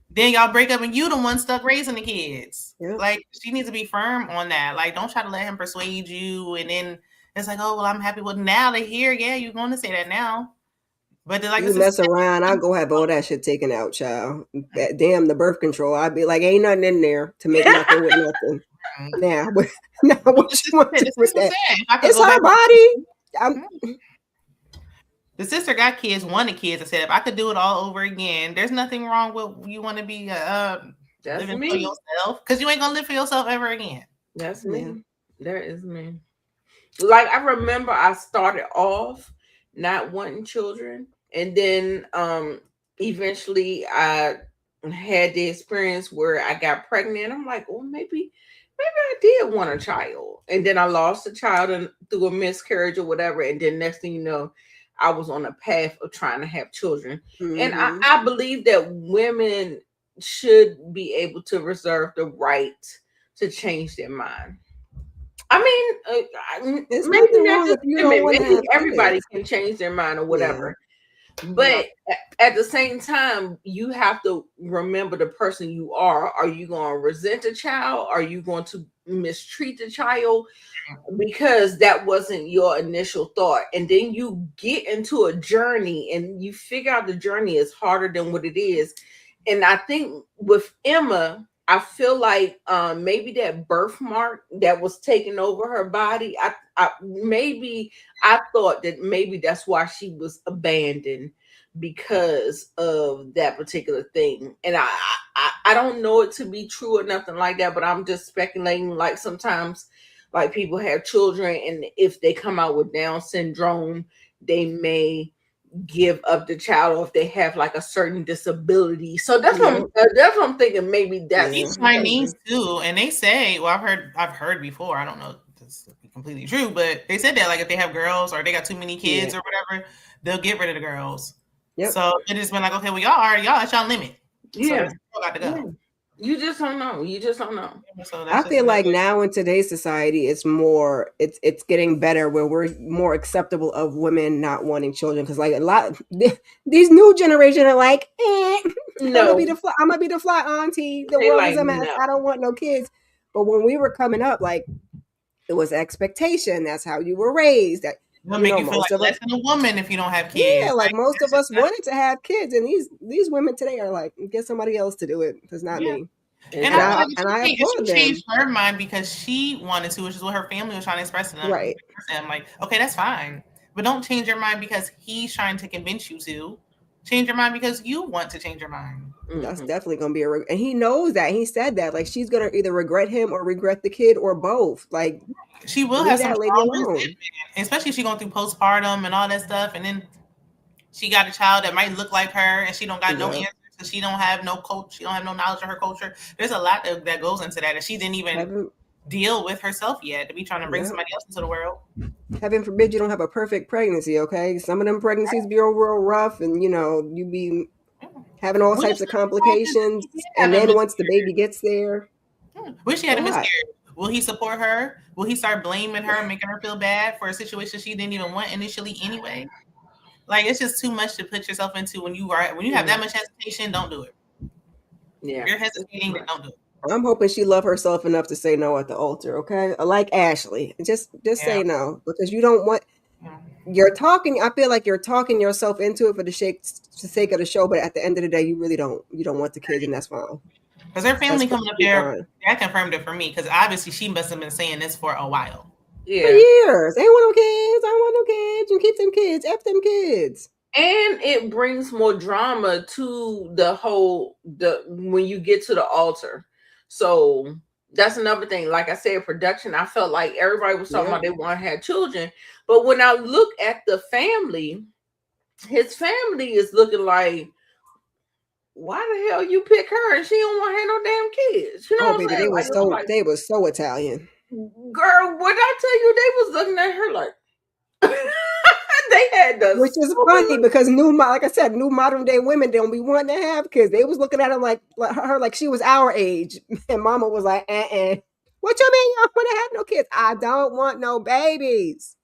[SPEAKER 3] Then y'all break up and you the one stuck raising the kids. Yep. Like, she needs to be firm on that. Like, don't try to let him persuade you, and then it's like, oh, well, I'm happy with now they here. Yeah, you're going to say that now. But like,
[SPEAKER 2] you mess around, I'll go have all that shit taken out, child. Damn the birth control. I'd be like, ain't nothing in there to make nothing with nothing. Now, what you want to do with that? It's her body.
[SPEAKER 3] The sister got kids, wanted kids. I said, if I could do it all over again, there's nothing wrong with you want to be living for yourself, because you ain't gonna live for yourself ever again.
[SPEAKER 1] That's me. That is me. Like, I remember I started off not wanting children, and then eventually I had the experience where I got pregnant. I'm like, well, maybe I did want a child, and then I lost a child through a miscarriage or whatever, and then next thing you know, I was on a path of trying to have children. Mm-hmm. And I believe that women should be able to reserve the right to change their mind. I mean, maybe not just women. Maybe everybody can change their mind or whatever. Yeah. But at the same time, you have to remember the person you are. Are you going to resent a child? Are you going to mistreat the child? Because that wasn't your initial thought. And then you get into a journey and you figure out the journey is harder than what it is. And I think with Emma, I feel like maybe that birthmark that was taking over her body, I thought that maybe that's why she was abandoned, because of that particular thing. And I don't know it to be true or nothing like that, but I'm just speculating. Like, sometimes, like, people have children, and if they come out with Down syndrome, they may give up the child, or if they have like a certain disability. So that's what I'm thinking. Maybe that's
[SPEAKER 3] Chinese too. And they say, well, I've heard before, I don't know, this completely true, but they said that like if they have girls or they got too many kids
[SPEAKER 2] Yeah.
[SPEAKER 3] or whatever, they'll get rid of the girls.
[SPEAKER 2] Yep.
[SPEAKER 3] So it has been like, okay, well y'all at y'all limit, so
[SPEAKER 1] Yeah.
[SPEAKER 3] this girl got to
[SPEAKER 1] Yeah.
[SPEAKER 3] go.
[SPEAKER 1] You just don't know. You just don't know.
[SPEAKER 3] So
[SPEAKER 2] I
[SPEAKER 3] that's just
[SPEAKER 2] feel
[SPEAKER 3] another.
[SPEAKER 2] like now in today's society, it's getting better where we're more acceptable of women not wanting children because like a lot these new generation are like,
[SPEAKER 1] No.
[SPEAKER 2] I'm gonna be the fly auntie. The
[SPEAKER 1] They
[SPEAKER 2] world is
[SPEAKER 1] like
[SPEAKER 2] a mess.
[SPEAKER 1] no.
[SPEAKER 2] I don't want no kids. But when we were coming up, like it was expectation. That's how you were raised. That
[SPEAKER 3] It'll make you feel
[SPEAKER 2] most
[SPEAKER 3] like
[SPEAKER 2] of us,
[SPEAKER 3] less than a woman if you don't have
[SPEAKER 2] yeah,
[SPEAKER 3] kids.
[SPEAKER 2] like
[SPEAKER 3] Like
[SPEAKER 2] most
[SPEAKER 3] that's
[SPEAKER 2] of
[SPEAKER 3] just
[SPEAKER 2] us
[SPEAKER 3] not,
[SPEAKER 2] wanted to have kids, and these women today are like, get somebody else to do it. It's not
[SPEAKER 3] yeah.
[SPEAKER 2] me,
[SPEAKER 3] And
[SPEAKER 2] and
[SPEAKER 3] I feel
[SPEAKER 1] Exactly.
[SPEAKER 3] like
[SPEAKER 2] I
[SPEAKER 3] if she
[SPEAKER 2] applaud
[SPEAKER 3] changed
[SPEAKER 2] them.
[SPEAKER 3] her mind because she wanted to, which is what her family was trying to express to them,
[SPEAKER 2] Right.
[SPEAKER 3] like, okay, that's fine. But don't change your mind because he's trying to convince you to. Change your mind because you want to change your mind.
[SPEAKER 2] That's
[SPEAKER 1] Mm-hmm.
[SPEAKER 2] definitely gonna be and he knows that. He said that. Like she's gonna either regret him or regret the kid or both. Like
[SPEAKER 3] She will have
[SPEAKER 2] leave
[SPEAKER 3] some
[SPEAKER 2] that lady
[SPEAKER 3] strong
[SPEAKER 2] alone.
[SPEAKER 3] resentment, especially if she's going through postpartum and all that stuff, and then she got a child that might look like her, and she don't got no
[SPEAKER 2] Yeah.
[SPEAKER 3] answers, because she don't have no culture, she don't have no knowledge of her culture. There's a lot that goes into that, and she didn't even
[SPEAKER 2] Heaven,
[SPEAKER 3] deal with herself yet to be trying to bring
[SPEAKER 2] yeah.
[SPEAKER 3] somebody else into the world.
[SPEAKER 2] Heaven forbid you don't have a perfect pregnancy. Okay, some of them pregnancies be real rough, and you be having all
[SPEAKER 3] What if
[SPEAKER 2] types of
[SPEAKER 3] something happens and
[SPEAKER 2] complications.
[SPEAKER 3] she did have
[SPEAKER 2] And
[SPEAKER 3] a
[SPEAKER 2] then once the
[SPEAKER 3] miscarriage?
[SPEAKER 2] baby gets there,
[SPEAKER 3] What if she
[SPEAKER 2] it's a
[SPEAKER 3] had a
[SPEAKER 2] lot.
[SPEAKER 3] miscarriage? Will he support her? Will he start blaming her, making her feel bad for a situation she didn't even want initially anyway? Like it's just too much to put yourself into when you have that much hesitation. Don't do it. If
[SPEAKER 1] Yeah.
[SPEAKER 3] you're
[SPEAKER 1] It's
[SPEAKER 3] hesitating, then
[SPEAKER 1] much.
[SPEAKER 3] don't do it.
[SPEAKER 2] I'm hoping she love herself enough to say no at the altar. Okay, like Ashley, just
[SPEAKER 3] Yeah.
[SPEAKER 2] say no because you don't want.
[SPEAKER 3] Yeah.
[SPEAKER 2] You're talking. I feel like you're talking yourself into it for the sake of the show, but at the end of the day, you really don't. You don't want the kids, and that's fine.
[SPEAKER 3] Because her
[SPEAKER 2] That's
[SPEAKER 3] family coming up
[SPEAKER 2] perfectly
[SPEAKER 3] there,
[SPEAKER 2] fine.
[SPEAKER 3] that confirmed it for me. Because obviously she must have been saying this for a while.
[SPEAKER 2] For
[SPEAKER 1] Yeah.
[SPEAKER 2] years, they ain't want no kids. I don't want no kids. You keep them kids. F them kids.
[SPEAKER 1] And it brings more drama to the when you get to the altar. So that's another thing. Like I said, production, I felt like everybody was talking
[SPEAKER 2] Yep.
[SPEAKER 1] about they want to have children. But when I look at the family, his family is looking like, why the hell you pick her and she don't want to have no damn kids? You know
[SPEAKER 2] Oh,
[SPEAKER 1] what I'm
[SPEAKER 2] baby,
[SPEAKER 1] saying? Like it was like,
[SPEAKER 2] they was so Italian.
[SPEAKER 1] girl, what I tell you, they was looking at her like they had the
[SPEAKER 2] Which is
[SPEAKER 1] stupid
[SPEAKER 2] funny because like I said, new modern day women don't be wanting to have kids. They was looking at her like her like she was our age, and Mama was like, What you mean you don't want to have no kids? I don't want no babies.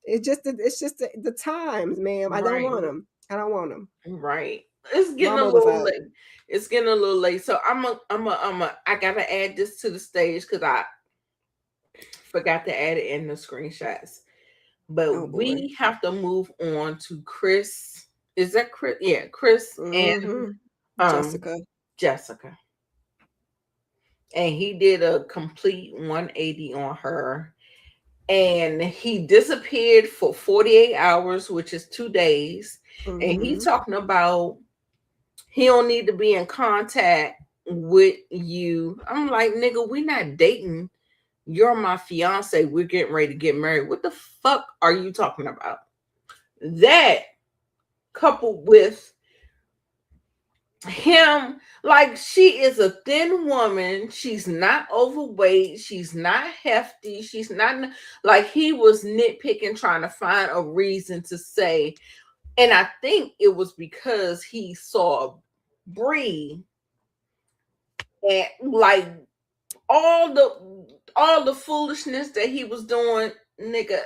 [SPEAKER 2] It's just the times, ma'am. I don't
[SPEAKER 1] right.
[SPEAKER 2] want them. I don't want them.
[SPEAKER 1] Right. It's getting a
[SPEAKER 2] Mama was
[SPEAKER 1] little
[SPEAKER 2] like,
[SPEAKER 1] late. It's getting a little late. So I gotta add this to the stage because I forgot to add it in the screenshots. But
[SPEAKER 2] oh boy.
[SPEAKER 1] we have to move on to Chris. Is that Chris? Yeah, Chris and
[SPEAKER 2] Mm-hmm.
[SPEAKER 1] um
[SPEAKER 2] Jessica.
[SPEAKER 1] Jessica. And he did a complete 180 on her. And he disappeared for 48 hours, which is 2 days. And he
[SPEAKER 2] Mm-hmm.
[SPEAKER 1] talking about he don't need to be in contact with you. I'm like, nigga, we not dating. You're my fiance. We're getting ready to get married. What the fuck are you talking about? That coupled with him, like she is a thin woman. She's not overweight. She's not hefty. She's not like he was nitpicking, trying to find a reason to say. And I think it was because he saw Bree and like all the foolishness that he was doing, nigga.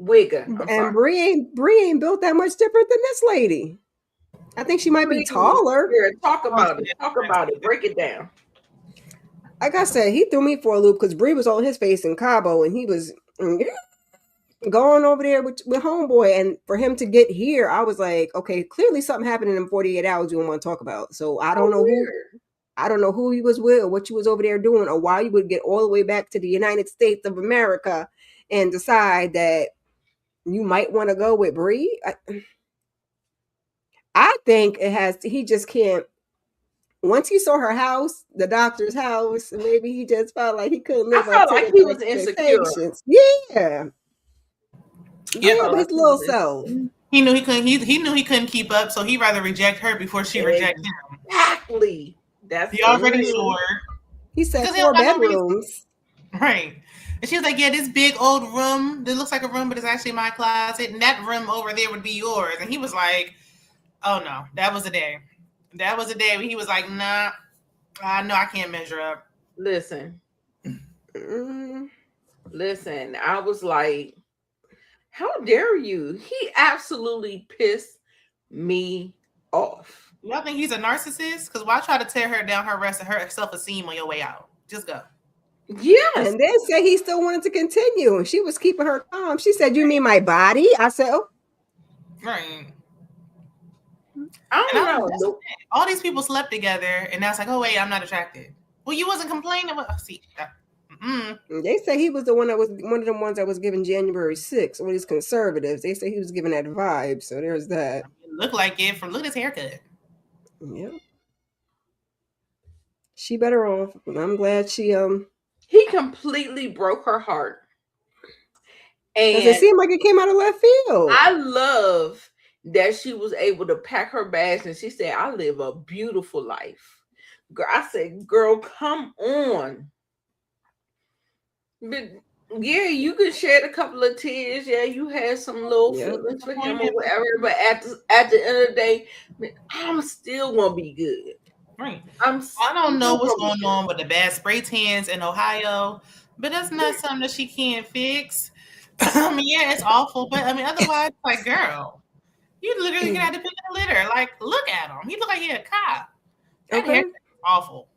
[SPEAKER 1] Wigger. I'm
[SPEAKER 2] And
[SPEAKER 1] sorry.
[SPEAKER 2] Bree ain't built that much different than this lady. I think she might be
[SPEAKER 1] Bree,
[SPEAKER 2] taller.
[SPEAKER 1] here, talk about it. Talk about it. Break it down.
[SPEAKER 2] Like I said, he threw me for a loop because Bree was on his face in Cabo and he was going over there with homeboy. And for him to get here, I was like, okay, clearly something happened in them 48 hours we don't want to talk about. So
[SPEAKER 1] So weird.
[SPEAKER 2] I don't know who he was with or what you was over there doing or why you would get all the way back to the United States of America and decide that you might want to go with Bree. I think he just can't. Once he saw her house, the doctor's house, maybe he just felt like he couldn't
[SPEAKER 1] I
[SPEAKER 2] live up
[SPEAKER 1] felt
[SPEAKER 2] to
[SPEAKER 1] like
[SPEAKER 2] the
[SPEAKER 1] he was insecure.
[SPEAKER 2] expectations. Yeah.
[SPEAKER 1] I
[SPEAKER 3] Yep.
[SPEAKER 2] Yeah,
[SPEAKER 1] felt
[SPEAKER 2] but
[SPEAKER 1] like
[SPEAKER 2] his
[SPEAKER 1] he was
[SPEAKER 2] little self.
[SPEAKER 1] insecure.
[SPEAKER 3] He knew he couldn't. He knew he couldn't keep up, so he'd rather reject her before she reject him.
[SPEAKER 1] Exactly. That's
[SPEAKER 3] He
[SPEAKER 1] so
[SPEAKER 3] already
[SPEAKER 2] Mhm.
[SPEAKER 1] true.
[SPEAKER 3] sure
[SPEAKER 2] He said
[SPEAKER 3] because he don't
[SPEAKER 2] 4
[SPEAKER 3] got no reason.
[SPEAKER 2] bedrooms.
[SPEAKER 3] Right. And she was like, yeah, this big old room that looks like a room, but it's actually my closet. And that room over there would be yours. And he was like, oh, no, that was a day. That was a day when he was like, nah, I know I can't measure up.
[SPEAKER 1] Listen. Listen, I was like, how dare you? He absolutely pissed me off.
[SPEAKER 3] Y'all think he's a narcissist? Because why try to tear her down her rest of her self-esteem on your way out? Just go.
[SPEAKER 1] Yes.
[SPEAKER 2] And then said he still wanted to continue. And she was keeping her calm. She said, you mean my body? I said, oh.
[SPEAKER 3] Right.
[SPEAKER 1] I don't know.
[SPEAKER 3] All these people slept together, and now it's like, oh, wait, I'm not attracted. Well, you wasn't complaining about, see,
[SPEAKER 2] They say he was the one that was one of the ones that was given January 6th with his conservatives. They say he was giving that vibe. So there's that.
[SPEAKER 3] It looked like it from look at his haircut.
[SPEAKER 2] Yeah. She better off. I'm glad she
[SPEAKER 1] He completely broke her heart.
[SPEAKER 2] And it seemed like it came out of left field.
[SPEAKER 1] I love that she was able to pack her bags and she said, I live a beautiful life. Girl, I said, girl, come on. But yeah, you could shed a couple of tears. Yeah, you had some little feelings for him or whatever. But at the end of the day, I'm still gonna be good.
[SPEAKER 3] Right. I don't know what's going on with the bad spray tans in Ohio, but that's not something that she can't fix. I mean, yeah, it's awful, but I mean, otherwise, like, girl, you literally can have to pick a litter. Like, look at him. He look like he a cop. That hair is awful.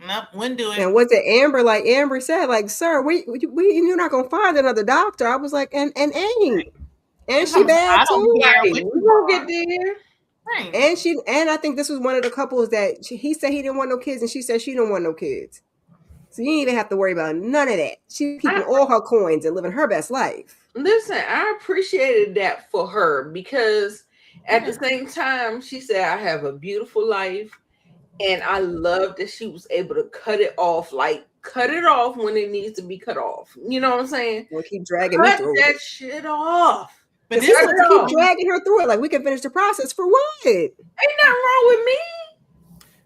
[SPEAKER 3] Nope, wouldn't do it.
[SPEAKER 2] And was it Amber? Like Amber said, like, sir, you're not gonna find another doctor. I was like, and ain't, and she bad too.
[SPEAKER 1] We won't get there.
[SPEAKER 3] Right.
[SPEAKER 2] And I think this was one of the couples that he said he didn't want no kids, and she said she didn't want no kids. So you didn't even have to worry about none of that. She's keeping all her coins and living her best life.
[SPEAKER 1] Listen, I appreciated that for her because at the same time, she said, I have a beautiful life. And I love that she was able to cut it off, like cut it off when it needs to be cut off. You know what I'm saying?
[SPEAKER 2] We'll keep dragging me through
[SPEAKER 1] that shit off.
[SPEAKER 2] But this keep dragging her through it. Like we can finish the process for what?
[SPEAKER 1] Ain't nothing wrong with me.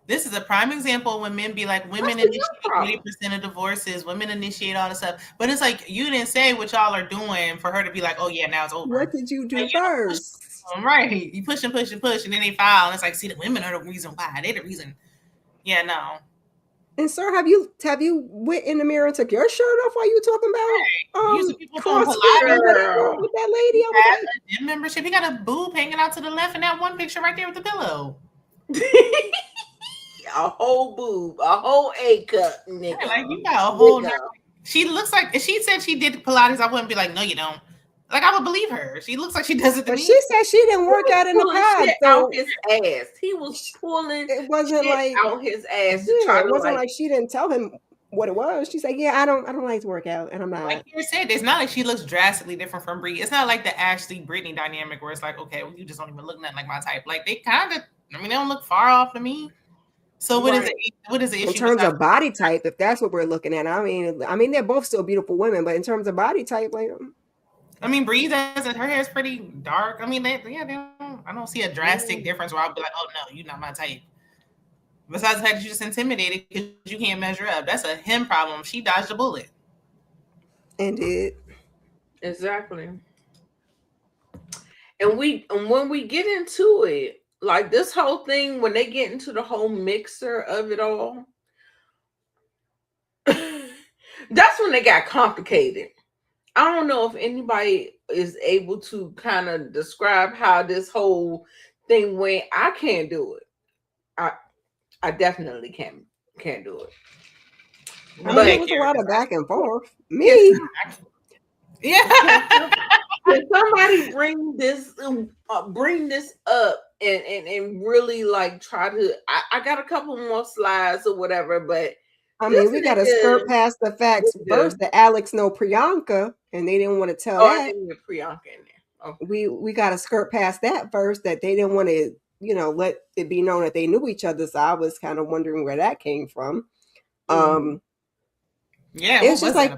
[SPEAKER 3] This is a prime example when men be like, women initiate 80% of divorces, women initiate all this stuff. But it's like, you didn't say what y'all are doing for her to be like, oh yeah, now it's over.
[SPEAKER 2] What did you do first?
[SPEAKER 3] Right. You push and push and push, and then they file. And it's like, see, the women are the reason why. They're the reason. Yeah, no.
[SPEAKER 2] And sir, have you went in the mirror and took your shirt off while you were talking about CrossFit with that lady? I was like,
[SPEAKER 3] gym membership. He got a boob hanging out to the left in that one picture right there with the pillow.
[SPEAKER 1] A whole boob, a whole A cup, nigga.
[SPEAKER 3] Yeah, like you got a whole. She looks like if she said she did Pilates, I wouldn't be like, no, you don't. Like I would believe her. She looks like she does it to me.
[SPEAKER 2] She said she didn't work out in the past.
[SPEAKER 1] Out his ass. He was pulling.
[SPEAKER 2] It wasn't like
[SPEAKER 1] out his ass.
[SPEAKER 2] Yeah, it wasn't like she didn't tell him what it was. She's like, yeah, I don't like to work out, and I'm not.
[SPEAKER 3] Like you said, it's not like she looks drastically different from Brie. It's not like the Ashley Brittany dynamic where it's like, okay, well, you just don't even look nothing like my type. Like they kind of, I mean, they don't look far off to me. So what is it? What is the issue
[SPEAKER 2] in terms of body type? If that's what we're looking at, I mean, they're both still beautiful women, but in terms of body type, like,
[SPEAKER 3] I mean, Bree doesn't. Her hair is pretty dark. I mean, I don't see a drastic difference where I'll be like, oh no, you're not my type. Besides the fact that you're just intimidated because you can't measure up, that's a him problem. She dodged a bullet.
[SPEAKER 2] Indeed.
[SPEAKER 1] Exactly. And when we get into it. Like this whole thing, when they get into the whole mixer of it all, that's when they got complicated. I don't know if anybody is able to kind of describe how this whole thing went. I can't do it. I definitely can't do it.
[SPEAKER 2] But it was a lot of back and forth. Me.
[SPEAKER 3] Yeah.
[SPEAKER 1] Can somebody bring this up and really like try to I got a couple more slides or whatever, but
[SPEAKER 2] I mean we gotta skirt past the facts first that Alex know Priyanka and they didn't want to tell that.
[SPEAKER 1] I didn't get Priyanka in there.
[SPEAKER 2] Okay. We gotta skirt past that first that they didn't want to, let it be known that they knew each other. So I was kind of wondering where that came from.
[SPEAKER 3] Yeah,
[SPEAKER 2] it's just like,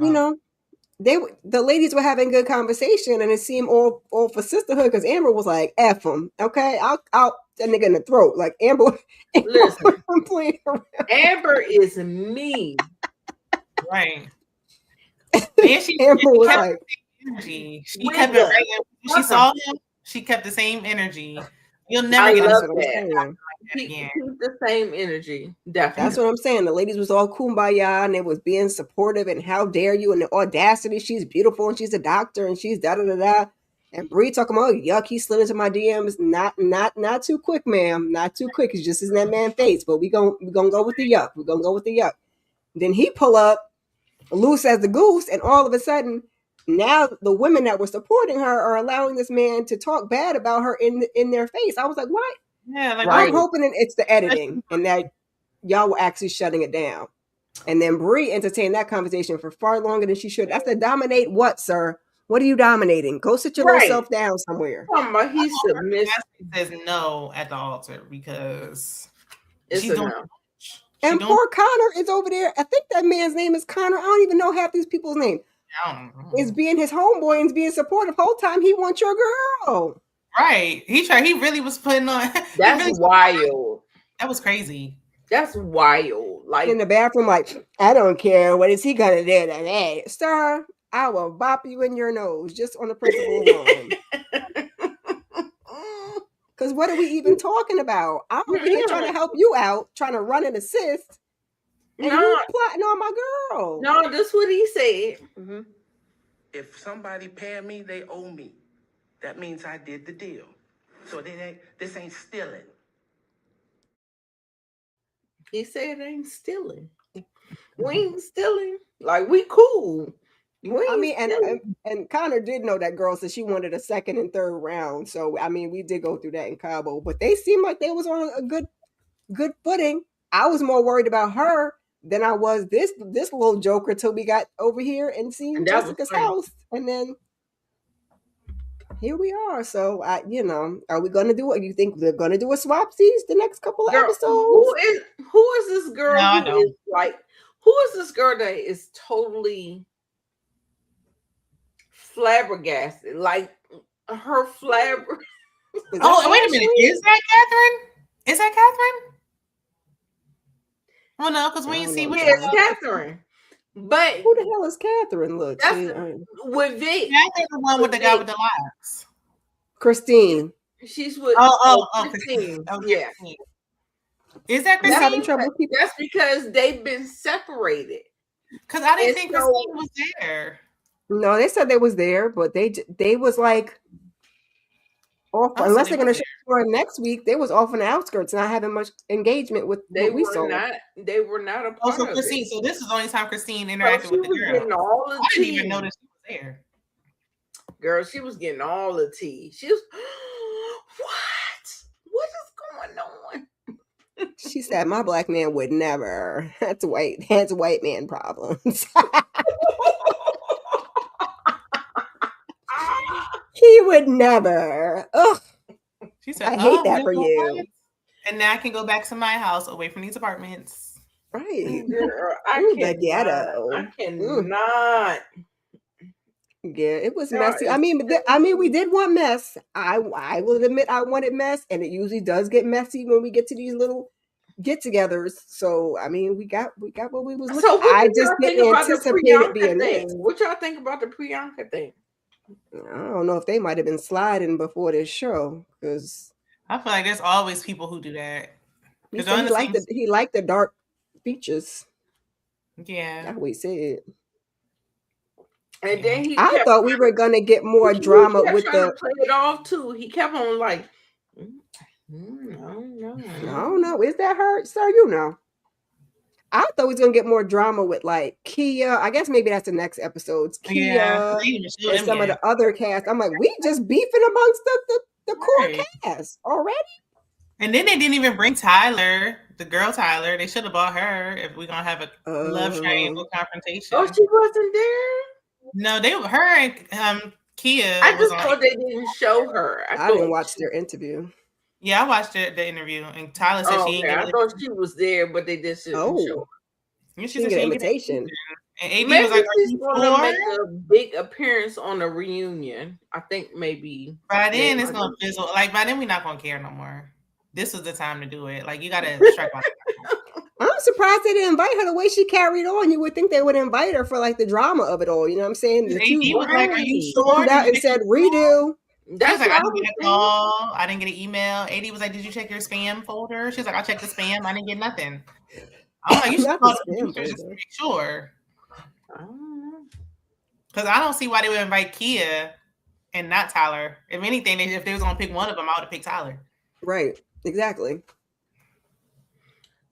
[SPEAKER 2] the ladies were having good conversation and it seemed all for sisterhood because Amber was like, F him, okay? I'll that nigga in the throat. Like Amber
[SPEAKER 1] listen,
[SPEAKER 2] I'm playing around.
[SPEAKER 1] Amber is mean.
[SPEAKER 3] Right. And she
[SPEAKER 2] Amber was
[SPEAKER 3] kept
[SPEAKER 2] like,
[SPEAKER 3] the energy. She
[SPEAKER 1] With
[SPEAKER 3] kept it
[SPEAKER 1] the-
[SPEAKER 3] right. When she saw him, she kept the same energy. You'll never
[SPEAKER 1] I
[SPEAKER 3] get
[SPEAKER 1] love
[SPEAKER 2] that's
[SPEAKER 3] a
[SPEAKER 2] what I'm
[SPEAKER 1] that.
[SPEAKER 2] saying.
[SPEAKER 1] Keep
[SPEAKER 3] again.
[SPEAKER 1] the same energy.
[SPEAKER 2] That's
[SPEAKER 1] Definitely.
[SPEAKER 2] what I'm saying. The ladies was all kumbaya and they was being supportive and how dare you and the audacity. She's beautiful and she's a doctor and she's da da da da. And Bree talking about yuck, he slid into my DMs. Not too quick, ma'am. Not too quick. It's just in that man face. But we gonna go with the yuck. We're gonna go with the yuck. Then he pull up loose as the goose, and all of a sudden, now the women that were supporting her are allowing this man to talk bad about her in their face. I was like, what?
[SPEAKER 3] Yeah, like
[SPEAKER 1] Right.
[SPEAKER 2] I'm hoping it's the editing and that y'all were actually shutting it down. And then Bree entertained that conversation for far longer than she should. I said, dominate what, sir? What are you dominating? Go sit your little
[SPEAKER 1] Right.
[SPEAKER 2] self down somewhere.
[SPEAKER 1] He submits.
[SPEAKER 3] says no at the altar because
[SPEAKER 1] It's
[SPEAKER 3] she's
[SPEAKER 1] a
[SPEAKER 3] doing.
[SPEAKER 1] no.
[SPEAKER 2] And poor Connor is over there. I think that man's name is Connor. I don't even know half these people's names. Is being his homeboy and being supportive. Whole time he wants your girl.
[SPEAKER 3] Right. He tried. He really was putting on.
[SPEAKER 1] That's
[SPEAKER 3] really,
[SPEAKER 1] wild.
[SPEAKER 3] that was crazy.
[SPEAKER 1] That's wild. Like
[SPEAKER 2] in the bathroom, like, I don't care. What is he gonna do to me? Sir, I will bop you in your nose just on the principle alone. Because what are we even talking about? I'm over here trying to help you out, trying to run and assist. And you plotting on my girl.
[SPEAKER 1] No, that's what he said.
[SPEAKER 2] Mm-hmm.
[SPEAKER 4] If somebody paying me, they owe me. That means I did the deal. So this ain't stealing.
[SPEAKER 1] He said it ain't stealing. We ain't stealing. Like, we cool.
[SPEAKER 2] I mean, and Connor did know that girl said she wanted a second and third round. So I mean, we did go through that in Cabo, but they seemed like they was on a good footing. I was more worried about her than I was this little joker till we got over here and seen Jessica's house, and then here we are. So are we gonna do what you think they're gonna do a swapsies the next couple of episodes?
[SPEAKER 1] Who is this girl?
[SPEAKER 3] No,
[SPEAKER 1] who is this girl that is totally flabbergasted? Like her flabber.
[SPEAKER 3] Oh, wait a minute. Is that Catherine? Is that Catherine? Oh no, because we ain't see which
[SPEAKER 1] it's Catherine. But
[SPEAKER 2] who the hell is Catherine? Look,
[SPEAKER 1] with Vic.
[SPEAKER 3] Catherine, the one with the guy with the locks.
[SPEAKER 2] Christine.
[SPEAKER 1] She's with
[SPEAKER 3] Christine.
[SPEAKER 1] Oh, yeah.
[SPEAKER 3] Christine. Is that Christine?
[SPEAKER 2] Having trouble keeping...
[SPEAKER 1] That's because they've been separated.
[SPEAKER 3] Because I didn't think Christine was there.
[SPEAKER 2] No, they said they was there, but they was like off. Unless they're going to show her next week, they was off on the outskirts, not having much engagement with what we saw.
[SPEAKER 1] They were not a part of
[SPEAKER 3] Christine.
[SPEAKER 1] it.
[SPEAKER 3] So this is the only time Christine interacted with the girl. I didn't even notice she was there.
[SPEAKER 1] Girl, she was getting all the tea. She was, what is going on?
[SPEAKER 2] She said, "My black man would never." That's white man problems. He would never. Ugh.
[SPEAKER 3] She said,
[SPEAKER 2] I hate that for you.
[SPEAKER 3] And now I can go back to my house away from these apartments.
[SPEAKER 2] Right.
[SPEAKER 1] Girl, I cannot.
[SPEAKER 2] Yeah, it was messy. I mean, we did want mess. I will admit I wanted mess, and it usually does get messy when we get to these little get-togethers. So I mean, we got what we was looking.
[SPEAKER 1] So
[SPEAKER 2] I just didn't anticipate it being
[SPEAKER 1] this. What y'all think about the Priyanka thing?
[SPEAKER 2] I don't know if they might have been sliding before this show, because
[SPEAKER 3] I feel like there's always people who do that.
[SPEAKER 2] He liked the dark features.
[SPEAKER 3] Yeah,
[SPEAKER 2] that's what he said.
[SPEAKER 1] And then
[SPEAKER 2] I thought we were gonna get more drama with the
[SPEAKER 1] play it off too. He kept on like,
[SPEAKER 2] no. I don't know. Is that her, sir? You know. I thought we was gonna get more drama with like Kia. I guess maybe that's the next episodes. Kia and some of the other cast. I'm like, we just beefing amongst the core cast already.
[SPEAKER 3] And then they didn't even bring Tyler, the girl Tyler. They should have brought her if we're gonna have a love triangle confrontation.
[SPEAKER 1] Oh, she wasn't there.
[SPEAKER 3] No, her and Kia.
[SPEAKER 1] I just thought they didn't show her.
[SPEAKER 2] I didn't watch their interview.
[SPEAKER 3] Yeah, I watched the interview, and Tyler said she ain't.
[SPEAKER 1] I thought she was there, but they just didn't show her.
[SPEAKER 3] She said she invitation.
[SPEAKER 1] And AB was like, she's gonna make a big appearance on a reunion. I think maybe
[SPEAKER 3] by then it's gonna fizzle. Like by then we're not gonna care no more. This is the time to do it. Like you gotta strike.
[SPEAKER 2] I'm surprised they didn't invite her the way she carried on. You would think they would invite her for like the drama of it all. You know what I'm saying? The two
[SPEAKER 3] AD was like, "Are you
[SPEAKER 2] stormed
[SPEAKER 3] sure?"
[SPEAKER 2] out and said redo.
[SPEAKER 3] She was
[SPEAKER 1] That's
[SPEAKER 3] like,
[SPEAKER 1] what
[SPEAKER 3] "I didn't
[SPEAKER 1] was
[SPEAKER 3] get a
[SPEAKER 1] saying.
[SPEAKER 3] call. I didn't get an email." AD was like, "Did you check your spam folder?" She was like, "I checked the spam. I didn't get nothing." I'm like, "You should
[SPEAKER 2] Not
[SPEAKER 3] call
[SPEAKER 2] the
[SPEAKER 3] the
[SPEAKER 2] spam
[SPEAKER 3] producers just to
[SPEAKER 2] folder.
[SPEAKER 3] make sure."
[SPEAKER 1] I don't know.
[SPEAKER 3] Because I don't see why they would invite Kia and not Tyler. If anything, if they was gonna pick one of them, I would have picked Tyler.
[SPEAKER 2] Right. Exactly.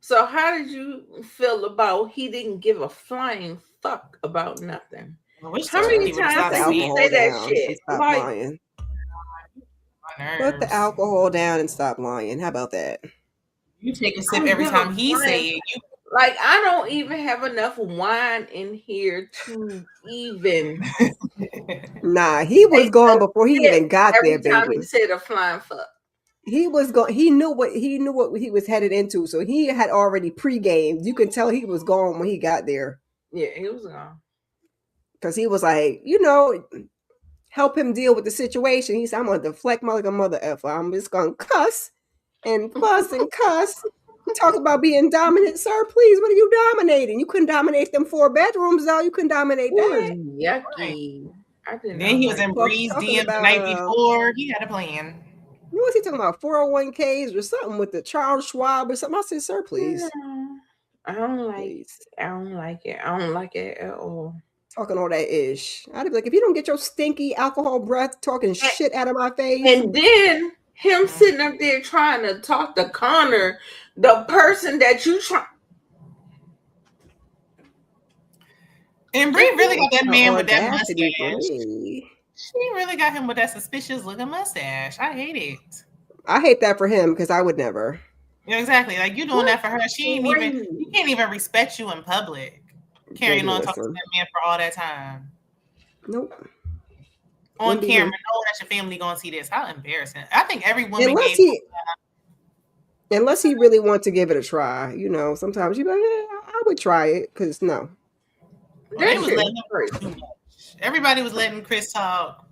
[SPEAKER 1] So how did you feel about he didn't give a flying fuck about nothing?
[SPEAKER 3] I wish
[SPEAKER 1] How
[SPEAKER 3] this
[SPEAKER 1] many
[SPEAKER 3] he would
[SPEAKER 2] Put
[SPEAKER 1] times
[SPEAKER 3] stop
[SPEAKER 2] the
[SPEAKER 1] did he
[SPEAKER 3] saying
[SPEAKER 2] alcohol
[SPEAKER 1] say that
[SPEAKER 2] down and
[SPEAKER 1] shit?
[SPEAKER 2] stop
[SPEAKER 1] Like,
[SPEAKER 2] lying.
[SPEAKER 3] my
[SPEAKER 2] Put the
[SPEAKER 3] nerves.
[SPEAKER 2] alcohol down and stop lying. How about that?
[SPEAKER 3] You take a sip
[SPEAKER 1] don't
[SPEAKER 3] every
[SPEAKER 1] give
[SPEAKER 3] time
[SPEAKER 1] a
[SPEAKER 3] he
[SPEAKER 1] flying
[SPEAKER 3] say it. You
[SPEAKER 1] like I don't even have enough wine in here to even
[SPEAKER 2] Nah, he was
[SPEAKER 1] take
[SPEAKER 2] gone
[SPEAKER 1] a
[SPEAKER 2] before he
[SPEAKER 1] sip
[SPEAKER 2] even got there,
[SPEAKER 1] every time he
[SPEAKER 2] baby.
[SPEAKER 1] said a flying fuck.
[SPEAKER 2] He was going. He knew what he was headed into, so he had already pre-gamed. You could tell he was gone when he got there
[SPEAKER 1] Yeah, he was gone.
[SPEAKER 2] because he was like, help him deal with the situation. He said, "I'm gonna deflect like a mother effer. I'm just gonna cuss and fuss and cuss." Talk about being dominant, sir. Please, what are you dominating? You couldn't dominate them 4 bedrooms, though. You couldn't dominate
[SPEAKER 1] It was
[SPEAKER 2] that.
[SPEAKER 1] yucky. I did
[SPEAKER 3] then
[SPEAKER 1] not
[SPEAKER 3] he was
[SPEAKER 1] like
[SPEAKER 3] in
[SPEAKER 1] it.
[SPEAKER 3] Bree's
[SPEAKER 2] Talking
[SPEAKER 3] DM the
[SPEAKER 2] about
[SPEAKER 3] night before. He had a plan.
[SPEAKER 2] what was he talking about? 401ks or something with the Charles Schwab or something. I said, sir, please.
[SPEAKER 1] No, I don't like
[SPEAKER 2] Please.
[SPEAKER 1] I don't like it. I don't like it at all.
[SPEAKER 2] Talking all that ish. I'd be like, if you don't get your stinky alcohol breath talking shit out of my face.
[SPEAKER 1] And then him sitting up there trying to talk to Connor, the person that you try.
[SPEAKER 3] And Bree really got that man with that
[SPEAKER 2] audacity for
[SPEAKER 3] mustache.
[SPEAKER 2] me.
[SPEAKER 3] She really got him with that suspicious looking mustache. I hate it.
[SPEAKER 2] I hate that for him because I would never.
[SPEAKER 3] Yeah, exactly. Like you doing that for her. She ain't even.
[SPEAKER 1] Crazy.
[SPEAKER 3] He can't even respect you in public. Carrying
[SPEAKER 2] Baby,
[SPEAKER 3] on talking to
[SPEAKER 2] listen.
[SPEAKER 3] that man for all that time
[SPEAKER 2] Nope.
[SPEAKER 3] on
[SPEAKER 2] Wouldn't be
[SPEAKER 3] camera,
[SPEAKER 2] him.
[SPEAKER 3] knowing that your family gonna see this. How embarrassing! I think every woman
[SPEAKER 2] Unless he really wants to give it a try, sometimes you be like, I would try it because no.
[SPEAKER 3] They was letting him too much. Everybody was letting Chris talk.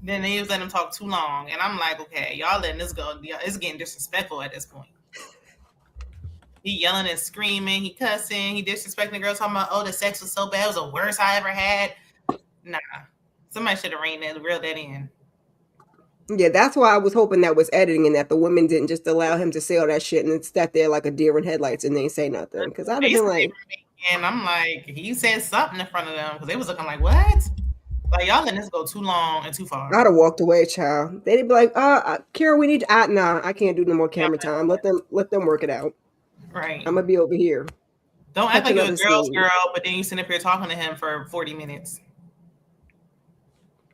[SPEAKER 3] Then they was letting him talk too long, and I'm like, okay, y'all letting this go. It's getting disrespectful at this point. He yelling and screaming, he cussing, he disrespecting the girl, talking about, oh, the sex was so bad, it was the worst I ever had. Nah, somebody should have reeled that in.
[SPEAKER 2] Yeah, that's why I was hoping that was editing and that the women didn't just allow him to say all that shit and sat there like a deer in headlights and they ain't say nothing. Because I'd have been like,
[SPEAKER 3] and I'm like, he said something in front of them because they was looking like, what? Like y'all letting this go too long and too far.
[SPEAKER 2] I'd have walked away, child. They'd be like, Kira, we need nah, I can't do no more camera time. Let them work it out.
[SPEAKER 3] Right.
[SPEAKER 2] I'm gonna be over here.
[SPEAKER 3] Don't act like you're a girl's girl, but then you sit up here talking to him for 40 minutes.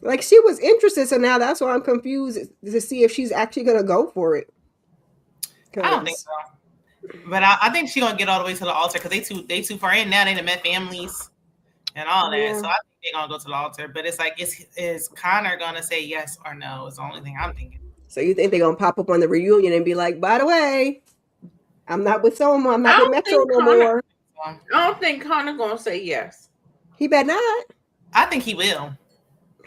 [SPEAKER 2] Like she was interested, so now that's why I'm confused to see if she's actually gonna go for it.
[SPEAKER 3] I don't think so. But I think she's gonna get all the way to the altar because they too far in now. They done met families and all that.
[SPEAKER 2] Yeah.
[SPEAKER 3] So I think they're gonna go to the altar. But it's like, is Connor gonna say yes or no? Is the only thing I'm thinking.
[SPEAKER 2] So you think they're gonna pop up on the reunion and be like, by the way, I'm not with Soma, I'm not with Metro no more.
[SPEAKER 1] I don't think Connor gonna say yes.
[SPEAKER 2] He better not.
[SPEAKER 3] I think he will.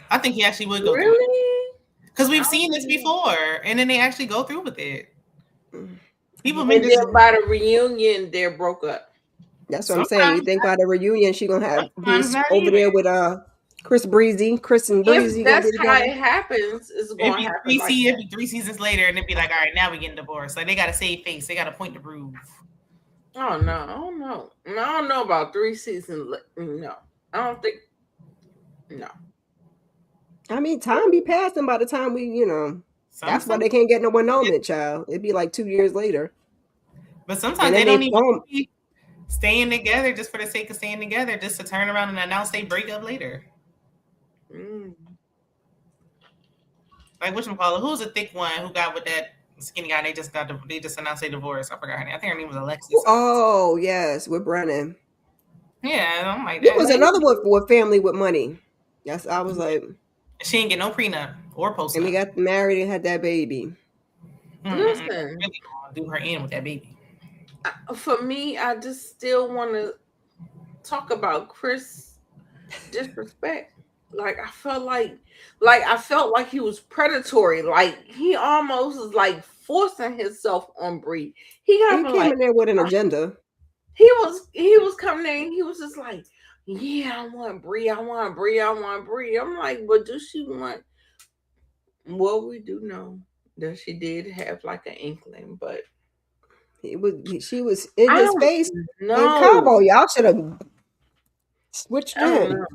[SPEAKER 3] I think he actually would go
[SPEAKER 1] really?
[SPEAKER 3] through it. Because we've seen this before, and then they actually go through with it. People make this
[SPEAKER 1] by the reunion, they're broke up.
[SPEAKER 2] That's what I'm saying. You think by the reunion she gonna have this over
[SPEAKER 3] even.
[SPEAKER 2] there with Chris and Breezy.
[SPEAKER 1] If that's how it happens, it's going to happen.
[SPEAKER 3] It'd be 3 seasons later, and it'd be like, all right, now we're getting divorced. Like they got to save face. They got a point to prove.
[SPEAKER 1] Oh no, I don't know about 3 seasons. No, I don't think. No.
[SPEAKER 2] I mean, time be passing by the time we, that's why they can't get no annulment, child. It'd be like 2 years later.
[SPEAKER 3] But sometimes they don't even be staying together just for the sake of staying together, just to turn around and announce they break up later. Like whatchamacallit? Who's the thick one who got with that skinny guy? They just announced they divorced. I forgot her name. I think her name was Alexis.
[SPEAKER 2] Oh yes, with Brennan.
[SPEAKER 3] Yeah, I'm like
[SPEAKER 2] that. There was another one with family with money. Yes, I was like,
[SPEAKER 3] she didn't get no prenup or post.
[SPEAKER 2] And we got married and had that baby.
[SPEAKER 1] Listen,
[SPEAKER 3] really do her in with that baby.
[SPEAKER 1] For me, I just still want to talk about Chris disrespect. Like I felt like he was predatory. Like he almost was like forcing himself on Bree. He
[SPEAKER 2] came in there with an agenda.
[SPEAKER 1] he was coming in. He was just like, yeah, I want Bree. I want Bree. I want Bree. I'm like, but does she want? Well, we do know that she did have like an inkling, but
[SPEAKER 2] She was in
[SPEAKER 1] I
[SPEAKER 2] his
[SPEAKER 1] don't
[SPEAKER 2] face in
[SPEAKER 1] know.
[SPEAKER 2] Cabo. Y'all should have switched
[SPEAKER 1] I don't
[SPEAKER 2] in.
[SPEAKER 1] know.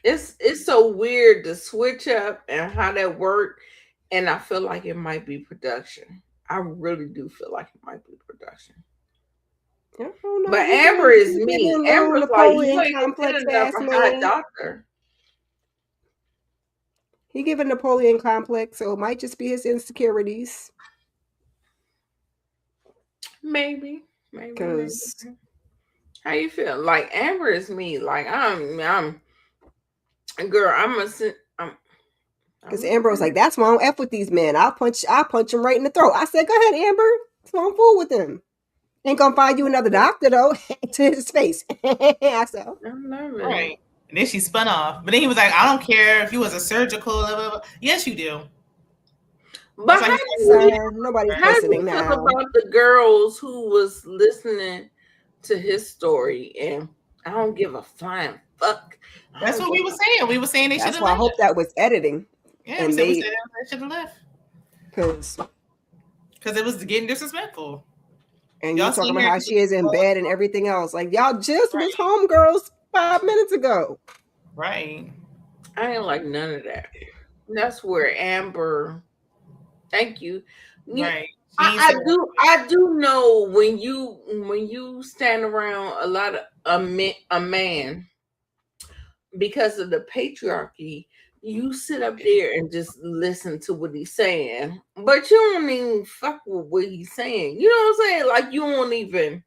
[SPEAKER 1] It's so weird to switch up and how that worked, and I feel like it might be production. I really do feel like it might be production.
[SPEAKER 2] I don't know.
[SPEAKER 1] But Amber is
[SPEAKER 2] He giving
[SPEAKER 1] me.
[SPEAKER 2] a little
[SPEAKER 1] Amber's like, you
[SPEAKER 2] Napoleon
[SPEAKER 1] ain't gonna
[SPEAKER 2] complex
[SPEAKER 1] get enough
[SPEAKER 2] ass
[SPEAKER 1] a hot
[SPEAKER 2] man.
[SPEAKER 1] doctor.
[SPEAKER 2] He giving Napoleon complex, so it might just be his insecurities.
[SPEAKER 1] Maybe, maybe.
[SPEAKER 2] Because
[SPEAKER 1] How you feel? Like Amber is me. Like I'm girl. I'm
[SPEAKER 2] Amber was like, that's why I don't F with these men. I'll punch him right in the throat. I said, go ahead, Amber. That's why I'm fool with him. Ain't gonna find you another doctor though. To his face. I said,
[SPEAKER 1] I love it.
[SPEAKER 3] Right. And then she spun off. But then he was like, I don't care if you was a surgical, blah, blah, blah. Yes, you do.
[SPEAKER 1] But
[SPEAKER 3] That's
[SPEAKER 1] how
[SPEAKER 3] why he
[SPEAKER 1] do
[SPEAKER 3] started
[SPEAKER 1] you
[SPEAKER 3] saying,
[SPEAKER 2] nobody's
[SPEAKER 1] how do you
[SPEAKER 2] listening
[SPEAKER 1] feel
[SPEAKER 2] now.
[SPEAKER 1] about the girls who was listening to his story and I don't give a flying fuck. I
[SPEAKER 3] that's
[SPEAKER 1] don't
[SPEAKER 3] what
[SPEAKER 1] give
[SPEAKER 3] we were saying. We were saying they should
[SPEAKER 2] That's
[SPEAKER 3] have
[SPEAKER 2] why I
[SPEAKER 3] left.
[SPEAKER 2] hope that was editing.
[SPEAKER 3] Yeah, we
[SPEAKER 2] And
[SPEAKER 3] said
[SPEAKER 2] they,
[SPEAKER 3] they should have left.
[SPEAKER 2] because
[SPEAKER 3] It was getting disrespectful.
[SPEAKER 2] and you
[SPEAKER 3] Y'all
[SPEAKER 2] talking
[SPEAKER 3] sitting
[SPEAKER 2] about
[SPEAKER 3] here
[SPEAKER 2] how she is in bed and everything else. Like y'all just was
[SPEAKER 3] right.
[SPEAKER 2] homegirls 5 minutes ago.
[SPEAKER 3] Right.
[SPEAKER 1] I ain't like none of that. That's where Amber, thank you.
[SPEAKER 3] Right. She ain't said
[SPEAKER 1] I do know when you stand around a lot of a man because of the patriarchy, you sit up there and just listen to what he's saying, but you don't even fuck with what he's saying. You know what I'm saying? Like you don't even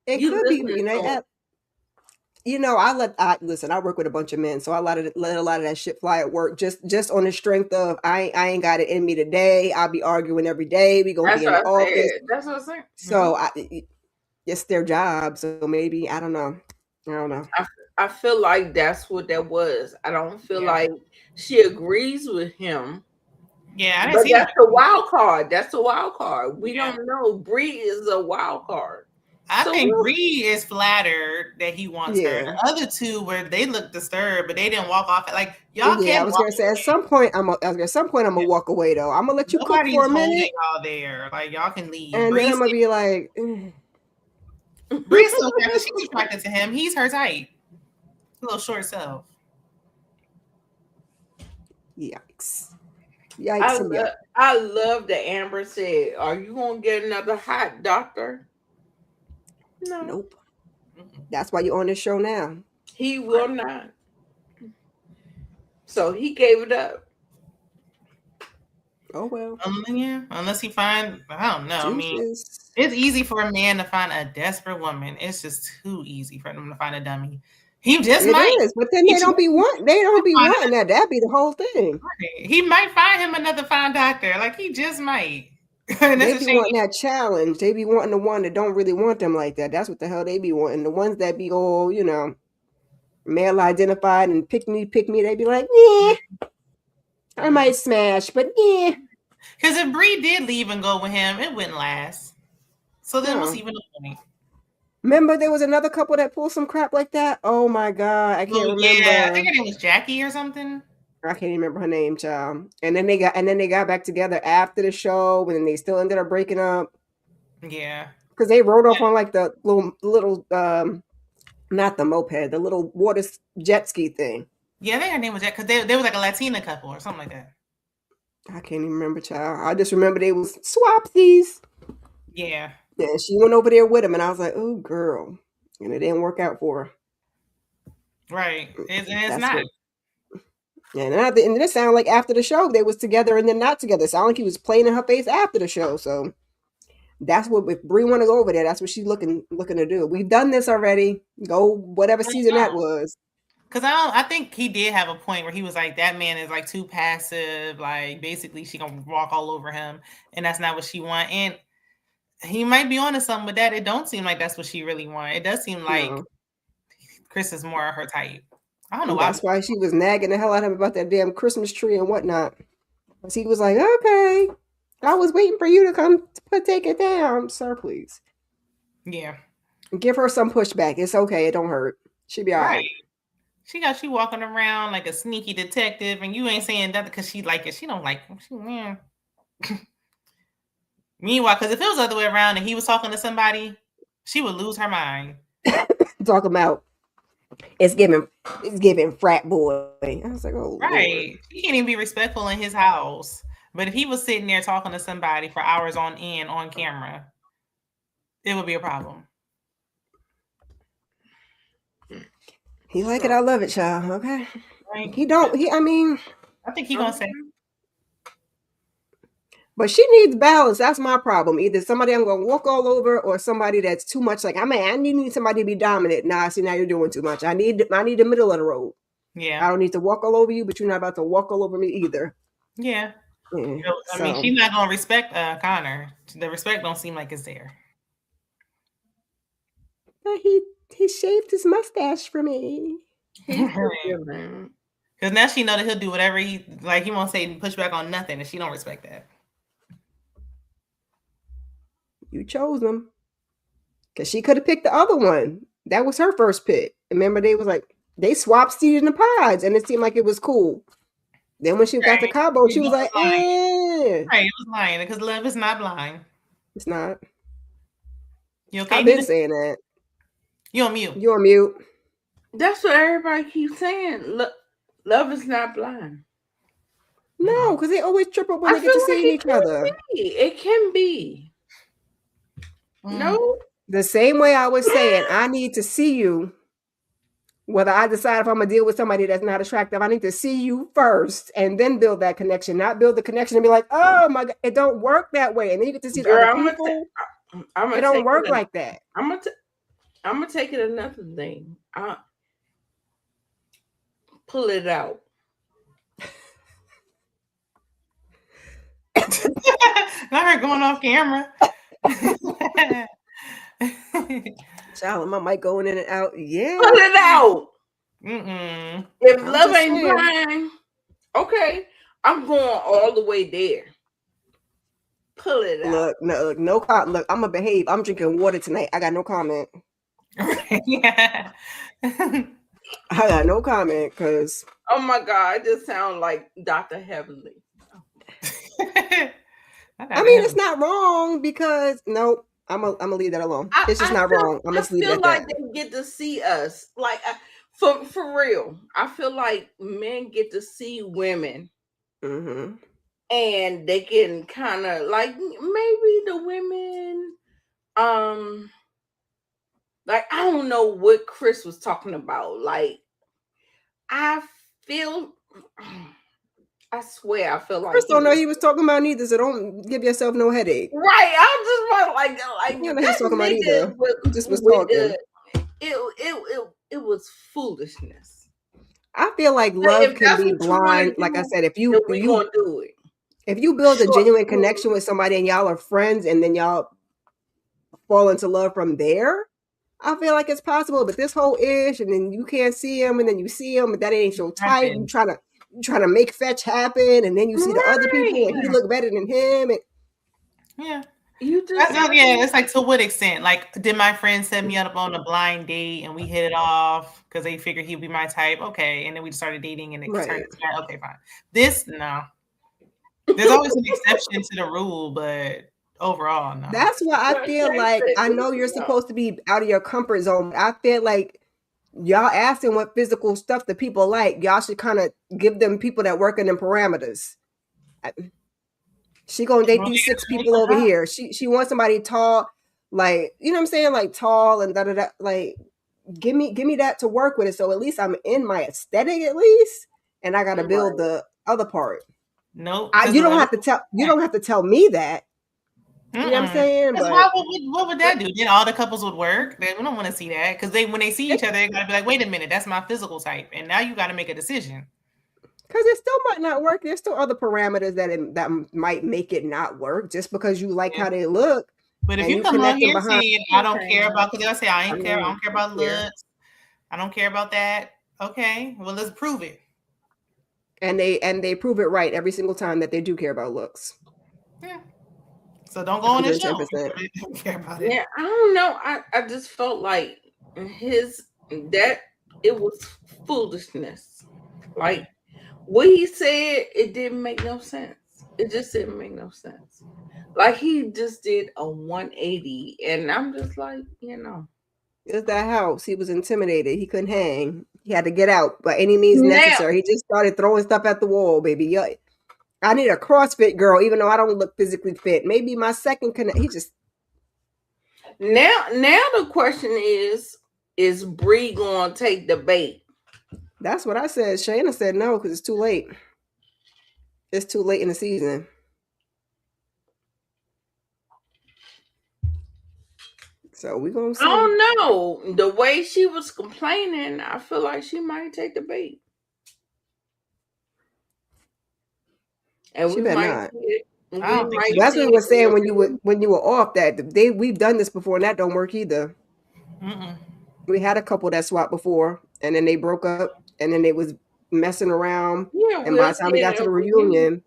[SPEAKER 2] It
[SPEAKER 1] you
[SPEAKER 2] could be,
[SPEAKER 1] listening to him.
[SPEAKER 2] I listen. I work with a bunch of men, so I let a lot of that shit fly at work. Just on the strength of I ain't got it in me today. I'll be arguing every day. We gonna
[SPEAKER 1] That's
[SPEAKER 2] be in
[SPEAKER 1] what
[SPEAKER 2] the
[SPEAKER 1] I
[SPEAKER 2] office.
[SPEAKER 1] said. That's what I'm saying.
[SPEAKER 2] So it's their job. So maybe I don't know.
[SPEAKER 1] I feel like that's what that was. I don't feel
[SPEAKER 3] Yeah.
[SPEAKER 1] like she agrees with him.
[SPEAKER 3] Yeah, I didn't
[SPEAKER 1] But
[SPEAKER 3] see
[SPEAKER 1] that's
[SPEAKER 3] that.
[SPEAKER 1] the wild card. That's the wild card. We
[SPEAKER 3] Yeah.
[SPEAKER 1] don't know. Bree is a wild card.
[SPEAKER 3] I
[SPEAKER 1] So
[SPEAKER 3] think Bree is flattered that he wants her.
[SPEAKER 2] Yeah.
[SPEAKER 3] The other two where they looked disturbed, but they didn't walk off. Like y'all
[SPEAKER 2] Yeah, I
[SPEAKER 3] can
[SPEAKER 2] was
[SPEAKER 3] walk
[SPEAKER 2] gonna say
[SPEAKER 3] away.
[SPEAKER 2] at some point I'm gonna walk away though. I'm gonna let you cook for
[SPEAKER 3] Nobody's
[SPEAKER 2] a
[SPEAKER 3] holding
[SPEAKER 2] minute,
[SPEAKER 3] y'all there. Like y'all can leave.
[SPEAKER 2] and then I'm
[SPEAKER 3] Bree's
[SPEAKER 2] gonna be like,
[SPEAKER 3] Bree's still attracted. She's attracted to him. He's her type. A little short self.
[SPEAKER 2] yikes, yikes, and yikes.
[SPEAKER 1] I love that Amber said, "Are you gonna get another hot doctor?" No,
[SPEAKER 2] Nope. That's why you're on this show now.
[SPEAKER 1] he will not. So he gave it up.
[SPEAKER 2] Oh well,
[SPEAKER 3] Yeah, unless he find, I don't know. I mean,
[SPEAKER 2] deuces.
[SPEAKER 3] it's easy for a man to find a desperate woman. It's just too easy for them to find a dummy. He just
[SPEAKER 2] It
[SPEAKER 3] might.
[SPEAKER 2] is, but then they don't be wanting that. That'd be the whole thing.
[SPEAKER 3] He might find him another fine doctor. Like he just might. And
[SPEAKER 2] They
[SPEAKER 3] that's a
[SPEAKER 2] be
[SPEAKER 3] shame.
[SPEAKER 2] wanting that challenge. They be wanting the one that don't really want them like that. That's what the hell they be wanting. The ones that be all, male identified and pick me. They be like, yeah, I might smash, but yeah.
[SPEAKER 3] Because if Bree did leave and go with him, it wouldn't last. So then what's
[SPEAKER 2] No.
[SPEAKER 3] even the point?
[SPEAKER 2] Remember, there was another couple that pulled some crap like that. Oh my god, I can't remember.
[SPEAKER 3] Yeah, I think her name was Jackie or something.
[SPEAKER 2] I can't even remember her name, child. And then they got back together after the show, and then they still ended up breaking up.
[SPEAKER 3] Yeah,
[SPEAKER 2] because they rode off on like the little not the moped, the little water jet ski thing.
[SPEAKER 3] Yeah, I think her name was Jackie because they were like a Latina couple or something like that.
[SPEAKER 2] I can't even remember, child. I just remember they was swapsies.
[SPEAKER 3] Yeah.
[SPEAKER 2] Yeah, she went over there with him, and I was like, "Oh, girl," and it didn't work out for her.
[SPEAKER 3] Right, it's not.
[SPEAKER 2] And it sounded like after the show they was together and then not together. It sounded like he was playing in her face after the show. So that's what if Bree want to go over there, that's what she's looking to do. We've done this already. Go whatever season that was.
[SPEAKER 3] Because I think he did have a point where he was like, that man is like too passive. Like basically she gonna walk all over him, and that's not what she want. And he might be onto something with that. It don't seem like that's what she really want. It does seem like Chris is more her type. I don't know why.
[SPEAKER 2] That's why she was nagging the hell out of him about that damn Christmas tree and whatnot. Because he was like, okay, I was waiting for you to come take it down, sir, please.
[SPEAKER 3] Yeah.
[SPEAKER 2] Give her some pushback. It's okay. It don't hurt. She'll be all right.
[SPEAKER 3] She got you walking around like a sneaky detective, and you ain't saying nothing because she like it. She don't like him. Meanwhile, because if it was the other way around and he was talking to somebody, she would lose her mind.
[SPEAKER 2] Talk about it's giving frat boy. I was like, oh
[SPEAKER 3] right.
[SPEAKER 2] Lord.
[SPEAKER 3] He can't even be respectful in his house. But if he was sitting there talking to somebody for hours on end on camera, it would be a problem.
[SPEAKER 2] He like it, I love it, child. Okay.
[SPEAKER 3] Right.
[SPEAKER 2] I mean,
[SPEAKER 3] I think he gonna say.
[SPEAKER 2] But she needs balance. That's my problem. Either somebody I'm gonna walk all over, or somebody that's too much. Like, I need somebody to be dominant. Nah, see, now you're doing too much. I need the middle of the road.
[SPEAKER 3] Yeah.
[SPEAKER 2] I don't need to walk all over you, but you're not about to walk all over me either.
[SPEAKER 3] Yeah.
[SPEAKER 2] I
[SPEAKER 3] mean, she's not gonna respect Connor. The respect don't seem like it's there.
[SPEAKER 2] But he shaved his mustache for me.
[SPEAKER 3] Because now she know that he'll do whatever he like. He won't say push back on nothing, and she don't respect that.
[SPEAKER 2] You chose him. Because she could have picked the other one. That was her first pick. Remember, they swapped seats in the pods, and it seemed like it was cool. Then when she got to Cabo, she was like, eh.
[SPEAKER 3] Right, it was lying because love is not blind.
[SPEAKER 2] It's not.
[SPEAKER 3] You okay?
[SPEAKER 2] I've been saying that.
[SPEAKER 3] You on mute.
[SPEAKER 2] You on mute.
[SPEAKER 1] That's what everybody keeps saying. Love is not blind.
[SPEAKER 2] No, because they always trip up when they get to see each other.
[SPEAKER 1] It can be. No.
[SPEAKER 2] The same way I was saying, I need to see you. Whether I decide if I'm going to deal with somebody that's not attractive, I need to see you first and then build that connection, not build the connection and be like, oh my God, it don't work that way. And then you get to see the other people. It don't work like that.
[SPEAKER 1] I'm going to take it another thing. Pull it out.
[SPEAKER 3] Not her going off camera.
[SPEAKER 2] Child, my mic going in and out. Yeah.
[SPEAKER 1] Pull it out. If
[SPEAKER 2] I'm
[SPEAKER 1] love ain't blind, okay, I'm going all the way there. Pull it out.
[SPEAKER 2] Look, I'm gonna behave. I'm drinking water tonight. I got no comment.
[SPEAKER 3] Yeah.
[SPEAKER 2] I got no comment because.
[SPEAKER 1] Oh my God, it just sounds like Dr. Heavenly.
[SPEAKER 2] I mean, it's not wrong because nope. I'm gonna leave that alone. It's just not wrong. I'm just leave it at that. I feel like
[SPEAKER 1] they get to see us, like for real. I feel like men get to see women, and they can kind of like maybe the women, like I don't know what Chris was talking about. Like I swear, I feel like
[SPEAKER 2] Chris don't know he was talking about neither, so don't give yourself no headache.
[SPEAKER 1] Right, I just want like
[SPEAKER 2] you know he's talking about either. He just was talking.
[SPEAKER 1] It was foolishness.
[SPEAKER 2] I feel like love can be blind. Like I said, if you
[SPEAKER 1] gonna do it,
[SPEAKER 2] if you build a genuine connection with somebody and y'all are friends, and then y'all fall into love from there, I feel like it's possible. But this whole ish, and then you can't see him, and then you see him, but that ain't your type. You trying to make fetch happen, and then you see the other people, and you look better than him. And
[SPEAKER 3] yeah, it's like, to what extent? Like, did my friend set me up on a blind date and we hit it off because they figured he'd be my type? Okay, and then we started dating, and it turned okay, fine. This no, there's always an exception to the rule, but overall, no.
[SPEAKER 2] That's why I feel like I know you're supposed to be out of your comfort zone. I feel like y'all asking what physical stuff that people like, y'all should kind of give them people that work in them parameters. She gonna date these 6 people over here. She wants somebody tall, like, you know what I'm saying, like tall and da. Like, give me that to work with it. So at least I'm in my aesthetic at least, and I gotta build the other part.
[SPEAKER 3] Nope.
[SPEAKER 2] You don't have to tell me that. You know what I'm saying? But
[SPEAKER 3] what would that do? Then all the couples would work. We don't want to see that because when they see each other, they gotta be like, wait a minute, that's my physical type, and now you got to make a decision.
[SPEAKER 2] Because it still might not work. There's still other parameters that might make it not work just because you like how they look.
[SPEAKER 3] But if you come on here saying I don't care about, because they'll say I don't care about looks, I don't care about that. Okay, well, let's prove it.
[SPEAKER 2] And they prove it right every single time that they do care about looks.
[SPEAKER 3] Yeah. So don't go on the show.
[SPEAKER 2] 110%.
[SPEAKER 3] Don't care about it.
[SPEAKER 1] Yeah, I don't know. I just felt like that it was foolishness. Like what he said, it didn't make no sense. It just didn't make no sense. Like he just did a 180, and I'm just like,
[SPEAKER 2] It's that house. He was intimidated. He couldn't hang. He had to get out by any means
[SPEAKER 1] Now,
[SPEAKER 2] necessary. He just started throwing stuff at the wall, baby. Yeah. I need a CrossFit girl, even though I don't look physically fit. Maybe my second connect. He just
[SPEAKER 1] now the question is Bree gonna take the bait?
[SPEAKER 2] That's what I said. Shayna said no because it's too late. It's too late in the season. So we're gonna see.
[SPEAKER 1] I don't know. The way she was complaining, I feel like she might take the bait. And
[SPEAKER 2] She
[SPEAKER 1] we
[SPEAKER 2] better
[SPEAKER 1] might
[SPEAKER 2] not.
[SPEAKER 1] see it.
[SPEAKER 3] I don't think she
[SPEAKER 2] That's what
[SPEAKER 1] see
[SPEAKER 2] we were
[SPEAKER 1] it
[SPEAKER 2] saying
[SPEAKER 1] real
[SPEAKER 2] when you were off that we've done this before and that don't work either.
[SPEAKER 3] Mm-mm.
[SPEAKER 2] We had a couple that swapped before and then they broke up and then they was messing around
[SPEAKER 1] Yeah,
[SPEAKER 2] and by
[SPEAKER 1] we'll
[SPEAKER 2] the time
[SPEAKER 1] see
[SPEAKER 2] we
[SPEAKER 1] it
[SPEAKER 2] got to
[SPEAKER 1] in
[SPEAKER 2] the
[SPEAKER 1] reunion.
[SPEAKER 2] reunion,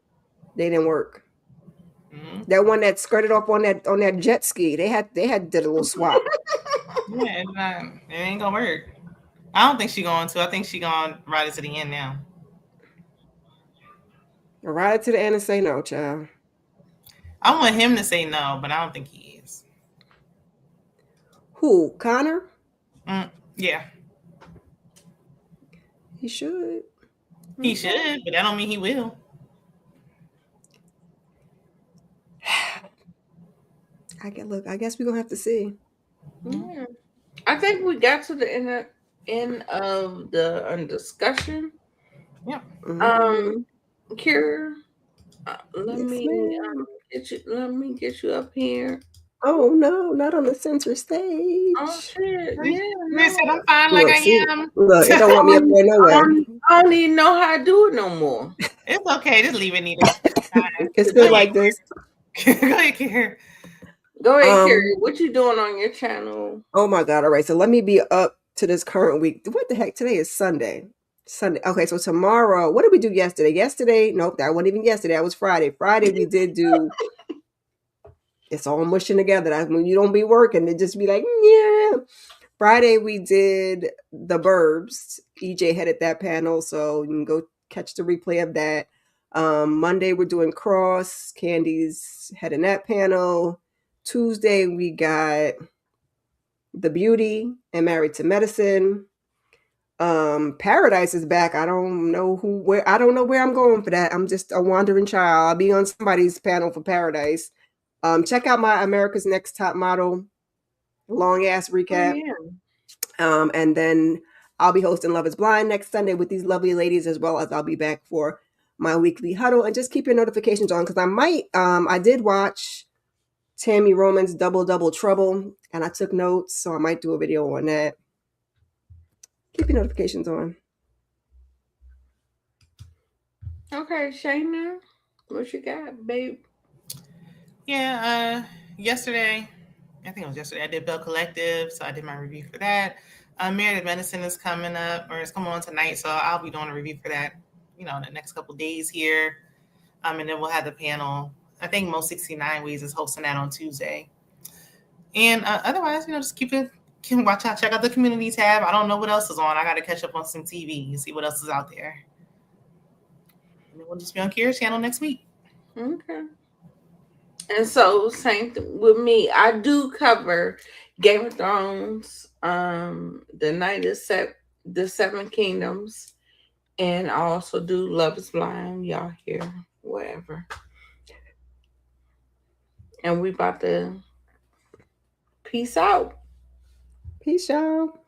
[SPEAKER 2] they didn't work.
[SPEAKER 3] Mm-hmm.
[SPEAKER 2] That one that skirted off on that jet ski, they had did a little swap.
[SPEAKER 3] Yeah, it ain't gonna work. I don't think she going to. I think she gonna ride it to the end now.
[SPEAKER 2] Ride to the end and say no, child.
[SPEAKER 3] I want him to say no, but I don't think he is.
[SPEAKER 2] Who? Connor?
[SPEAKER 3] Yeah,
[SPEAKER 2] He should.
[SPEAKER 3] he should, but that don't mean he will.
[SPEAKER 2] I guess we're gonna have to see.
[SPEAKER 1] Yeah. I think we got to the end of the discussion.
[SPEAKER 3] Yeah.
[SPEAKER 2] Mm-hmm.
[SPEAKER 1] Kira, let
[SPEAKER 2] Yes,
[SPEAKER 1] me
[SPEAKER 2] ma'am.
[SPEAKER 1] get you up here.
[SPEAKER 2] Oh no, not on the center stage.
[SPEAKER 1] Oh shit! Yeah,
[SPEAKER 3] They said
[SPEAKER 1] no.
[SPEAKER 3] I'm fine like
[SPEAKER 2] Look, see,
[SPEAKER 3] I am.
[SPEAKER 2] look, it don't want me up there no way.
[SPEAKER 1] I don't even know how to do it no more.
[SPEAKER 3] It's okay. Just leave it, Nita.
[SPEAKER 2] It's still like this.
[SPEAKER 3] Go ahead, Kira.
[SPEAKER 1] Go ahead, Kira. What you doing on your channel?
[SPEAKER 2] Oh my God. All right. So let me be up to this current week. What the heck? Today is Sunday. Okay. So tomorrow, what did we do yesterday? Nope. That wasn't even yesterday. That was Friday. Friday, we did do, it's all mushing together. That's when you don't be working. It just be like, yeah. Friday, we did the Burbs. EJ headed that panel. So you can go catch the replay of that. Monday, we're doing Cross. Candy's heading that panel. Tuesday, we got The Beauty and Married to Medicine. Paradise is back. I don't know where I'm going for that. I'm just a wandering child. I'll be on somebody's panel for Paradise. Check out my America's Next Top Model long ass recap.
[SPEAKER 1] Oh, yeah.
[SPEAKER 2] And then I'll be hosting Love is Blind next Sunday with these lovely ladies, as well as I'll be back for my weekly huddle. And just keep your notifications on because I did watch Tammy Roman's Double Trouble and I took notes, so I might do a video on that. Keep your notifications on.
[SPEAKER 1] Okay, Shayna, what you got, babe?
[SPEAKER 3] Yeah, yesterday, I think it was yesterday, I did Bell Collective, so I did my review for that. Married to Medicine is coming up, or it's coming on tonight, so I'll be doing a review for that, the next couple of days here. And then we'll have the panel. I think Mo 69 Ways is hosting that on Tuesday. And otherwise, just watch out, check out the community tab. I don't know what else is on. I got to catch up on some TV and see what else is out there. And then we'll just be on Kira's channel next week.
[SPEAKER 1] Okay. And so, same thing with me. I do cover Game of Thrones, the Night of the Seven Kingdoms, and I also do Love is Blind. Y'all hear whatever. And we about to peace out.
[SPEAKER 2] Peace, y'all.